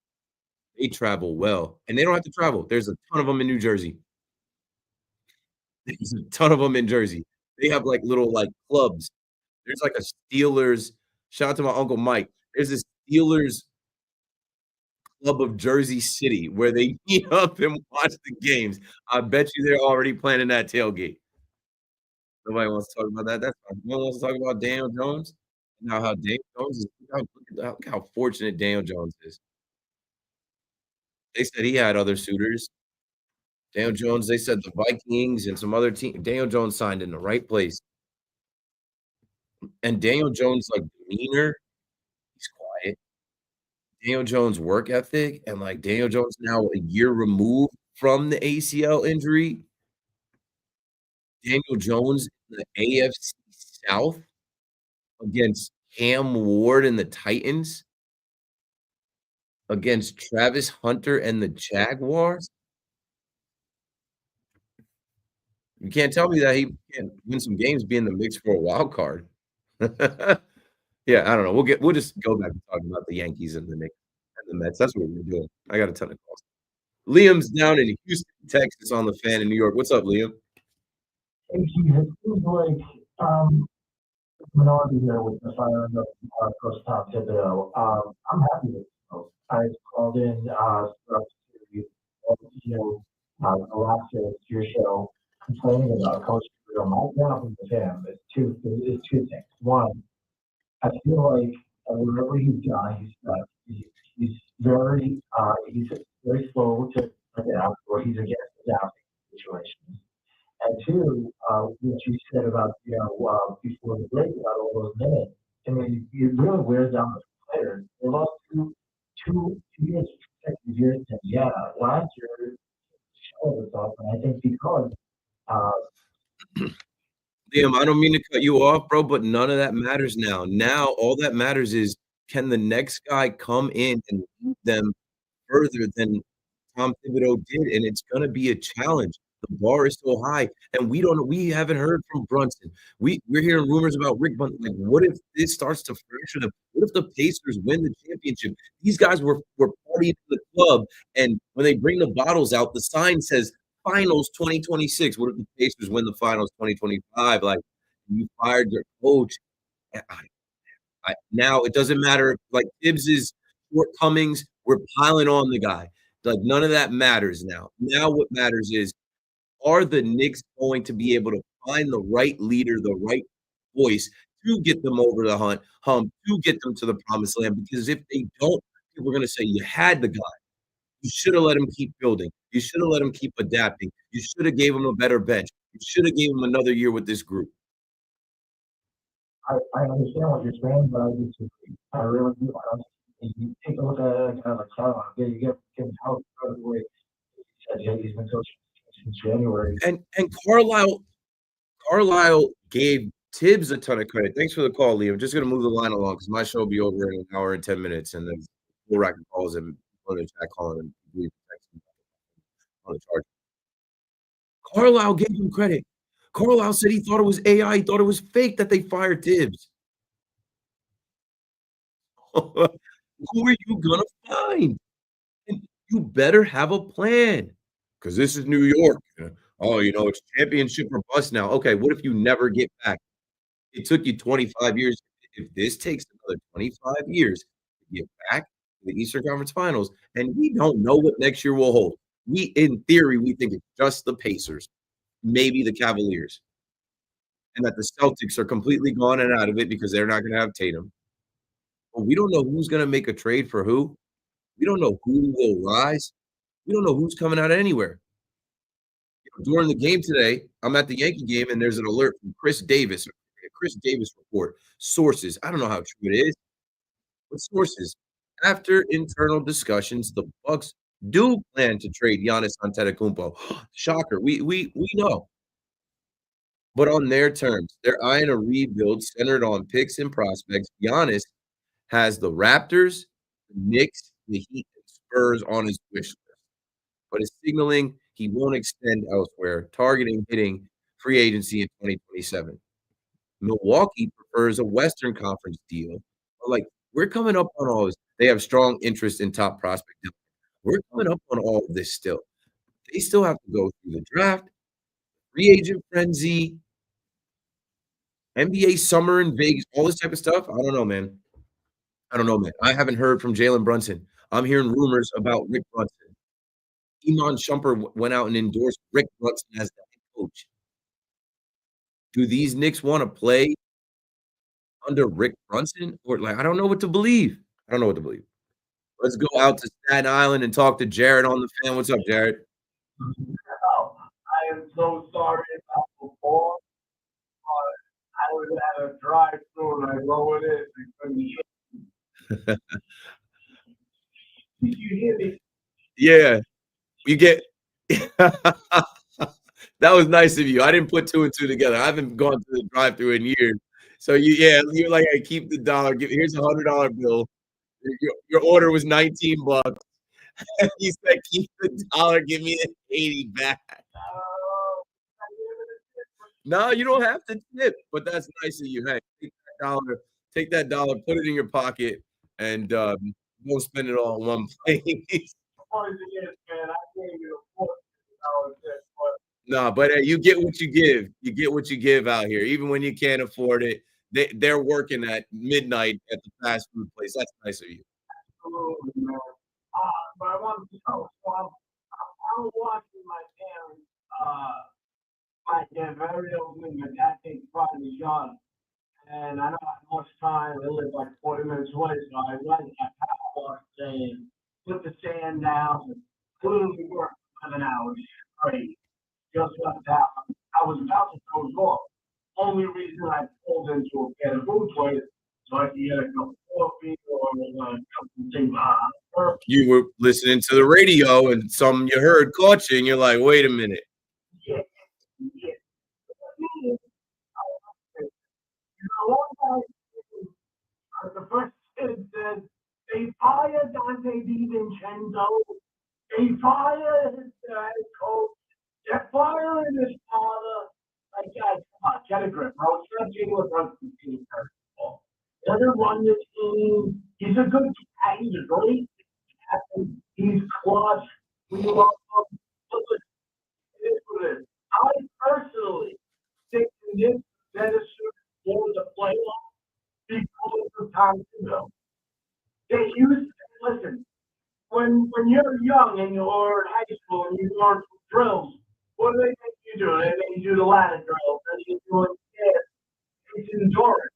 they travel well, and they don't have to travel. There's a ton of them in New Jersey. There's a ton of them in Jersey. They have like little like clubs. There's like a Steelers. Shout out to my uncle Mike. There's a Steelers club of Jersey City where they meet up and watch the games. I bet you they're already planning that tailgate. Nobody wants to talk about that. That's fine. No one wants to talk about Daniel Jones. Now how Daniel Jones is. Look how fortunate Daniel Jones is. They said he had other suitors. Daniel Jones, they said the Vikings and some other team. Daniel Jones signed in the right place. And Daniel Jones' like demeanor, he's quiet. Daniel Jones' work ethic, and like Daniel Jones now a year removed from the ACL injury. Daniel Jones in the AFC South against Cam Ward and the Titans, against Travis Hunter and the Jaguars. You can't tell me that he can't win some games, be in the mix for a wild card. Yeah, I don't know. We'll just go back to talking about the Yankees and the Knicks and the Mets. That's what we're doing. I got a ton of calls. Liam's down in Houston, Texas on the fan in New York. What's up, Liam? It seems like minority here with the firing of Coach Tom Thibodeau. I'm happy with it. I called in throughout the series, the last year to your show, complaining about Coach Thibodeau. My problem with him is two things. One, I feel like wherever he's gone, he's very slow to adapt, or he's against adapting situations. And two, what you said about before the break about all those minutes. I mean, it really wears down the players. They lost two years, consecutive years. And yeah, last year all this stuff. And I think because Liam, I don't mean to cut you off, bro, but none of that matters now. Now, all that matters is can the next guy come in and lead them further than Tom Thibodeau did, and it's gonna be a challenge. The bar is so high, and we haven't heard from Brunson. We're hearing rumors about Rick Brunson. Like, what if this starts to fracture them? What if the Pacers win the championship? These guys were partying in the club, and when they bring the bottles out, the sign says Finals 2026. What if the Pacers win the Finals 2025? Like, you fired your coach. Now it doesn't matter. Like Tibbs's shortcomings, we're piling on the guy. Like none of that matters now. Now what matters is are the Knicks going to be able to find the right leader, the right voice to get them over the hump, to get them to the promised land? Because if they don't, people are going to say you had the guy. You should have let him keep building. You should have let him keep adapting. You should have gave him a better bench. You should have gave him another year with this group. I understand what you're saying, but I disagree. I really do. I don't, you take a look at it, kind of like Carlisle. You get how the way he's been coaching since January. And Carlisle gave Tibbs a ton of credit. Thanks for the call, Liam. Just gonna move the line along because my show will be over in an hour and 10 minutes, and then full rack of calls and on the chat calling and on the charge. Carlisle gave him credit. Carlisle said he thought it was AI. He thought it was fake that they fired Tibbs. Who are you gonna find? And you better have a plan because this is New York. Oh, it's championship or bust now. Okay, what if you never get back? It took you 25 years. If this takes another 25 years to get back to the Eastern Conference Finals, and we don't know what next year will hold. In theory, we think it's just the Pacers, maybe the Cavaliers, and that the Celtics are completely gone and out of it because they're not going to have Tatum. But we don't know who's going to make a trade for who. We don't know who will rise. We don't know who's coming out of anywhere. During the game today, I'm at the Yankee game, and there's an alert from Chris Davis report. Sources. I don't know how true it is, but sources. After internal discussions, the Bucks do plan to trade Giannis Antetokounmpo. Shocker. We know. But on their terms, they're eyeing a rebuild centered on picks and prospects. Giannis has the Raptors, the Knicks, the Heat, and Spurs on his wish list, but is signaling he won't extend elsewhere, targeting hitting free agency in 2027. Milwaukee prefers a Western Conference deal. But like we're coming up on all this. They have strong interest in top prospect. We're coming up on all of this still. They still have to go through the draft, free agent frenzy, NBA summer in Vegas, all this type of stuff. I don't know, man. I haven't heard from Jalen Brunson. I'm hearing rumors about Rick Brunson. Iman Shumpert went out and endorsed Rick Brunson as the head coach. Do these Knicks want to play under Rick Brunson? Or I don't know what to believe. Let's go out to Staten Island and talk to Jared on the fan. What's up, Jared? I am so sorry about the ball. I was at a drive-through and I lowered it and couldn't hear. Did you hear me? Yeah. You get that was nice of you. I didn't put two and two together. I haven't gone to the drive-through in years. So you're like, hey, keep the dollar. Here's $100 bill. Your order was $19. He said, keep the dollar, give me the 80 back. No, you don't have to tip, but that's nice of you. Hey, take that dollar, put it in your pocket, and don't spend it all in one place. No, but hey, you get what you give. You get what you give out here, even when you can't afford it. They're working at midnight at the fast food place. That's nice of you. Absolutely, man. But I wanted to know, so I'm watching my parents like their very own thing. My dad takes pride in his yard. And I don't have much time. I live like 40 minutes away, so I went at power saying, put the sand down, literally work for 7 hours straight. Just left out. I was about to throw it off. Only reason I pulled into a can of food was so I could get a cup of coffee or something. you were listening to the radio and something you heard caught you, and you're like, wait a minute. Yeah, yeah. You know, one guy, the first kid said, they fired Dante DiVincenzo. They fired his head coach. They're firing his father. Like, guys, come on, get a grip, bro. It's not Jalen Brunson's team, first of all. He doesn't run the team. He's a good cat. He's a great captain. He's clutch. We love him. Listen, it is what it is. I personally think the Knicks better suited for the playoffs because of Tom Thibodeau. They used to, listen, when you're young and you're in high school and you learn some drills, what do they make you do? They make you do the ladder drills, and you're doing it's endurance.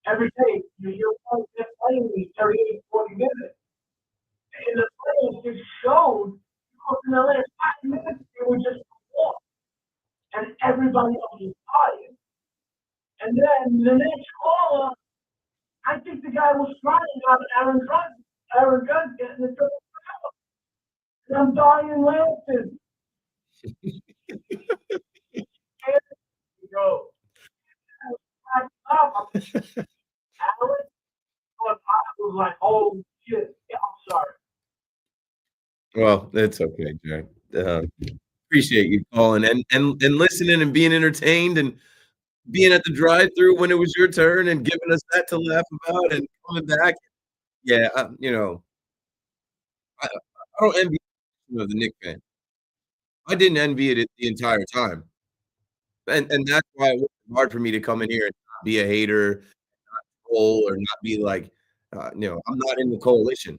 Every day you're playing these 38, 40 minutes. And the players just showed because in the last 5 minutes they were just walk. And everybody else was tired. And then the next caller, I think the guy was trying out Aaron Judge getting the triple foul. And I'm dying laughing. Bro. Aaron, but I was like, oh shit. Yeah, I'm sorry. Well, it's okay, Jack. Appreciate you calling and listening and being entertained and being at the drive-through when it was your turn and giving us that to laugh about and coming back. Yeah, I don't envy the Knicks fan. I didn't envy it the entire time, and that's why it was hard for me to come in here and not be a hater, troll, or not be like, I'm not in the coalition.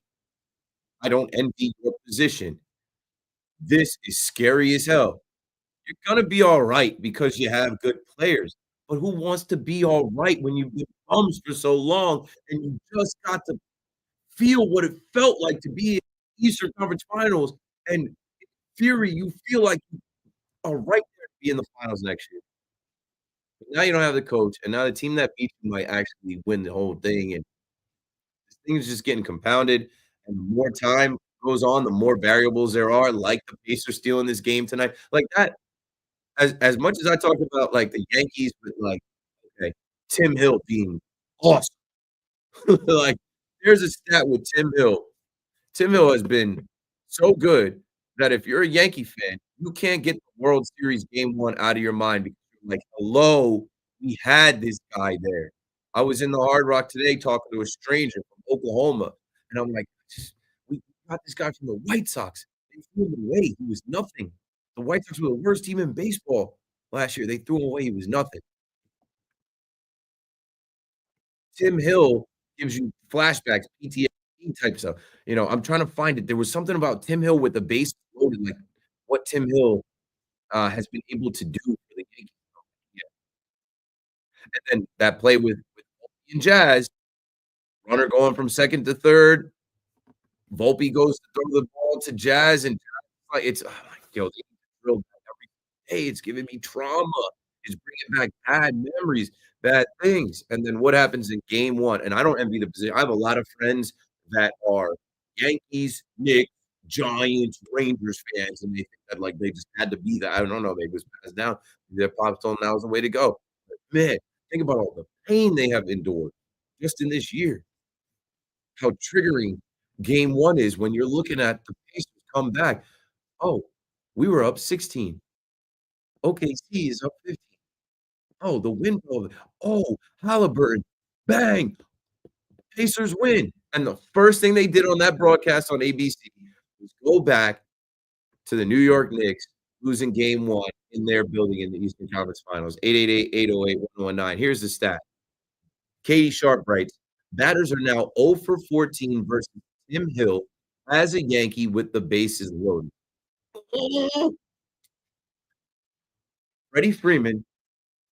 I don't envy your position. This is scary as hell. You're gonna be all right because you have good players, but who wants to be all right when you've been bums for so long and you just got to feel what it felt like to be in the Eastern Conference Finals, and in theory, you feel like you are right there to be in the finals next year. But now you don't have the coach, and now the team that beat you might actually win the whole thing, and this thing is just getting compounded, and the more time goes on, the more variables there are, like the Pacers stealing this game tonight. Like that, as much as I talk about, like, the Yankees with, like, okay, Tim Hill being awesome. Like, there's a stat with Tim Hill. Tim Hill has been so good that if you're a Yankee fan, you can't get the World Series game 1 out of your mind because you're like, "Hello, we had this guy there." I was in the Hard Rock today talking to a stranger from Oklahoma, and I'm like, "We got this guy from the White Sox. They threw him away. He was nothing. The White Sox were the worst team in baseball last year. They threw him away. He was nothing." Tim Hill gives you flashbacks, PTSD type stuff. I'm trying to find it. There was something about Tim Hill with the base loaded, like what Tim Hill has been able to do for the Yankees. Yeah. And then that play with Volpe and Jazz, runner going from second to third. Volpe goes to throw the ball to Jazz, and it's like, they drill that every day. It's giving me trauma. It's bringing back bad memories, bad things. And then what happens in game 1? And I don't envy the position. I have a lot of friends that are Yankees, Knicks, Giants, Rangers fans, and they think that, like, they just had to be that. I don't know. They was passed down. Their pops told them that was the way to go. But man, think about all the pain they have endured just in this year. How triggering game 1 is when you're looking at the Pacers come back. Oh, we were up 16. OKC is up 15. Oh, the win over. Oh, Halliburton. Bang. Pacers win. And the first thing they did on that broadcast on ABC was go back to the New York Knicks losing game 1 in their building in the Eastern Conference Finals. 888-808-119. Here's the stat. Katie Sharp writes, batters are now 0 for 14 versus Tim Hill as a Yankee with the bases loaded. Freddie Freeman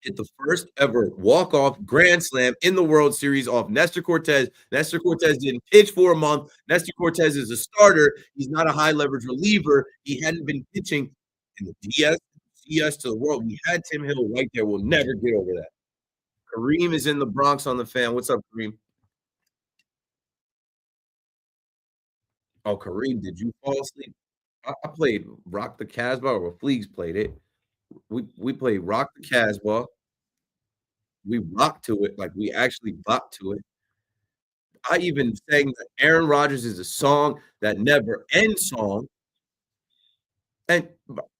hit the first ever walk-off grand slam in the World Series off Nestor Cortez. Nestor Cortez didn't pitch for a month. Nestor Cortez is a starter. He's not a high-leverage reliever. He hadn't been pitching in the CS to the world. We had Tim Hill right there. We'll never get over that. Kareem is in the Bronx on the fan. What's up, Kareem? Oh, Kareem, did you fall asleep? I played Rock the Casbah, or Fleeks played it. We played Rock the Casbah. We rocked to it, like, we actually bopped to it. I even sang the Aaron Rodgers is a song that never ends song, and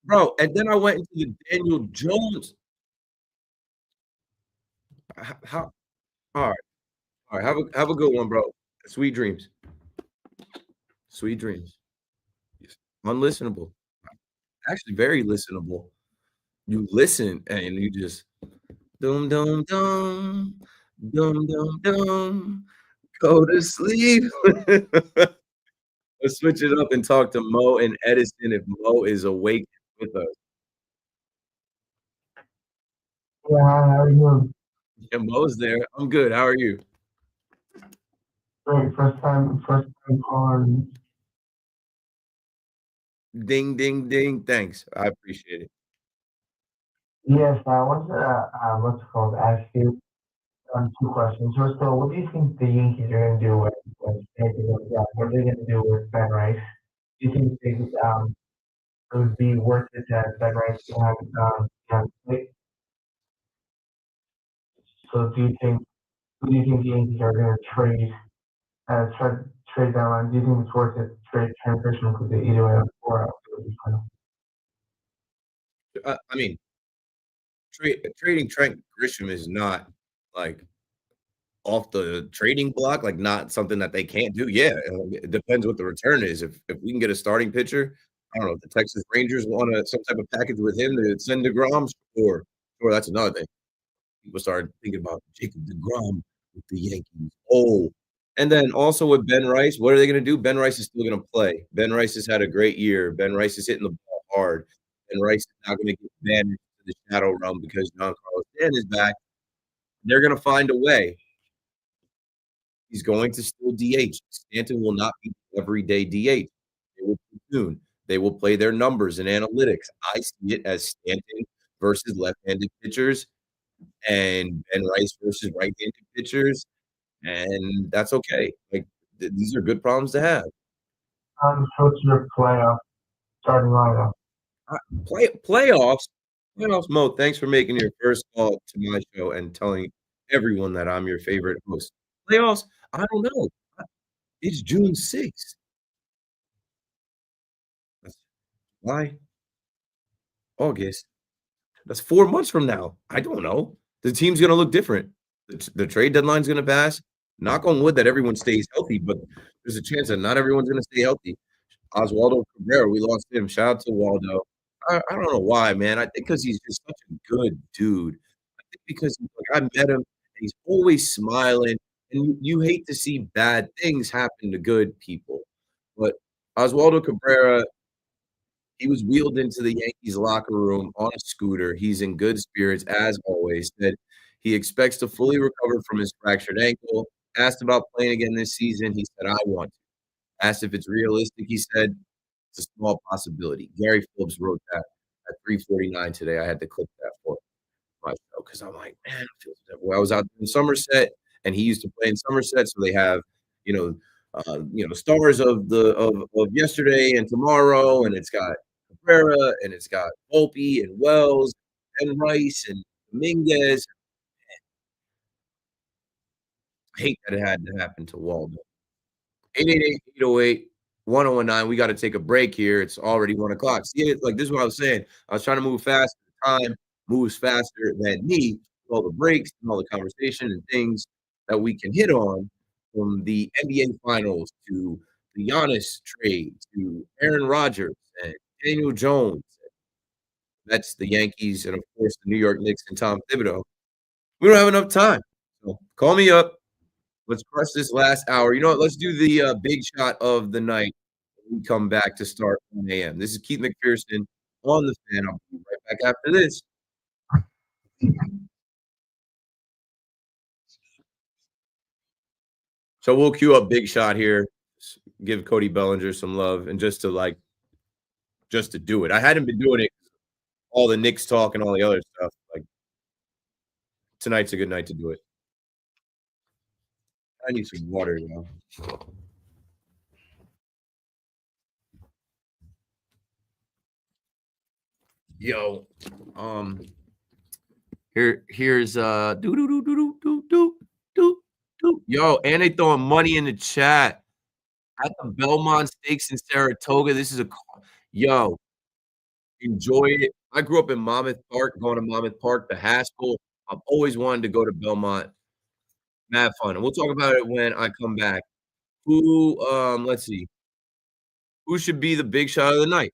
bro, and then I went into the Daniel Jones. How alright, alright, have a good one, bro. Sweet dreams. Sweet dreams. Yes. Unlistenable. Actually very listenable. You listen and you just dum dum dum, dum dum dum, go to sleep. Let's switch it up and talk to Mo and Edison if Mo is awake with us. Yeah, how are you? Yeah, Mo's there. I'm good. How are you? Great, first time calling. Ding, ding, ding. Thanks. I appreciate it. Yes, I wanted to, what's it called, ask you two questions. First of all, what do you think the Yankees are going to do with yeah, what are they going to do with Ben Rice? Do you think it would be worth it to have Ben Rice play? So who do you think the Yankees are going to try to trade that line? Do you think it's worth it to trade Trent Grisham because they either way up or out? I mean, trading Trent Grisham is not like off the trading block, like not something that they can't do. Yeah, it depends what the return is. If we can get a starting pitcher, I don't know if the Texas Rangers want some type of package with him to send DeGrom, or that's another thing. People started thinking about Jacob DeGrom with the Yankees. Oh, and then also with Ben Rice, what are they going to do? Ben Rice is still going to play. Ben Rice has had a great year. Ben Rice is hitting the ball hard. Ben Rice is not going to get banished to the shadow realm because John Carlos Stanton is back. They're going to find a way. He's going to still DH. Stanton will not be everyday DH. They will platoon. They will play their numbers and analytics. I see it as Stanton versus left-handed pitchers and Ben Rice versus right-handed pitchers, and that's okay. Like these are good problems to have. What's your starting lineup? Playoffs, playoffs. Mo, thanks for making your first call to my show and telling everyone that I'm your favorite host. Playoffs, I don't know. It's June 6th. That's July, August. That's 4 months from now. I don't know. The team's gonna look different. The trade deadline's gonna pass. Knock on wood that everyone stays healthy, but there's a chance that not everyone's gonna stay healthy. Oswaldo Cabrera, we lost him. Shout out to Waldo. I don't know why, man. I think because he's just such a good dude. I think because like, I met him and he's always smiling, and you hate to see bad things happen to good people. But Oswaldo Cabrera, he was wheeled into the Yankees locker room on a scooter. He's in good spirits as always. Said he expects to fully recover from his fractured ankle. Asked about playing again this season, he said, "I want to." Asked if it's realistic, he said, "It's a small possibility." Gary Phillips wrote that at 3:49 today. I had to clip that for my show because I'm like, man, it feels that way. I was out in Somerset, and he used to play in Somerset, so they have, you know, stars of yesterday and tomorrow, and it's got Cabrera, and it's got Volpe and Wells and Rice and Dominguez. I hate that it had to happen to Waldo. 888-808-1019. We got to take a break here. It's already 1 o'clock. See, like this is what I was saying. I was trying to move fast. Time moves faster than me. All the breaks and all the conversation and things that we can hit on, from the NBA Finals to the Giannis trade to Aaron Rodgers and Daniel Jones. That's the Yankees and, of course, the New York Knicks and Tom Thibodeau. We don't have enough time. So call me up. Let's crush this last hour. You know what? Let's do the big shot of the night when we come back to start 1 a.m. This is Keith McPherson on the fan. I'll be right back after this. So we'll queue up big shot here, give Cody Bellinger some love, and just to do it. I hadn't been doing it, all the Knicks talk and all the other stuff. Like tonight's a good night to do it. I need some water, y'all. Yo, here's do do do do do do do do do. Yo, and they throwing money in the chat at the Belmont Stakes in Saratoga. This is a yo. Enjoy it. I grew up in Monmouth Park, going to Monmouth Park, the Haskell. I've always wanted to go to Belmont. Have fun, and we'll talk about it when I come back. Who, let's see, who should be the big shot of the night?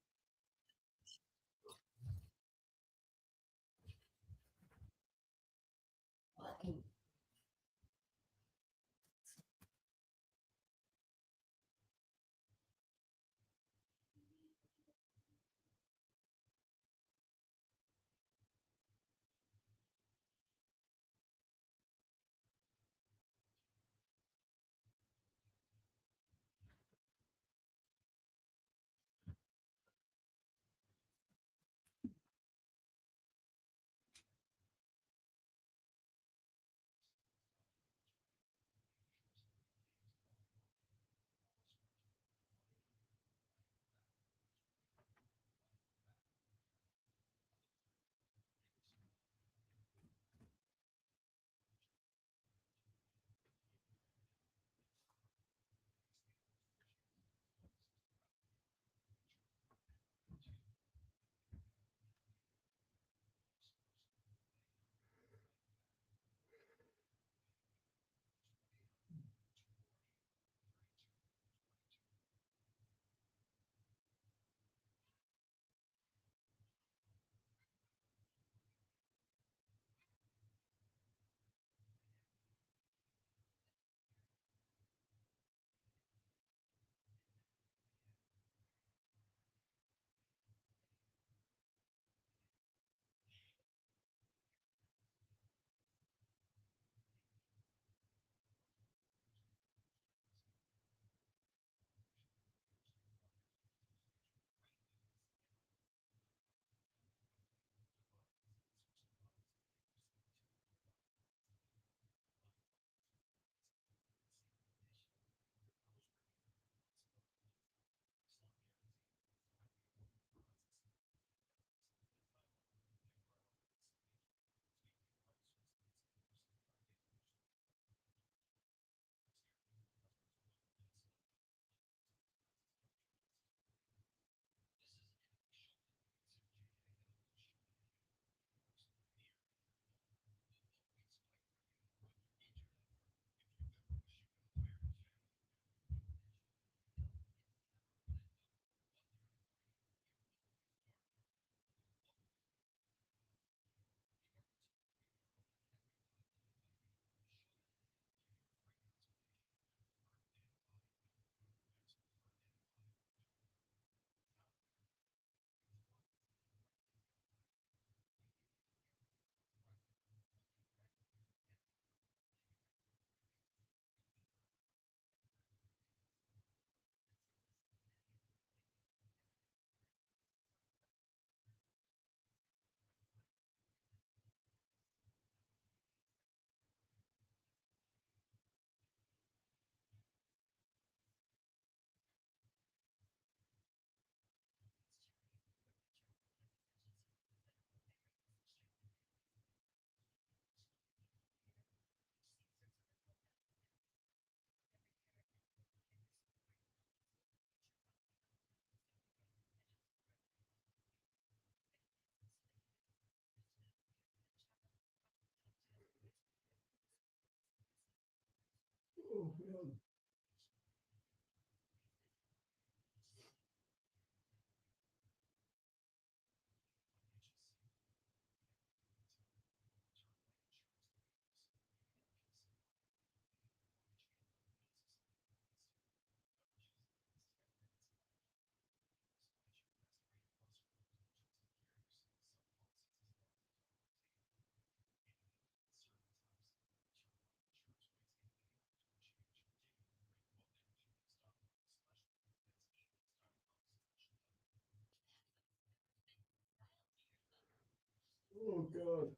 Oh God.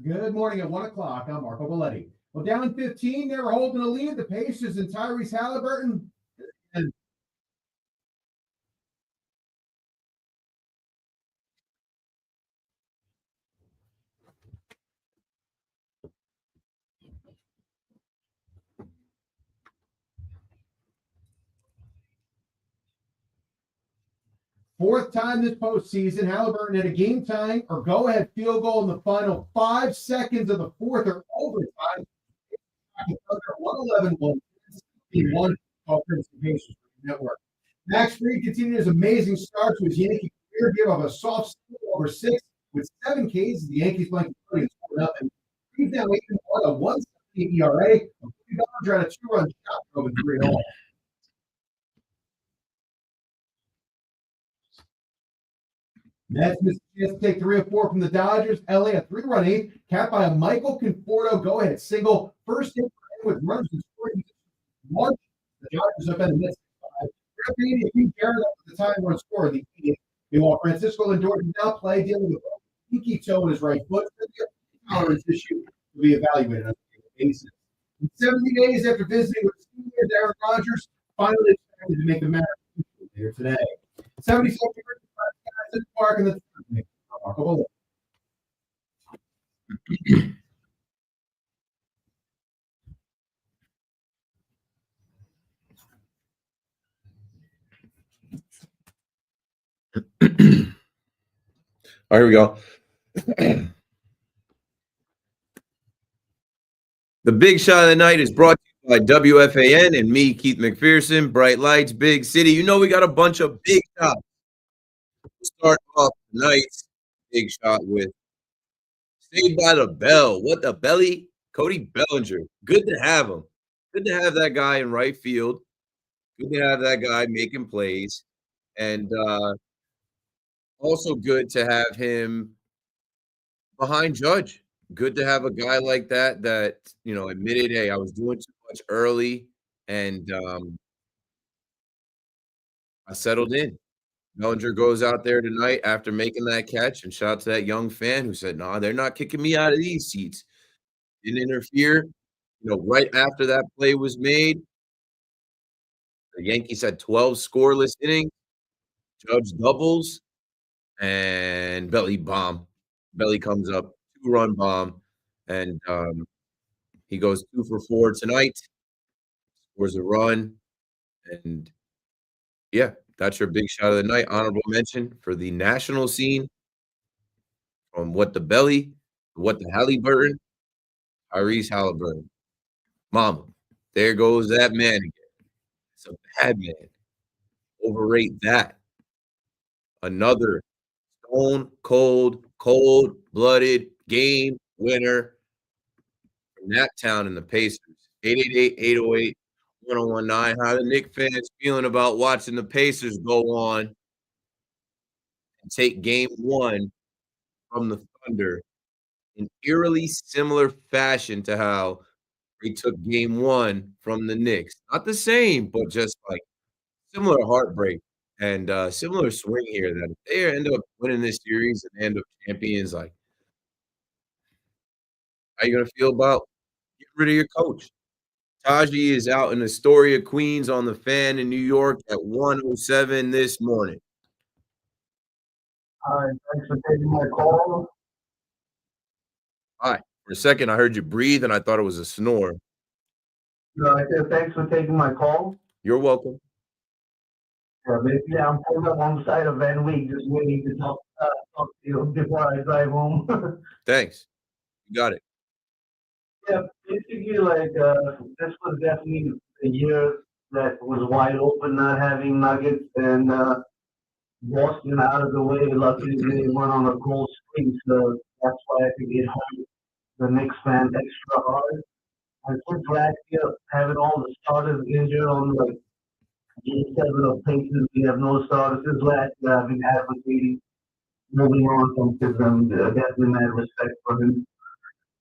Good morning at 1 o'clock. I'm Marco Belletti. Well, down 15, they were holding a lead. The Pacers and Tyrese Halliburton. And fourth time this postseason, Halliburton had a game-tying or go-ahead field goal in the final 5 seconds of the fourth or overtime. 111-1 Pacers Network. Max Fried continued his amazing start to his Yankee career, give up a soft steal over 6 with 7 Ks. The Yankees blanket 4-0. He's now 8-1, a 1.78 ERA. Cody Bellinger had a 2-run shot over 3-0. Mets missed a chance to take 3 or 4 from the Dodgers. LA a 3-run eighth, capped by a Michael Conforto go-ahead single. First hit for him with runners in scoring. March, the Dodgers up in the Mets. He carried up at the time run score. Meanwhile, Francisco Lindor did not play, dealing with a pinky toe in his right foot. The tolerance issue will be evaluated on a daily basis. 70 days after visiting with Steelers, Aaron Rodgers finally expected to make the matter here today. 77 guys in the park in the remarkable. All right, here we go. The big shot of the night is brought to you by WFAN and me, Keith McPherson. Bright lights, big city. You know we got a bunch of big shots. We'll start off tonight's big shot with Saved by the Bell. What the belly? Cody Bellinger. Good to have him. Good to have that guy in right field. Good to have that guy making plays. And also good to have him behind Judge. Good to have a guy like that admitted, hey, I was doing too much early, and I settled in. Bellinger goes out there tonight after making that catch, and shout out to that young fan who said, "No, they're not kicking me out of these seats." Didn't interfere. Right after that play was made, the Yankees had 12 scoreless innings. Judge doubles, and Belly bomb. Belly comes up, 2-run bomb, and he goes 2 for 4 tonight, scores a run, and yeah, that's your big shot of the night. Honorable mention for the national scene from What the Belly, What the Halliburton, Tyrese Halliburton. Mama, there goes that man again. It's a bad man. Overrate that. Another stone cold-blooded game winner from that town in the Pacers. 888-808-1019. How the Knicks fans feeling about watching the Pacers go on and take game 1 from the Thunder in eerily similar fashion to how they took game 1 from the Knicks. Not the same, but just like similar heartbreak and similar swing here that if they end up winning this series and end up champions, like, how you gonna feel about getting rid of your coach? Taji is out in Astoria, Queens on the Fan in New York at 1:07 this morning. Hi, thanks for taking my call. Hi. For a second, I heard you breathe, and I thought it was a snore. I said thanks for taking my call. You're welcome. Basically, I'm pulled up on the side of Van Week, just waiting to talk to you before I drive home. Thanks. You got it. Yeah, basically, this was definitely a year that was wide open, not having Nuggets and Boston out of the way. Luckily, they went on a cold streak, so that's why I think it hurt the Knicks fan extra hard. And since last year, having all the starters injured on Game 7 of Pacers, we have no starters. Since last year, I've been advocating moving on from Pism. Definitely mad respect for him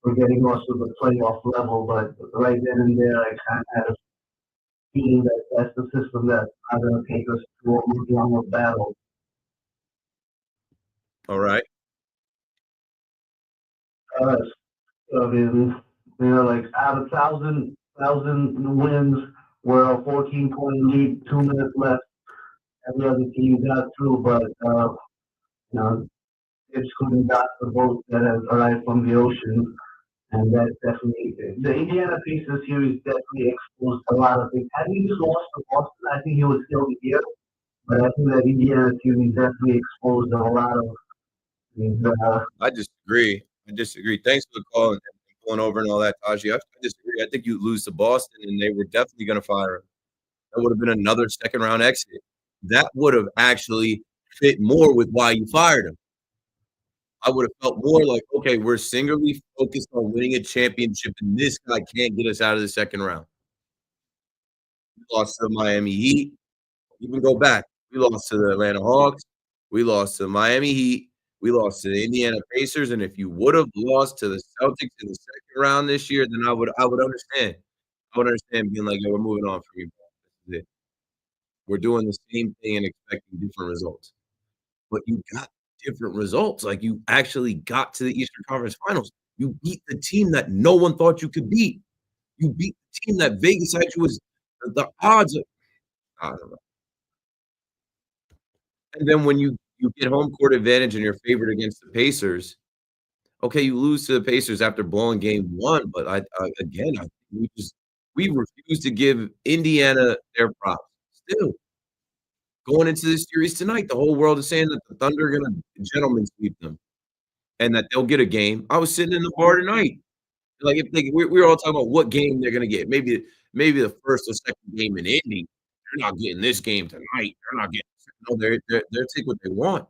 for getting us to the playoff level, but right then and there, I kind of had a feeling that that's the system that's not going to take us to a long battle. All right. fucking, like out of thousand wins, we're a 14-point lead, 2 minutes left. Every other team got through, but it's couldn't got the boat that has arrived from the ocean. And that definitely, the Indiana Pacers series definitely exposed a lot of things. Had he just lost to Boston, I think he would still be here. But I think that Indiana series definitely exposed a lot of things. I disagree. Thanks for the call and pulling over and all that, Taji. I disagree. I think you lose to Boston, and they were definitely going to fire him. That would have been another second-round exit. That would have actually fit more with why you fired him. I would have felt more like, okay, we're singularly focused on winning a championship, and this guy can't get us out of the second round. We lost to the Miami Heat. Even go back. We lost to the Atlanta Hawks. We lost to the Miami Heat. We lost to the Indiana Pacers. And if you would have lost to the Celtics in the second round this year, then I would understand. I would understand being like, yo, we're moving on from you. This is it. We're doing the same thing and expecting different results. But you got different results. Like, you actually got to the Eastern Conference Finals. You beat the team that no one thought you could beat. You beat the team that Vegas had you was the odds of, I don't know. And then when you get home court advantage and you're favored against the Pacers, okay, you lose to the Pacers after blowing game one, but we refuse to give Indiana their props. Still, going into this series tonight, the whole world is saying that the Thunder are gonna gentlemen sweep them and that they'll get a game. I was sitting in the bar tonight. Like, if we were all talking about what game they're gonna get. Maybe the first or second game in Indy. They're not getting this game tonight. They're not getting no, they're take what they want.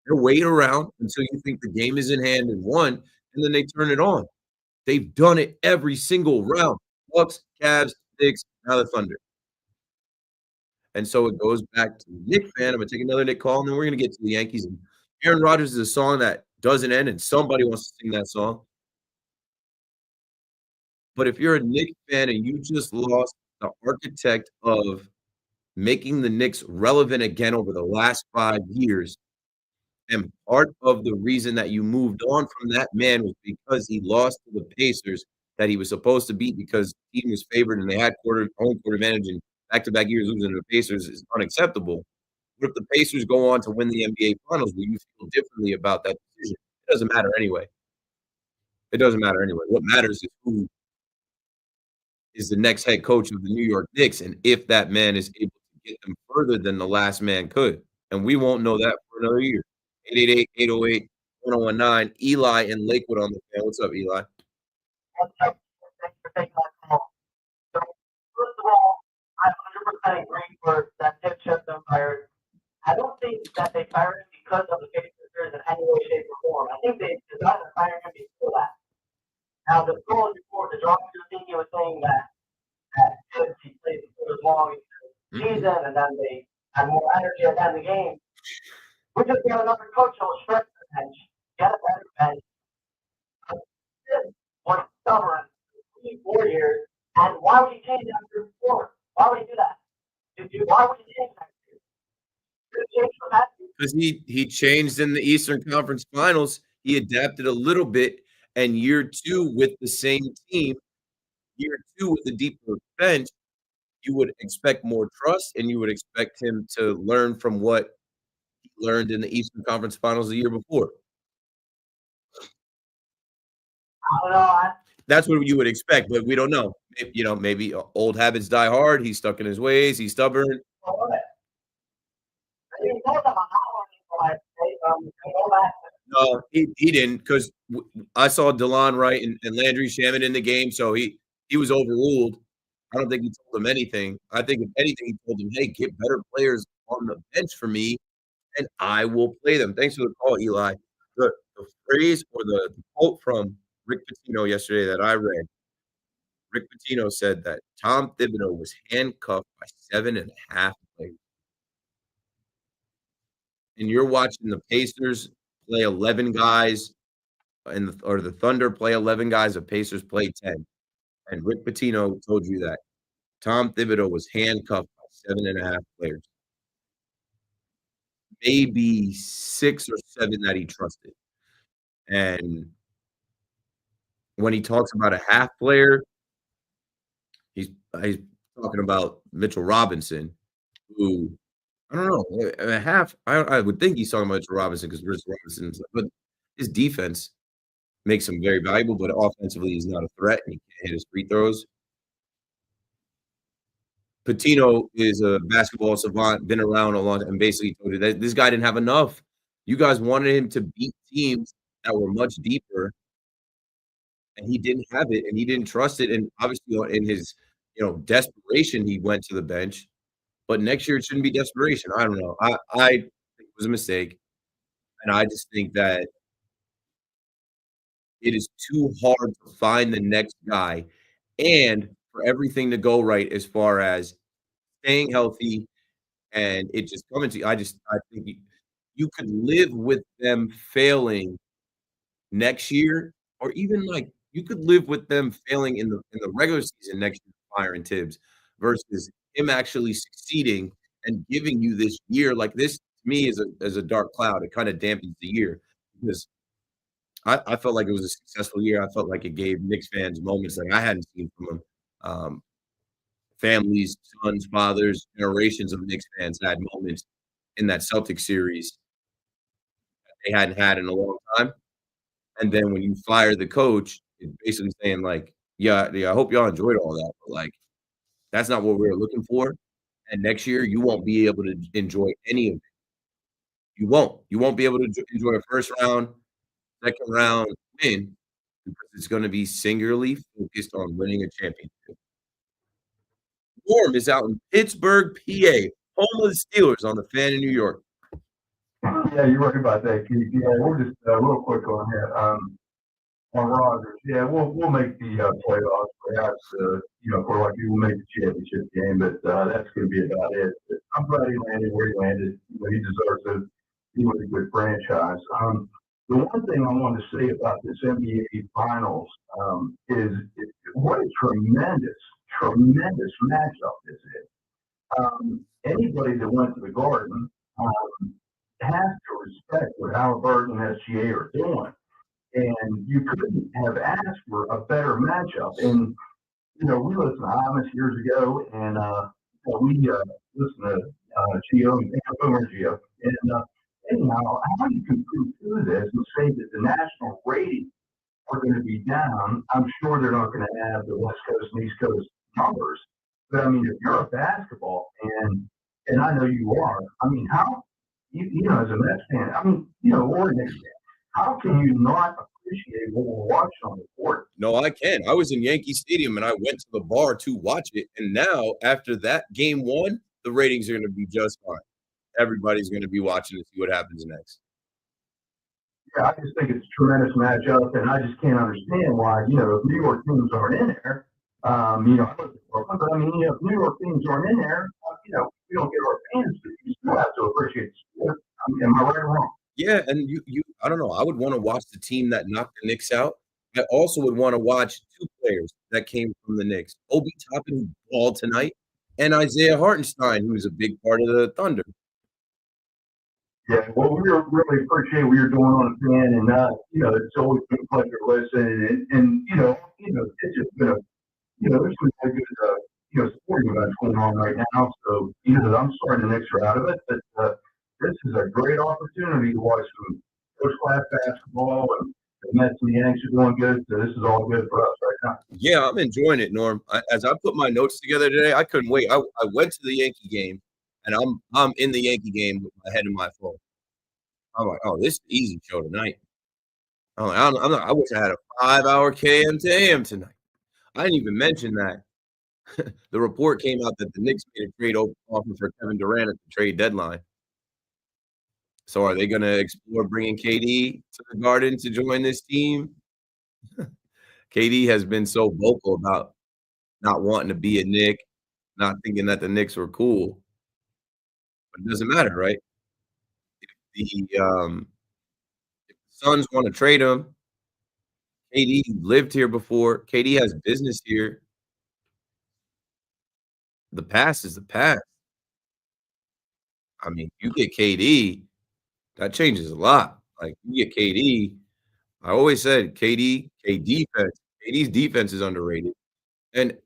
They're wait around until you think the game is in hand and won, and then they turn it on. They've done it every single round. Bucks, Cavs, Knicks, now the Thunder. And so it goes back to the Knicks fan. I'm gonna take another Knicks call, and then we're gonna get to the Yankees. And Aaron Rodgers is a song that doesn't end, and somebody wants to sing that song. But if you're a Knicks fan and you just lost the architect of making the Knicks relevant again over the last 5 years, and part of the reason that you moved on from that man was because he lost to the Pacers that he was supposed to beat because the team was favored and they had home court advantage, and back-to-back years losing to the Pacers is unacceptable. But if the Pacers go on to win the NBA Finals, will you feel differently about that decision? It doesn't matter anyway. It doesn't matter anyway. What matters is who is the next head coach of the New York Knicks, and if that man is able to get them further than the last man could. And we won't know that for another year. 888-808-1019. Eli in Lakewood on the fan. What's up, Eli? Thanks for taking my call. So, first of all, I 100% agree for that Nick Shepton fired. I don't think that they fired him because of the Pacers in any way, shape, or form. I think they decided to fire him before that. Now, the goal before the Rodgers thing, he was saying that he played for as long as the season, and then they had more energy at the end of the game. We just got another coach who will stretch the bench, get a better bench. Was stubborn 3-4 years, and why would he change after 4? Why would he do that? Why would he change that? Because he changed in the Eastern Conference Finals. He adapted a little bit, and year 2 with the same team, year 2 with a deeper bench, you would expect more trust, and you would expect him to learn from what he learned in the Eastern Conference Finals the year before. I don't know. That's what you would expect, but we don't know. Maybe old habits die hard. He's stuck in his ways. He's stubborn. No, he didn't, because I saw DeLon Wright and Landry Shamet in the game, so he was overruled. I don't think he told them anything. I think if anything, he told them, hey, get better players on the bench for me, and I will play them. Thanks for the call, Eli. The phrase or the quote from Rick Pitino yesterday that I read, Rick Pitino said that Tom Thibodeau was handcuffed by 7.5 players. And you're watching the Pacers play 11 guys, or the Thunder play 11 guys, the Pacers play 10. And Rick Pitino told you that Tom Thibodeau was handcuffed by 7.5 players. Maybe 6 or 7 that he trusted. And when he talks about a half player, he's talking about Mitchell Robinson, who I don't know, a half. I would think he's talking about Mitchell Robinson because Mitchell Robinson's, but his defense makes him very valuable, but offensively he's not a threat and he can't hit his free throws. Patino is a basketball savant, been around a long time, and basically told you that this guy didn't have enough. You guys wanted him to beat teams that were much deeper, and he didn't have it, and he didn't trust it. And obviously, in his desperation, he went to the bench. But next year, it shouldn't be desperation. I don't know. I think it was a mistake, and I just think that it is too hard to find the next guy, and for everything to go right as far as staying healthy and it just coming to you. I think you could live with them failing next year, or even like you could live with them failing in the regular season next year, firing Tibbs, versus him actually succeeding and giving you this year. Like this to me is a dark cloud. It kind of dampens the year because I felt like it was a successful year. I felt like it gave Knicks fans moments that I hadn't seen from them. Families, sons, fathers, generations of Knicks fans had moments in that Celtics series that they hadn't had in a long time. And then when you fire the coach, it's basically saying like, yeah, I hope y'all enjoyed all that, but like that's not what we were looking for. And next year you won't be able to enjoy any of it. You won't. You won't be able to enjoy a first round, second round win because it's going to be singularly focused on winning a championship. Norm is out in Pittsburgh, PA, home of the Steelers on the Fan in New York. Yeah, you're right about that, Keith. Yeah, we're just real quick on here. On Rodgers, yeah, we'll make the playoffs, perhaps. For like we'll make the championship game, but that's going to be about it. But I'm glad he landed where he landed. He deserves it. He was a good franchise. The one thing I want to say about this NBA Finals is what a tremendous matchup this is. Anybody that went to the Garden has to respect what Halliburton and SGA are doing. And you couldn't have asked for a better matchup. And, we listened to Amos years ago, and we listened to Gio and Boomer Gio. And anyhow, how you can prove through this and say that the national ratings are going to be down, I'm sure they're not going to have the West Coast and East Coast numbers. But, I mean, if you're a basketball fan, and I know you are, I mean, how, as a Mets fan, I mean, or a Knicks fan, how can you not appreciate what we're watching on the court? No, I can. I was in Yankee Stadium and I went to the bar to watch it. And now, after that game one, the ratings are going to be just fine. Everybody's going to be watching to see what happens next. Yeah, I just think it's a tremendous matchup, and I just can't understand why, if New York teams aren't in there, I look at Brooklyn, but I mean, if New York teams aren't in there, we don't get our fans, but you still have to appreciate the sport. I mean, am I right or wrong? Yeah, and you I don't know. I would want to watch the team that knocked the Knicks out. I also would want to watch two players that came from the Knicks. Obi Toppin, who balled tonight, and Isaiah Hartenstein, who's a big part of the Thunder. Yeah, well, we really appreciate what you're doing on the fan, and it's always been a pleasure to listen. And it's just been there's some really good sporting events going on right now. So I'm sorry the Knicks are out of it, but this is a great opportunity to watch some first-class basketball, and the Mets and the Yankees are doing good. So this is all good for us right now. Yeah, I'm enjoying it, Norm. As I put my notes together today, I couldn't wait. I went to the Yankee game, and I'm in the Yankee game with my head in my phone. I'm like, oh, this is an easy show tonight. I'm like, I wish I had a 5-hour KM to AM tonight. I didn't even mention that. The report came out that the Knicks made a trade offer for Kevin Durant at the trade deadline. So are they going to explore bringing KD to the Garden to join this team? KD has been so vocal about not wanting to be a Knick, not thinking that the Knicks were cool. But it doesn't matter, right? If the Suns want to trade him, KD lived here before. KD has business here. The past is the past. I mean, you get KD, that changes a lot. Like, you get KD. I always said KD, K defense, KD's defense is underrated, and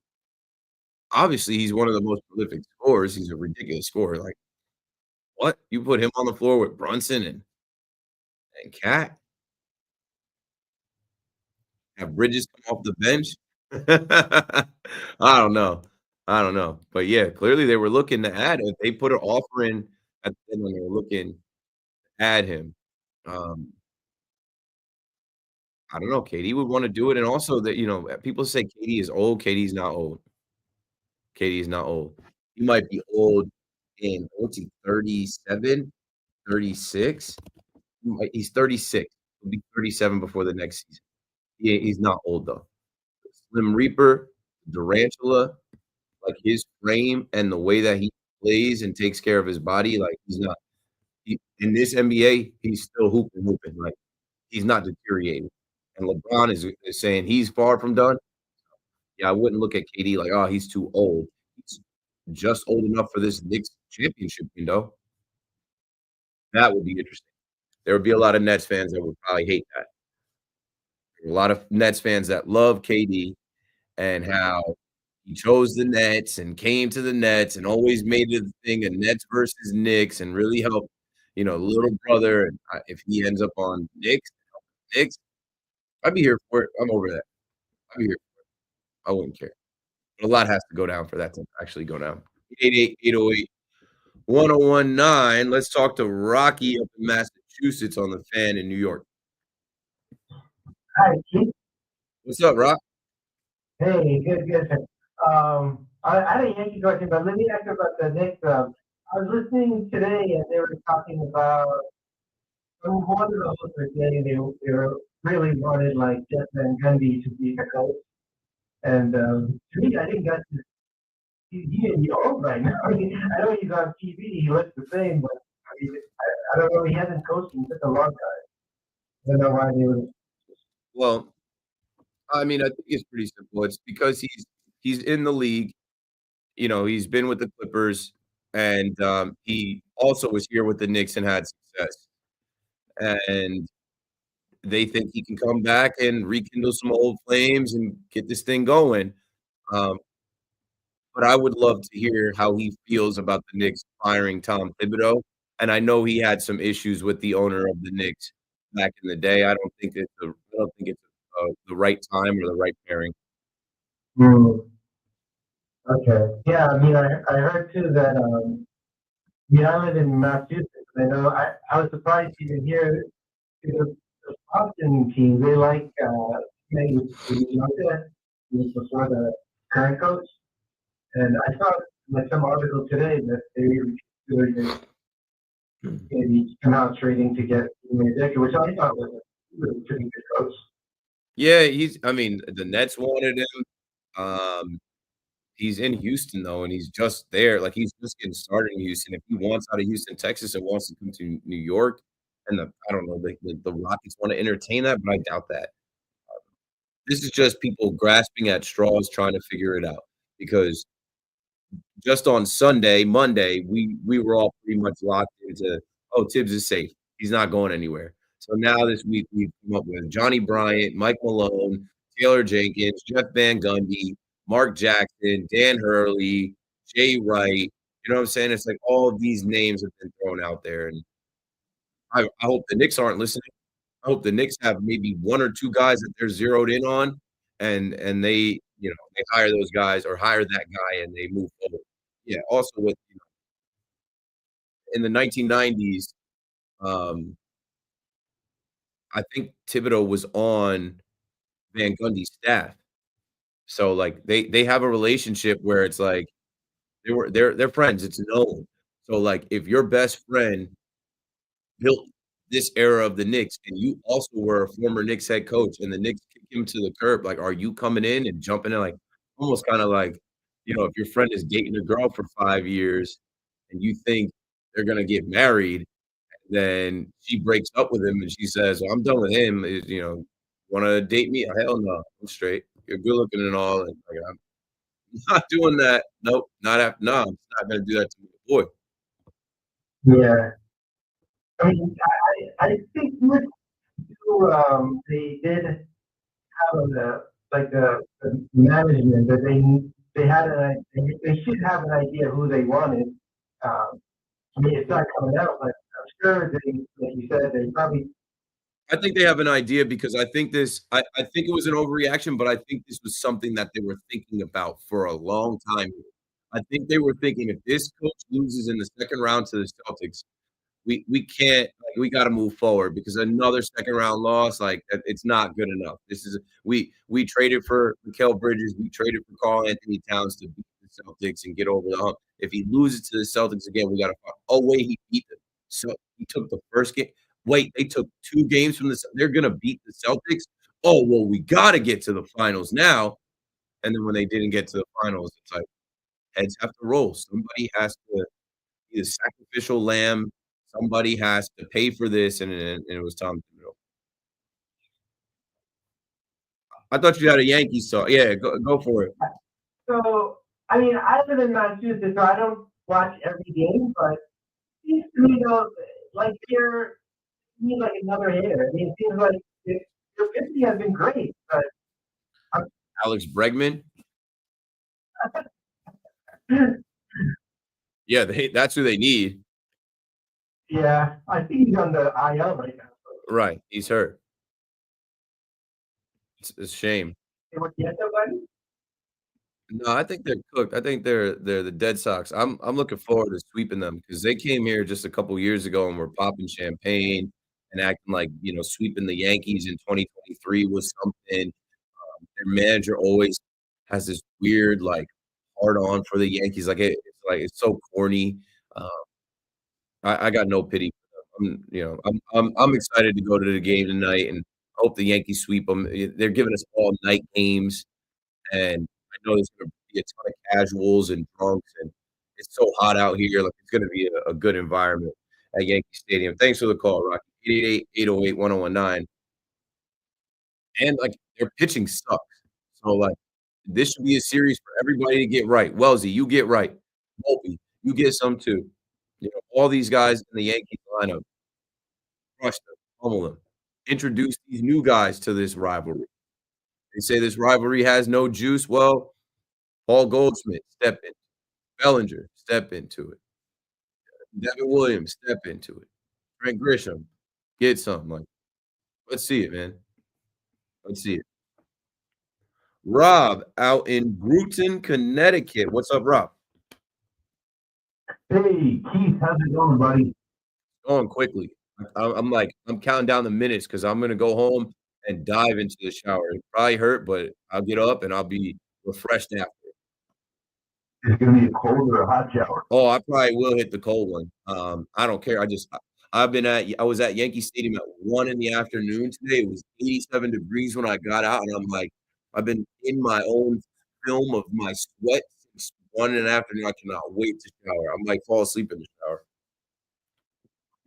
obviously he's one of the most prolific scorers. He's a ridiculous scorer. Like, what? You put him on the floor with Brunson and Cat? Have Bridges come off the bench? I don't know. I don't know. But yeah, clearly they were looking to add it. They put an offer in at the end when they were looking to add him. Um, I don't know. KD would want to do it. And also that, people say KD is old. KD's not old. KD is not old. He might be old in what's he, 37, 36? He's 36. He'll be 37 before the next season. He's not old though. Slim Reaper, Durantula, like his frame and the way that he plays and takes care of his body, like he's not in this NBA, he's still hooping. Like he's not deteriorating. And LeBron is saying he's far from done. Yeah, I wouldn't look at KD like, oh, he's too old. He's just old enough for this Knicks championship window. That would be interesting. There would be a lot of Nets fans that would probably hate that. A lot of Nets fans that love KD and how he chose the Nets and came to the Nets and always made it a thing of Nets versus Knicks and really helped, little brother. And if he ends up on Knicks, I'd be here for it. I'm over that. I'd be here for it. I wouldn't care. But a lot has to go down for that to actually go down. 888-808-1019. Let's talk to Rocky up in Massachusetts on the Fan in New York. Hi, Keith. What's up, Rock? Hey, good. I had a Yankee question, but let me ask you about the Knicks. I was listening today, and they were talking about one of the hosts was saying they were really wanted like Jeff Van Gundy to be the coach. And to me, I think that's he and old right now. I know he's on TV, he looks the same, but I don't know. He hasn't coached in such a long time. I don't know why they would. Well, I mean, I think it's pretty simple. It's because he's in the league. He's been with the Clippers, and he also was here with the Knicks and had success. And they think he can come back and rekindle some old flames and get this thing going. But I would love to hear how he feels about the Knicks firing Tom Thibodeau. And I know he had some issues with the owner of the Knicks back in the day. I don't think it's the right time or the right pairing. Okay. Yeah, I mean, I heard too that I live in Massachusetts. I know I was surprised to even hear the Boston team. They like playing with before the current coach, and I saw like some article today that they maybe come out trading to get Decker, which I thought was a pretty good coach. Yeah, the Nets wanted him. He's in Houston though, and he's just there. Like he's just getting started in Houston. If he wants out of Houston, Texas, and wants to come to New York, and I don't know, the Rockets want to entertain that, but I doubt that. This is just people grasping at straws, trying to figure it out. Because just on Monday, we were all pretty much locked into, Tibbs is safe. He's not going anywhere. So now this week we've come up with Johnny Bryant, Mike Malone, Taylor Jenkins, Jeff Van Gundy, Mark Jackson, Dan Hurley, Jay Wright. You know what I'm saying? It's like all of these names have been thrown out there. And I hope the Knicks aren't listening. I hope the Knicks have maybe one or two guys that they're zeroed in on and they, they hire those guys or hire that guy and they move forward. Yeah. Also with, in the 1990s, I think Thibodeau was on Van Gundy's staff. So like they have a relationship where it's like they're friends. It's known. So like if your best friend built this era of the Knicks and you also were a former Knicks head coach and the Knicks kick him to the curb, like are you coming in and jumping in like almost kind of like, if your friend is dating a girl for 5 years and you think they're gonna get married, then she breaks up with him and she says, well, I'm done with him. Wanna date me? Hell no, I'm straight. You're good looking and all. And like, I'm not doing that. Nope, not after. No, I'm not gonna do that to my boy. Yeah, I mean, I think they did have like the management that they had they should have an idea who they wanted. I mean, it's not coming out, but I'm sure they, like you said, they probably. I think they have an idea because I think it was an overreaction, but I think this was something that they were thinking about for a long time. I think they were thinking if this coach loses in the second round to the Celtics, we can't we got to move forward because another second round loss it's not good enough. This is we traded for Mikal Bridges, we traded for Karl Anthony Towns to beat the Celtics and get over the hump. If he loses to the Celtics again, we got to. Oh wait, he beat them. So he took the first game. Wait, they took 2 games from the. They're gonna beat the Celtics. Oh well, we got to get to the finals now. And then when they didn't get to the finals, it's like heads have to roll. Somebody has to be the sacrificial lamb. Somebody has to pay for this, and it was Tom Thibodeau. I thought you had a Yankees talk. Yeah, go for it. So, I mean, I live in Massachusetts, so I don't watch every game, but it seems to me though, like they're need like another hitter. I mean, it seems like their pitching has been great, but Alex Bregman. Yeah, that's who they need. yeah, I think he's on the IL right now. Right, he's hurt. It's a shame. They would get somebody. No, I think they're cooked. I think they're the Dead Sox. I'm looking forward to sweeping them because they came here just a couple years ago and were popping champagne and acting like sweeping the Yankees in 2023 was something. Their manager always has this weird hard on for the Yankees. It's so corny. Um, I got no pity for them. I'm excited to go to the game tonight and hope the Yankees sweep them. They're giving us all night games, and I know there's going to be a ton of casuals and drunks, and it's so hot out here. It's going to be a good environment at Yankee Stadium. Thanks for the call, Rocky. 888-808-1019. And their pitching sucks. So this should be a series for everybody to get right. Wellesley, you get right. Volpe, you get some too. All these guys in the Yankees lineup, crush them, pummel them. Introduce these new guys to this rivalry. They say this rivalry has no juice. Well, Paul Goldschmidt, step in. Bellinger, step into it. Devin Williams, step into it. Trent Grisham, get something. Let's see it, man. Let's see it. Rob out in Bruton, Connecticut. What's up, Rob? Hey, Keith, how's it going, buddy? Going quickly. I'm counting down the minutes because I'm gonna go home and dive into the shower. It probably hurt, but I'll get up and I'll be refreshed after. Is it gonna be a cold or a hot shower? Oh, I probably will hit the cold one. I don't care. I was at Yankee Stadium at 1 in the afternoon today. It was 87 degrees when I got out, and I'm like, I've been in my own film of my sweat since 1 in the afternoon. I cannot wait to shower. I'm fall asleep in the shower.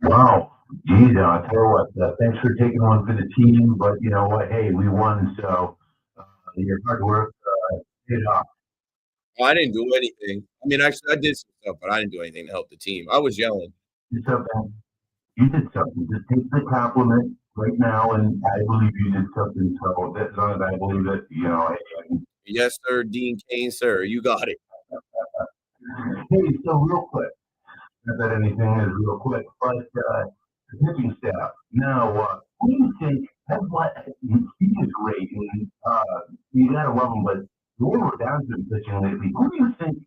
Wow. Geez, I tell you what, thanks for taking one for the team, but you know what? Hey, we won, so your hard work paid off. Oh, I didn't do anything. I mean, actually, I did some stuff, but I didn't do anything to help the team. I was yelling. You did something. Just take the compliment right now, and I believe you did something. So as long as I believe it, Yes, sir, Dean Kane, sir. You got it. Hey, so real quick, not that anything is real quick, but the pitching staff. Now, who do you think? That's what he is great, and you gotta love him. But the way we're down to pitching lately, who do you think?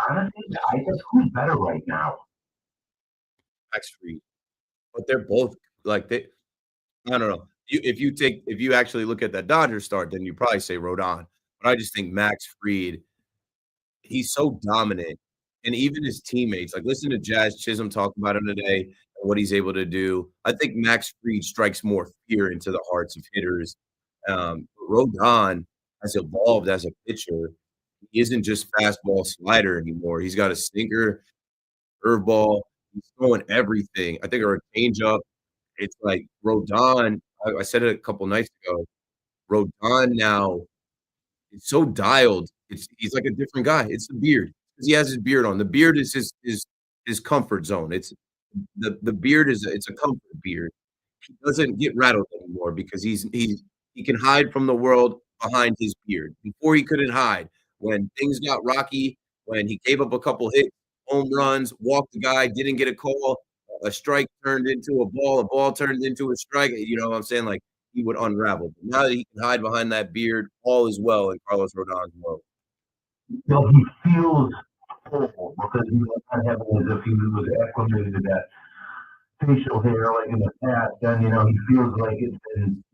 Honestly, I think who's better right now? Max Fried. But they're both I don't know. If you actually look at that Dodgers start, then you probably say Rodon. But I just think Max Fried, he's so dominant. And even his teammates, listen to Jazz Chisholm talk about him today and what he's able to do. I think Max Fried strikes more fear into the hearts of hitters. Rodon has evolved as a pitcher. He isn't just fastball slider anymore. He's got a sinker, curveball. He's throwing everything. I think, or a changeup. It's like Rodon. I said it a couple nights ago. Rodon now is so dialed. He's like a different guy. It's the beard. He has his beard on. The beard is his comfort zone. It's the beard it's a comfort beard. He doesn't get rattled anymore because he can hide from the world behind his beard. Before he couldn't hide. When things got rocky, when he gave up a couple hits, home runs, walked the guy, didn't get a call, a strike turned into a ball turned into a strike. You know what I'm saying? Like he would unravel. But now that he can hide behind that beard, all is well in Carlos Rodon's world. He feels full because he's not having as if he was acclimated to that facial hair like in the past, and he feels like it's been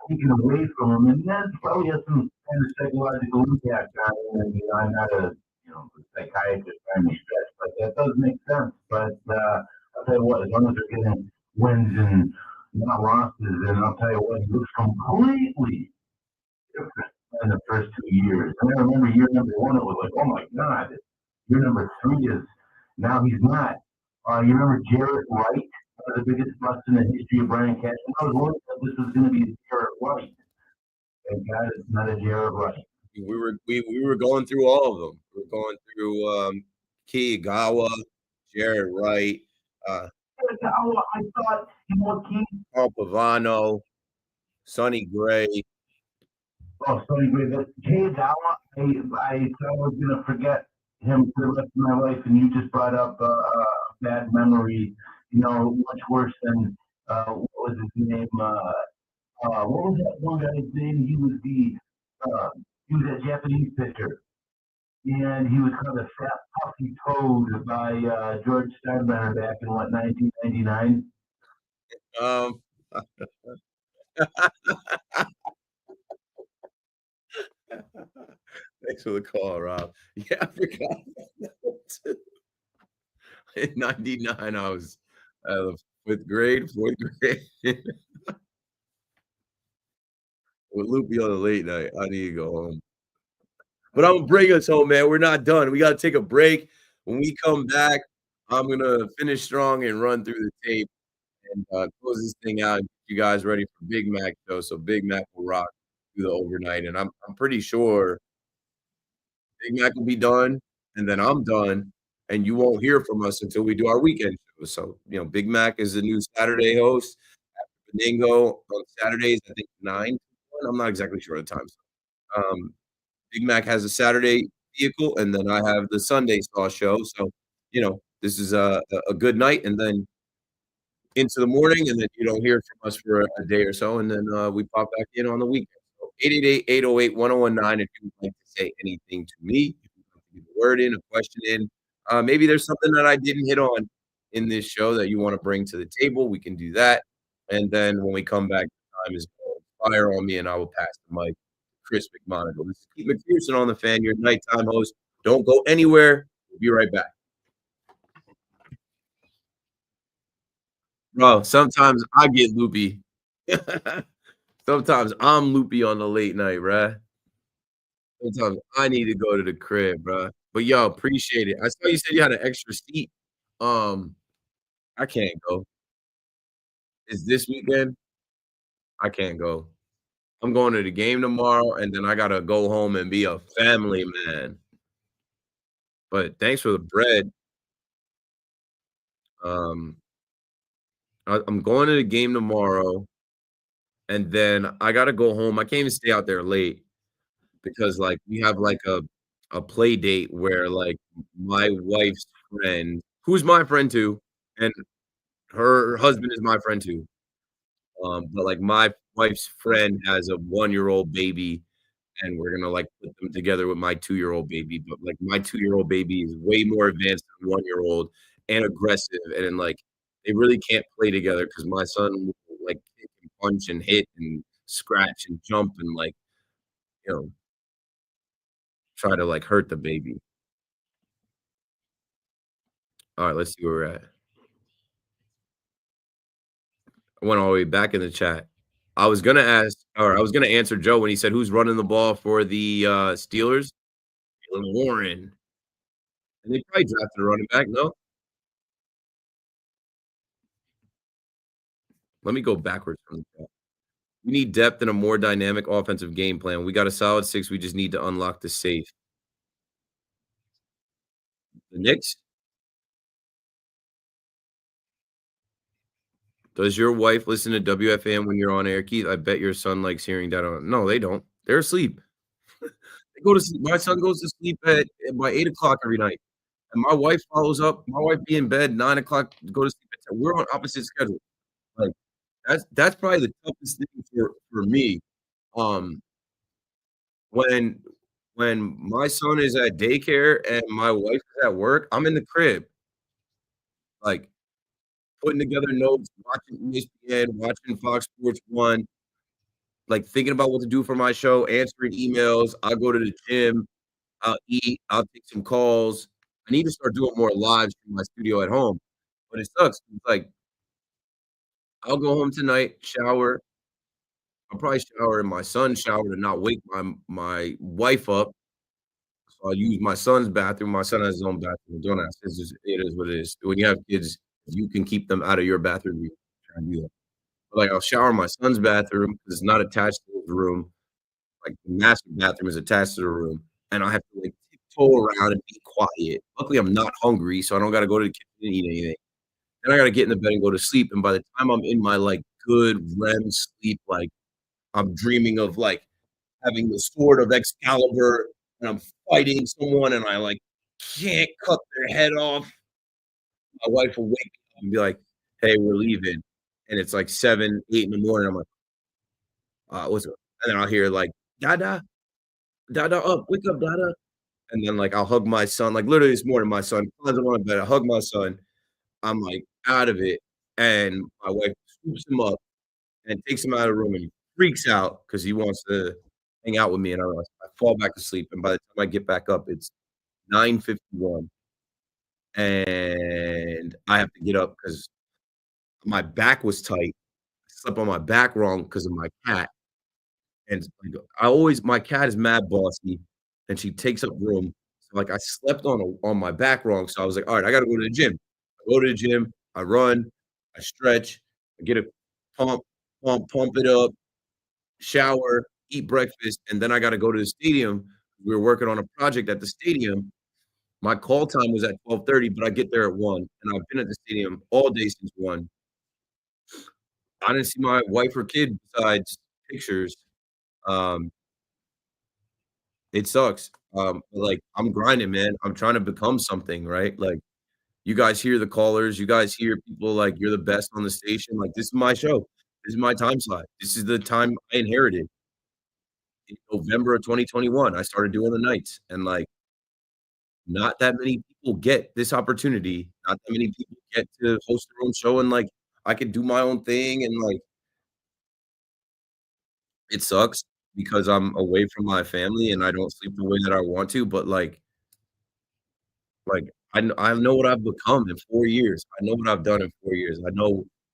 taken away from him, and that probably has some kind of psychological impact on him. And I'm not a psychiatrist by any stretch, but that does make sense. But I'll tell you what, as long as they're getting wins and not losses, and I'll tell you what, he looks completely different in the first 2 years. And I remember year number one, it was like, oh my God. Year number three is now he's not. You remember Jarrett Wright, the biggest bust in the history of Brian Cashman? I was worried that this was going to be Jarrett Wright. Thank God it's not a Jarrett Wright. We were going through all of them. We were going through Kiagawa, Jarrett Wright, I thought Paul Pavano, Sonny Gray. Oh, Sonny Gray. Kiagawa, I thought I was going to forget him for the rest of my life, and you just brought up a bad memory. Much worse than what was his name? What was that one guy's name? He was a Japanese pitcher, and he was called a fat puffy toad by George Steinbrenner back in 1999. Thanks for the call, Rob. Yeah, I forgot about that too. In 99, I was fourth grade. With Loopy on the late night. I need to go home. But I'm gonna bring us home, man. We're not done. We gotta take a break. When we come back, I'm gonna finish strong and run through the tape and close this thing out and get you guys ready for Big Mac show. So Big Mac will rock through the overnight. And I'm pretty sure Big Mac will be done, and then I'm done, and you won't hear from us until we do our weekend show. So, Big Mac is the new Saturday host at Beningo on Saturdays, I think 9 to 1. I'm not exactly sure of the times. Big Mac has a Saturday vehicle, and then I have the Sunday Saw show. So, this is a good night, and then into the morning, and then you don't hear from us for a day or so, and then we pop back in on the weekend. So 888-808-1019 if you would like to say anything to me, if you'd like to get a word in, a question in. Maybe there's something that I didn't hit on in this show that you want to bring to the table. We can do that. And then when we come back, the time is fire on me, and I will pass the mic to Chris McMonagle. This is Keith McPherson on the Fan, your nighttime host. Don't go anywhere. We'll be right back. Bro, sometimes I get loopy. Sometimes I'm loopy on the late night, bruh. Sometimes I need to go to the crib, bruh. But yo, appreciate it. I saw you said you had an extra seat. I can't go. Is this weekend? I can't go. I'm going to the game tomorrow, and then I gotta go home and be a family man. But thanks for the bread. I'm going to the game tomorrow, and then I gotta go home. I can't even stay out there late because, like, we have, like, a play date where, like, my wife's friend who's my friend too, and her husband is my friend too, but, like, my wife's friend has a one-year-old baby, and we're gonna, like, put them together with my two-year-old baby, but, like, my two-year-old baby is way more advanced than one-year-old and aggressive, and, like, they really can't play together because my son will, like, kick and punch and hit and scratch and jump and, like, you know, try to, like, hurt the baby. Alright, let's see where we're at. I went all the way back in the chat. I was gonna answer Joe when he said, "Who's running the ball for the, Steelers?" Jaylen Warren. And they probably drafted a running back, no? Let me go backwards from the top. We need depth and a more dynamic offensive game plan. We got a solid 6, we just need to unlock the safe. The Knicks? Does your wife listen to WFAN when you're on air, Keith? I bet your son likes hearing that on. No, they don't. They're asleep. They go to sleep. My son goes to sleep by 8 o'clock every night. And my wife follows up. My wife be in bed 9 o'clock to go to sleep at 10. We're on opposite schedules. Like that's probably the toughest thing for me. Um, when when my son is at daycare and my wife is at work, I'm in the crib, like putting together notes, watching ESPN, watching Fox Sports One, like thinking about what to do for my show, answering emails. I'll go to the gym, I'll eat, I'll take some calls. I need to start doing more lives from my studio at home, but it sucks. It's like I'll go home tonight, shower. I'll probably shower in my son's shower to not wake my wife up. So I'll use my son's bathroom. My son has his own bathroom. Don't ask. It is what it is. When you have kids, you can keep them out of your bathroom. You try and do that. But like I'll shower in my son's bathroom because it's not attached to his room. Like the master bathroom is attached to the room, and I have to like tiptoe around and be quiet. Luckily, I'm not hungry, so I don't got to go to the kitchen and eat anything. Then I got to get in the bed and go to sleep. And by the time I'm in my like good REM sleep, like I'm dreaming of like having the sword of Excalibur and I'm fighting someone and I like can't cut their head off. My wife will wake up and be like, "Hey, we're leaving," and it's like 7, 8 in the morning. I'm like, "What's up?" And then I'll hear like, "Dada, Dada, up, wake up, Dada," and then like I'll hug my son. Like literally this morning, my son climbs up on my bed. I hug my son. I'm like out of it, and my wife scoops him up and takes him out of the room and he freaks out because he wants to hang out with me, and I fall back to sleep, and by the time I get back up, it's 9:51, and I have to get up because my back was tight. I slept on my back wrong because of my cat, and, like, my cat is mad bossy, and she takes up room, so, like, I slept on my back wrong, so I was like, "Alright, I gotta go to the gym." I go to the gym, I run, I stretch, I get a pump, pump it up, shower, eat breakfast, and then I gotta go to the stadium. We were working on a project at the stadium. My call time was at 12:30, but I get there at 1, and I've been at the stadium all day since 1. I didn't see my wife or kid besides pictures. Um, it sucks. But, like, I'm grinding, man. I'm trying to become something, right? Like, you guys hear the callers, you guys hear people like, "You're the best on the station." Like, this is my show. This is my time slot. This is the time I inherited. In November of 2021, I started doing the nights, and, like, not that many people get this opportunity. Not that many people get to host their own show, and, like, I could do my own thing, and, like, it sucks because I'm away from my family and I don't sleep the way that I want to, but, like, I know what I've become in 4 years. I know what I've done in 4 years.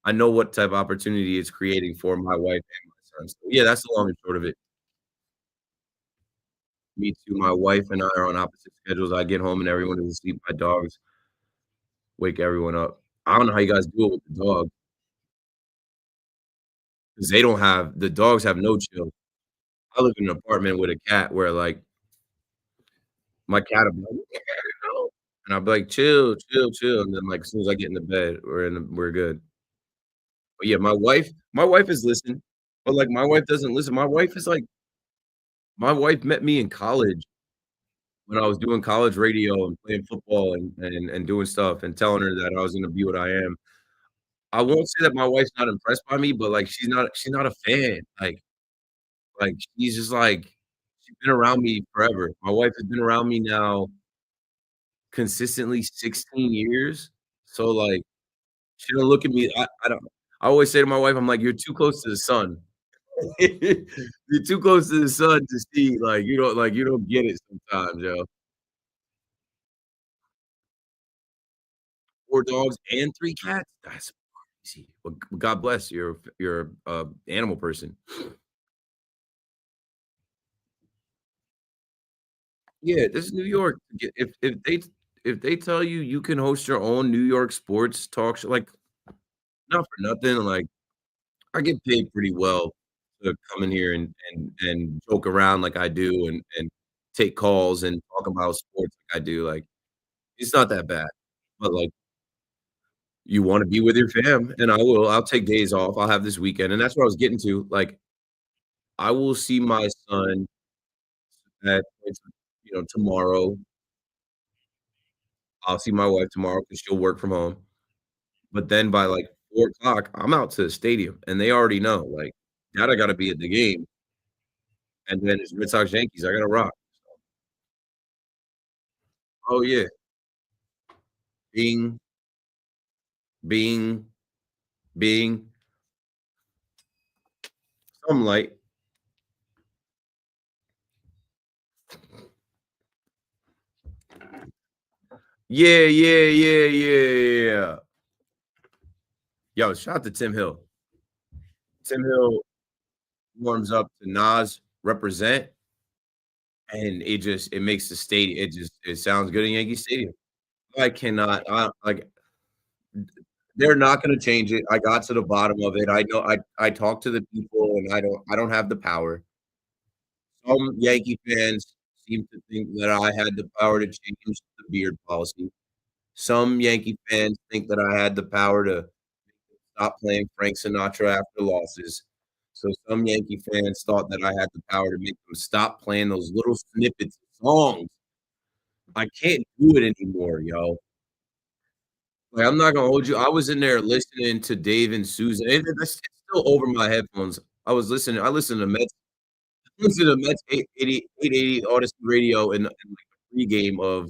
I know what type of opportunity it's creating for my wife and my son. So, yeah, that's the long and short of it. Me too. My wife and I are on opposite schedules. I get home and everyone is asleep. My dogs wake everyone up. I don't know how you guys do it with the dog because they don't have the dogs have no chill. I live in an apartment with a cat where, like, my cat will be like, and I'll be like, "Chill, chill, chill," and then, like, as soon as I get in the bed, we're good. But, yeah, my wife is listening, but, like, my wife doesn't listen. My wife met me in college when I was doing college radio and playing football and doing stuff and telling her that I was gonna be what I am. I won't say that my wife's not impressed by me, but, like, she's not a fan. Like, she's just, like she's been around me forever. My wife has been around me now consistently 16 years. So, like, she don't look at me I don't I always say to my wife, I'm like, "You're too close to the sun." You're too close to the sun to see, you don't get it sometimes, yo. 4 dogs and 3 cats? That's crazy. Well, God bless, you're a animal person. Yeah, this is New York. If they tell you you can host your own New York sports talk show, like, not for nothing, like, I get paid pretty well to come in here and joke around like I do and take calls and talk about sports like I do, like, it's not that bad, but, like, you wanna be with your fam, and I will, I'll take days off, I'll have this weekend, and that's what I was getting to, like, I will see my son at tomorrow. I'll see my wife tomorrow because she'll work from home. But then by like 4 o'clock, I'm out to the stadium, and they already know. Like, Dad, I got to be at the game, and then it's Red Sox Yankees. I got to rock. Oh yeah, Bing, Bing, Bing. Some light. Yeah, yeah, yeah, yeah. Yo, shout out to Tim Hill. Tim Hill warms up to Nas represent, and it makes the stadium. It sounds good in Yankee Stadium. I cannot. They're not going to change it. I got to the bottom of it. I know. I talked to the people, and I don't have the power. Some Yankee fans seem to think that I had the power to change the beard policy. Some Yankee fans think that I had the power to stop playing Frank Sinatra after losses. So some Yankee fans thought that I had the power to make them stop playing those little snippets of songs. I can't do it anymore, yo. Like, I'm not gonna hold you. I was in there listening to Dave and Susan. It's still over my headphones. I was listening. I listened to Mets. Listened to Mets 880 Odyssey Radio in like the pregame of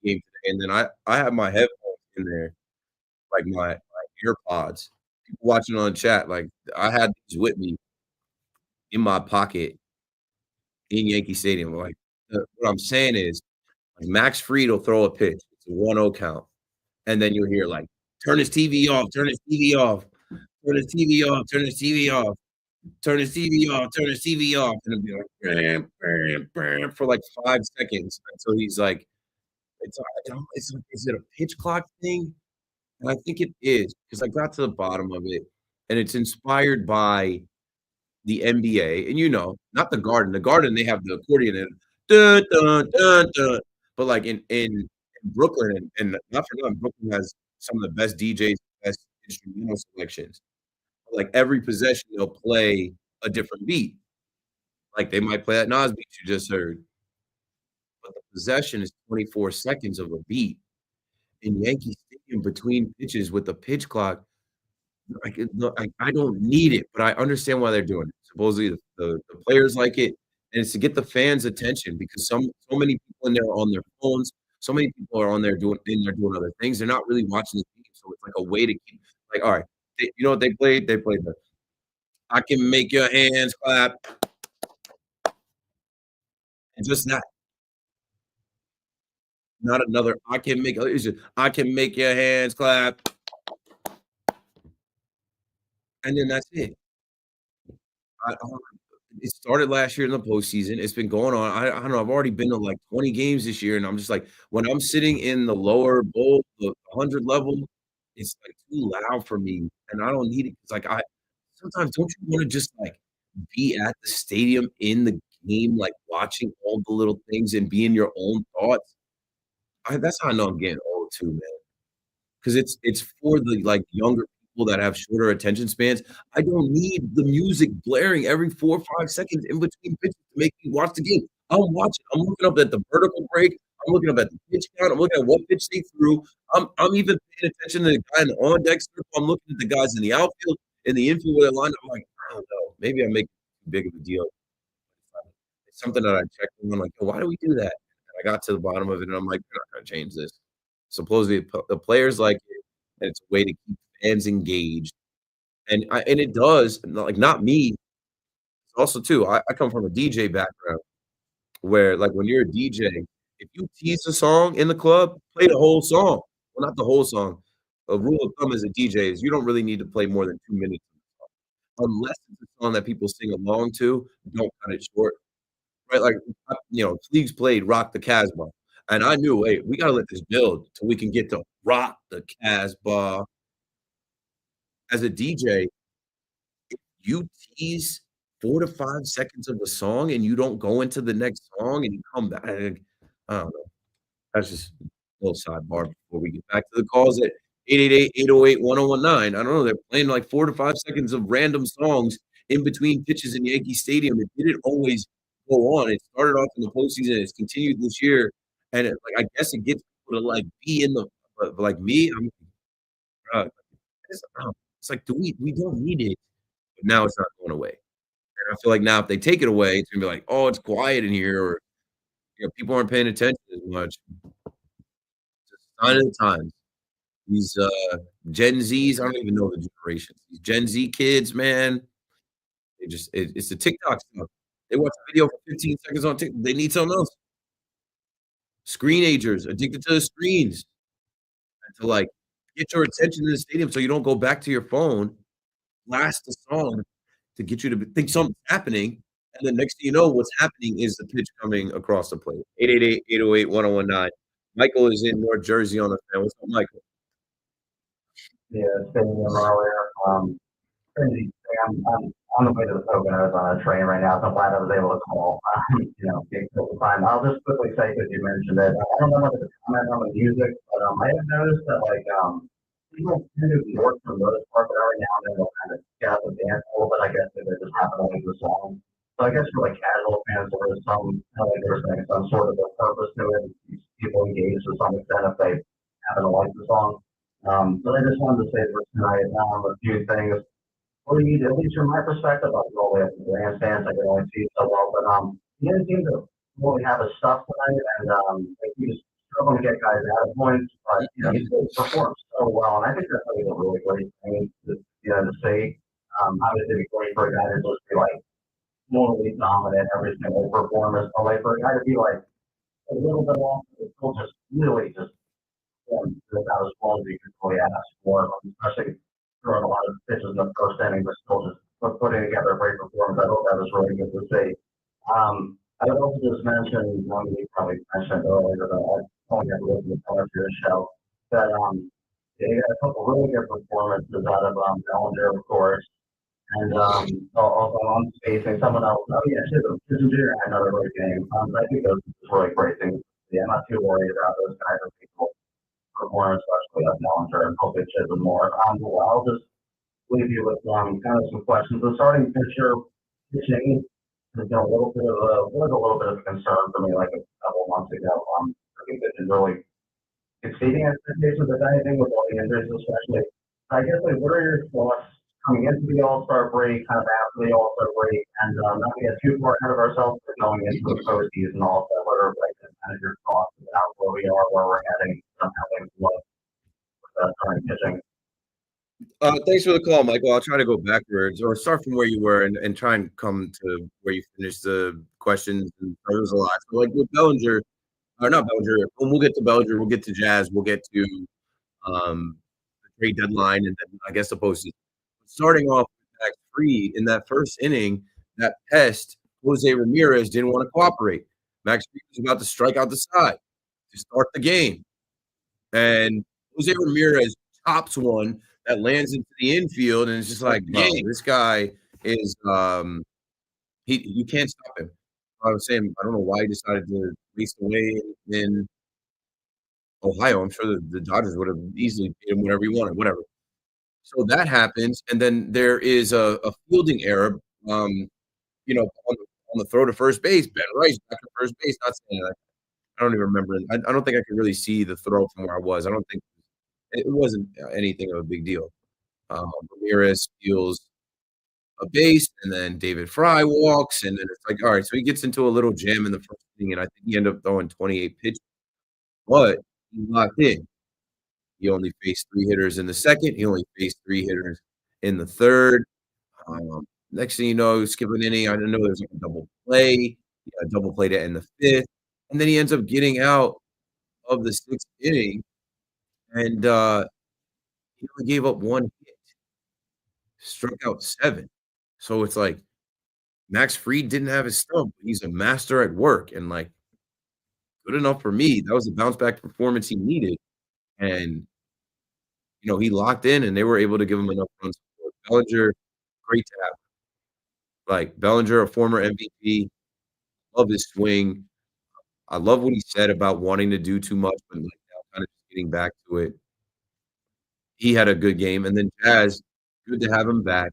the game today, and then I have my headphones in there, like my earpods. People watching on chat, like I had these with me in my pocket in Yankee Stadium. Like what I'm saying is, like Max Fried will throw a pitch. It's a 1-0 count, and then you'll hear like, "Turn his TV off. Turn his TV off. Turn his TV off. Turn his TV off. Turn his TV off. Turn his TV off." And it'll be like, bam, bam, bam, for like 5 seconds until he's like, it's like, is it a pitch clock thing? And I think it is because I got to the bottom of it, and it's inspired by the NBA, and not the Garden. The Garden, they have the accordion and dun, dun, dun, dun. But like in Brooklyn, and not for nothing, Brooklyn has some of the best DJs, best instrumental selections. Like every possession, they'll play a different beat. Like they might play that Nas beat you just heard, but the possession is 24 seconds of a beat. In Yankee Stadium, between pitches with the pitch clock, like, look, I don't need it, but I understand why they're doing it. Supposedly, the players like it, and it's to get the fans' attention because so many people in there are on their phones. So many people are doing other things. They're not really watching the game, so it's like a way to keep like, all right, you know what they played? They played the "I can make your hands clap," and just that, not another "I can make." It's just "I can make your hands clap," and then that's it. I It started last year in the postseason. It's been going on. I don't know. I've already been to like 20 games this year, and I'm just like, when I'm sitting in the lower bowl, the 100 level, it's like too loud for me, and I don't need it. It's like I sometimes don't you want to just like be at the stadium in the game, like watching all the little things and be in your own thoughts? That's how I know I'm getting old too, man. 'Cause it's for the, like, younger people that have shorter attention spans. I don't need the music blaring every 4 or 5 seconds in between pitches to make me watch the game. I'm watching. I'm looking up at the vertical break. I'm looking up at the pitch count. I'm looking at what pitch they threw. I'm even paying attention to the guy in the on deck circle. I'm looking at the guys in the outfield, in the infield where they're lined up. I'm like, I don't know. Maybe I make too big of a deal. It's something that I checked and I'm like, "Why do we do that?" And I got to the bottom of it, and I'm like, "We're not gonna change this." Supposedly, the players like it, and it's a way to keep fans engaged, and it does, like, not me, also too, I come from a DJ background where, like, when you're a DJ, if you tease a song in the club, play the whole song. Well, not the whole song. A rule of thumb as a DJ is you don't really need to play more than 2 minutes unless it's a song that people sing along to, don't cut it short. Right, like, Fleeks played "Rock the Casbah," and I knew, "Hey, we gotta let this build till we can get to rock the Casbah." As a DJ, you tease 4 to 5 seconds of a song and you don't go into the next song and you come back, I don't know. That's just a little sidebar before we get back to the calls at 888-808-1019. I don't know, they're playing like 4 to 5 seconds of random songs in between pitches in Yankee Stadium. It didn't always go on. It started off in the postseason. It's continued this year, and I guess it gets people to like be in the. But like me, I'm. It's, it's like, do we don't need it, but now it's not going away. And I feel like now if they take it away, it's gonna be like, oh, it's quiet in here, or people aren't paying attention as much. It's a sign of the times. These Gen Zs, I don't even know the generations. These Gen Z kids, man, it's the TikTok stuff. They watch a video for 15 seconds on TikTok. They need something else. Screenagers addicted to the screens and to like get your attention in the stadium so you don't go back to your phone, blast the song to get you to think something's happening. And then next thing you know, what's happening is the pitch coming across the plate. 888-808-1019. Michael is in North Jersey on the fan. What's up, Michael? Yeah, staying in earlier. Crazy. I'm on the way to the Poconos on a train right now, so I'm glad I was able to call. Get the time. I'll just quickly say, because you mentioned it, I don't know whether to comment on the music, but I have noticed that people tend to work for the most part, but every now and then they'll kind of get out and dance a little bit. I guess if they just happen to like the song. So I guess for like casual fans, there is some, like they were saying, some sort of a purpose to it. People engage to some extent if they happen to like the song. But I just wanted to say for tonight, a few things. Well, at least from my perspective, I was all the way up to the grandstands. I could only see so well, but he didn't seem to really have his stuff tonight, and he was struggling to get guys out of points. But he still performed so well, and I think that's a really great thing to see. Obviously, it'd be great for a guy to just be like totally dominant every single performance, but like for a guy to be like a little bit off, but still just really just about as well as you could really ask for, especially throwing a lot of pitches in the first inning, but still just putting together a great performance. I thought that was really good to see. I would also just mention, one you probably mentioned earlier, that I only got to listen to part of your show, that you got a couple really good performances out of Bellinger, of course, and also on spacing, someone else. Oh, yeah, Chisholm Jr. had another great game. I think those are really great things. Yeah, I'm not too worried about those kinds of people performance, especially at Bellinger, and hopefully Chisholm more. Well, I'll just leave you with kind of some questions. The starting pitcher pitching has been a little bit of a concern for me, like a couple months ago. I think this is really exceeding expectations, if anything, with all the injuries, especially. I guess, what are your thoughts coming into the All-Star break, kind of after the All-Star break, and not to get too far ahead of ourselves, but going into the postseason also? What are kind of your thoughts about where we are, where we're heading, how things look with that starting pitching? Thanks for the call, Michael. I'll try to go backwards or start from where you were and try and come to where you finished the questions. And there was a lot. So, like with Bellinger, or not Bellinger, when we'll get to Bellinger, we'll get to Jazz, we'll get to the trade deadline, and then I guess the postseason. Starting off with Max Fried in that first inning, that pest, Jose Ramirez, didn't want to cooperate. Max Fried was about to strike out the side to start the game. And Jose Ramirez chops one that lands into the infield, and it's just like, dang, this guy is you can't stop him. I was saying, I don't know why he decided to race away in Ohio. I'm sure the Dodgers would have easily paid him whatever he wanted, whatever. So that happens, and then there is a fielding error, on the throw to first base. Ben Rice back to first base. Not saying that. I don't even remember. I don't think I could really see the throw from where I was. I don't think it wasn't anything of a big deal. Ramirez steals a base, and then David Fry walks, and then it's like, all right, so he gets into a little jam in the first inning, and I think he ended up throwing 28 pitches, but he locked in. He only faced 3 hitters in the second. He only faced 3 hitters in the third. Next thing you know, skip an inning. I didn't know there was like a double play. He got a double play to end the 5th, and then he ends up getting out of the 6th inning, and he only gave up 1 hit, struck out 7. So it's like Max Fried didn't have his stuff, but he's a master at work, and like good enough for me. That was the bounce back performance he needed, and he locked in, and they were able to give him enough runs. Bellinger, great to have. Like Bellinger, a former MVP, love his swing. I love what he said about wanting to do too much, but like now kind of getting back to it. He had a good game, and then Jazz, good to have him back.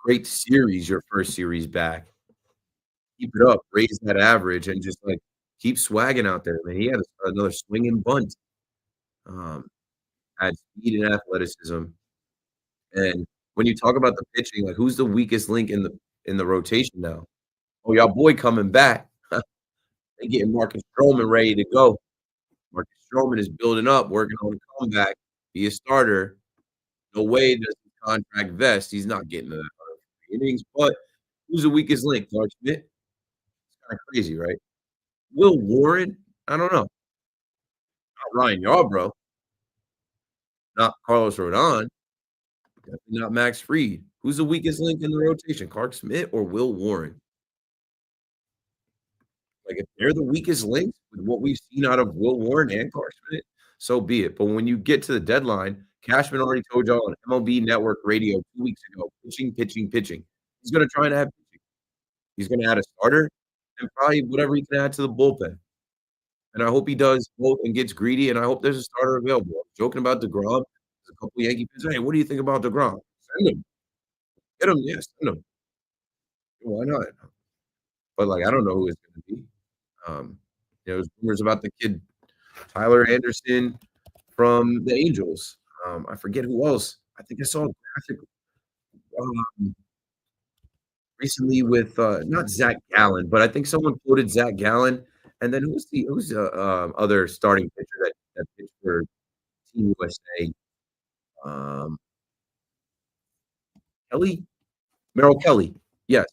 great series, your first series back. Keep it up, raise that average, and just like keep swagging out there, man. He had another swinging bunt. Um, had speed and athleticism. And when you talk about the pitching, like who's the weakest link in the rotation now? Oh, y'all boy coming back. They getting Marcus Stroman ready to go. Marcus Stroman is building up, working on a comeback, be a starter. No way does his contract vest. He's not getting to that innings. But who's the weakest link? Clark Schmidt? It's kind of crazy, right? Will Warren? I don't know. Not Ryan Yarbrough. Not Carlos Rodon. Definitely not Max Fried. Who's the weakest link in the rotation? Clark Schmidt or Will Warren? Like, if they're the weakest links with what we've seen out of Will Warren and Clark Schmidt, so be it. But when you get to the deadline, Cashman already told y'all on MLB Network Radio 2 weeks ago, pitching, pitching, pitching. He's going to try and have pitching. He's going to add a starter and probably whatever he can add to the bullpen. And I hope he does both and gets greedy, and I hope there's a starter available. I'm joking about DeGrom. There's a couple Yankee fans. Hey, what do you think about DeGrom? Send him. Get him. Yes, send him. Why not? But, like, I don't know who it's going to be. There's rumors about the kid Tyler Anderson from the Angels. I forget who else. I think I saw a graphic recently with not Zach Gallen, but I think someone quoted Zach Gallen. And then who's the other starting pitcher that pitched for Team USA? Kelly, Merrill Kelly. Yes.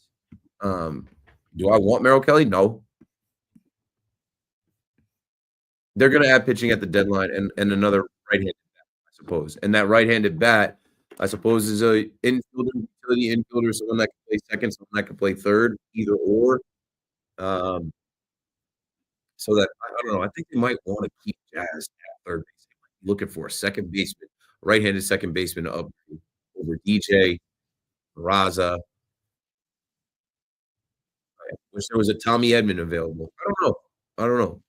Do I want Merrill Kelly? No. They're going to add pitching at the deadline and another right-handed bat, I suppose. And that right-handed bat, I suppose, is a infielder, utility infielder, someone that can play second, someone that can play third, either or. So that I don't know. I think they might want to keep Jazz at third base. Looking for a second baseman, right-handed second baseman up over DJ, Raza. I wish there was a Tommy Edman available. I don't know.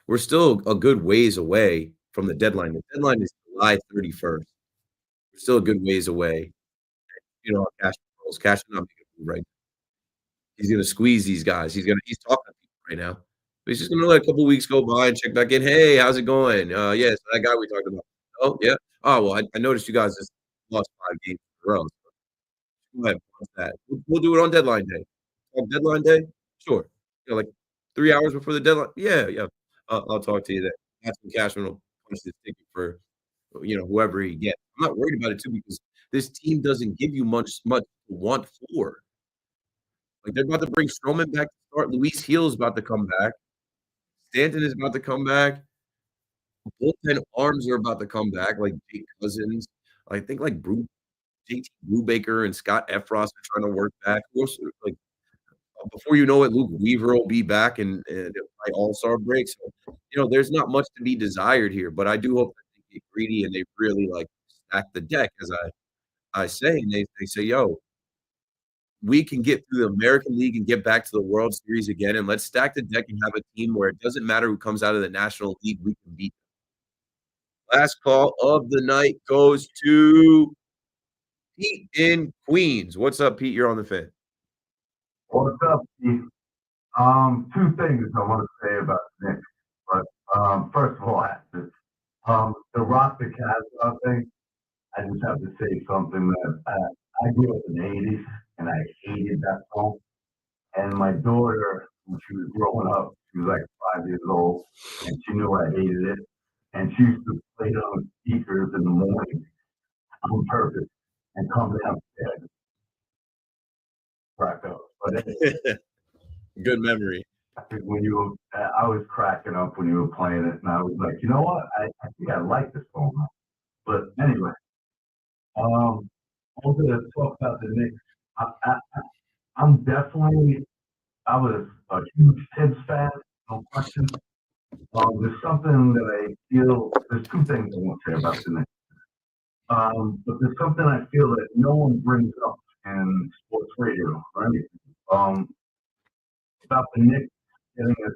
We're still a good ways away from the deadline. The deadline is July 31st. We're still a good ways away. You know how Cash not making a move right now. He's gonna squeeze these guys. He's talking to people right now. But he's just gonna let a couple weeks go by and check back in. Hey, how's it going? Yeah, it's that guy we talked about. Oh, yeah. Oh, well, I noticed you guys just lost 5 games in a row. So go ahead, what's that? We'll do it on deadline day. On deadline day? Sure. Like 3 hours before the deadline? Yeah, yeah. I'll talk to you then. That's when Cashman will punch his ticket for whoever he gets. I'm not worried about it too because this team doesn't give you much to want for. Like they're about to bring Stroman back to start. Luis Gil's about to come back. Stanton is about to come back. Bullpen arms are about to come back, like Jake Cousins. I think like JT Brubaker and Scott Effross are trying to work back. Like before you know it, Luke Weaver will be back and by All-Star break. So, there's not much to be desired here, but I do hope that they get greedy and they really like stack the deck, as I say, and they say, yo, we can get through the American League and get back to the World Series again, and let's stack the deck and have a team where it doesn't matter who comes out of the National League, we can beat them. Last call of the night goes to Pete in Queens. What's up, Pete? You're on the Fan. What's up, Steve? Two things I want to say about Nick. But first of all, the Rock the Cavs thing, I just have to say something that I grew up in the 80s and I hated that song. And my daughter, when she was growing up, she was like 5 years old and she knew I hated it. And she used to play it on speakers in the morning on purpose and come downstairs. Crack up. But good memory. I was cracking up when you were playing it, and I was like, you know what? I think I like this song. But anyway, I wanted to talk about the Knicks. I was a huge Tibbs fan, no question. There's something that I feel. There's two things I want to say about the Knicks. But there's something I feel that no one brings up in sports radio or anything. About the Knicks getting a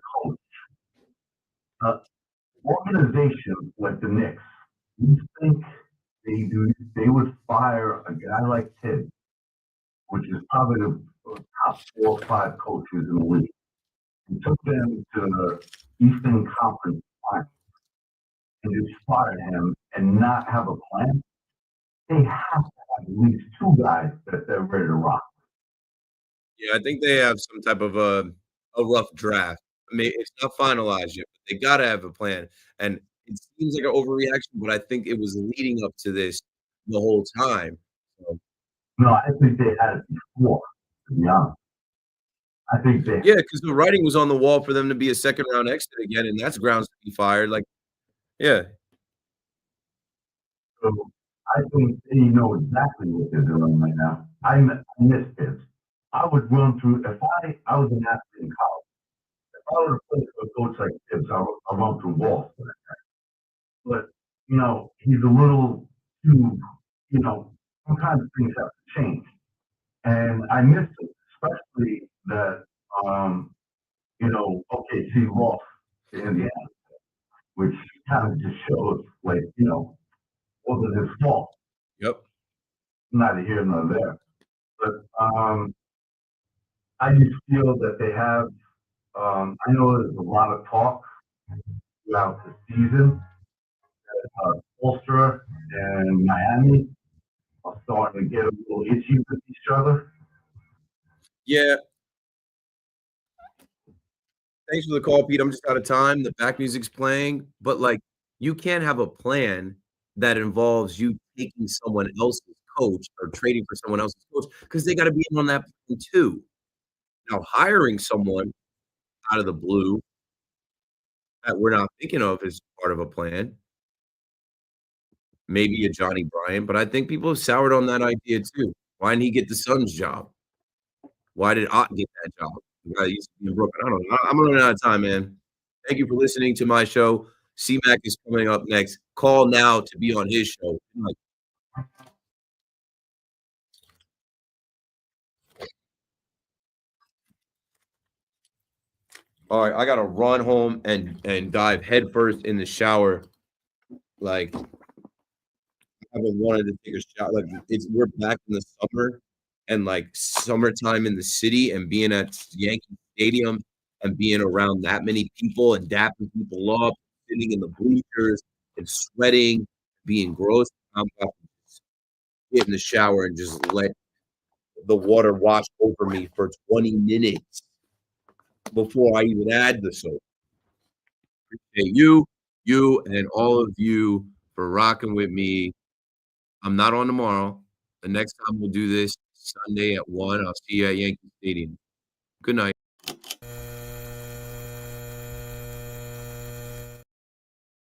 coach. Organizations like the Knicks, you think they would fire a guy like Tibbs which is probably the top 4 or 5 coaches in the league, and took them to the Eastern Conference Finals and just fired him and not have a plan, they have to have at least 2 guys that they're ready to rock. Yeah, I think they have some type of a rough draft. I mean, it's not finalized yet, but they got to have a plan. And it seems like an overreaction, but I think it was leading up to this the whole time. So, No, I think they had it before, to be honest. I think they yeah, because the writing was on the wall for them to be a second round exit again, and that's grounds to be fired. Like, yeah, so I think they know exactly what they're doing right now. I miss this. I would run through if I was an athlete in college. If I were to play for a coach like Tibbs, I'll run through walls for that guy. But he's a little too. Sometimes things have to change, and I miss it, especially that. OKC lost to Indiana, which kind of just shows, like, wasn't his fault. yep. Neither here nor there. But I just feel that they have. I know there's a lot of talk throughout the season that Ulster and Miami are starting to get a little itchy with each other. Yeah. Thanks for the call, Pete. I'm just out of time. The back music's playing, but like you can't have a plan that involves you taking someone else's coach or trading for someone else's coach because they got to be in on that plan too. Now, hiring someone out of the blue that we're not thinking of as part of a plan, maybe a Johnny Bryant, but I think people have soured on that idea too. Why didn't he get the Suns job? Why did Ott get that job? The guy that used to be in Brooklyn. I don't know. I'm running out of time, man. Thank you for listening to my show. C-Mac is coming up next. Call now to be on his show. All right, I gotta run home and dive headfirst in the shower. Like I've been wanting to take a shower. Like we're back in the summer and like summertime in the city and being at Yankee Stadium and being around that many people and dapping people up, sitting in the bleachers and sweating, being gross. I'm about to get in the shower and just let the water wash over me for 20 minutes before I even add the soap. Appreciate you, and all of you for rocking with me. I'm not on tomorrow. The next time we'll do this Sunday at 1. I'll see you at Yankee Stadium. Good night.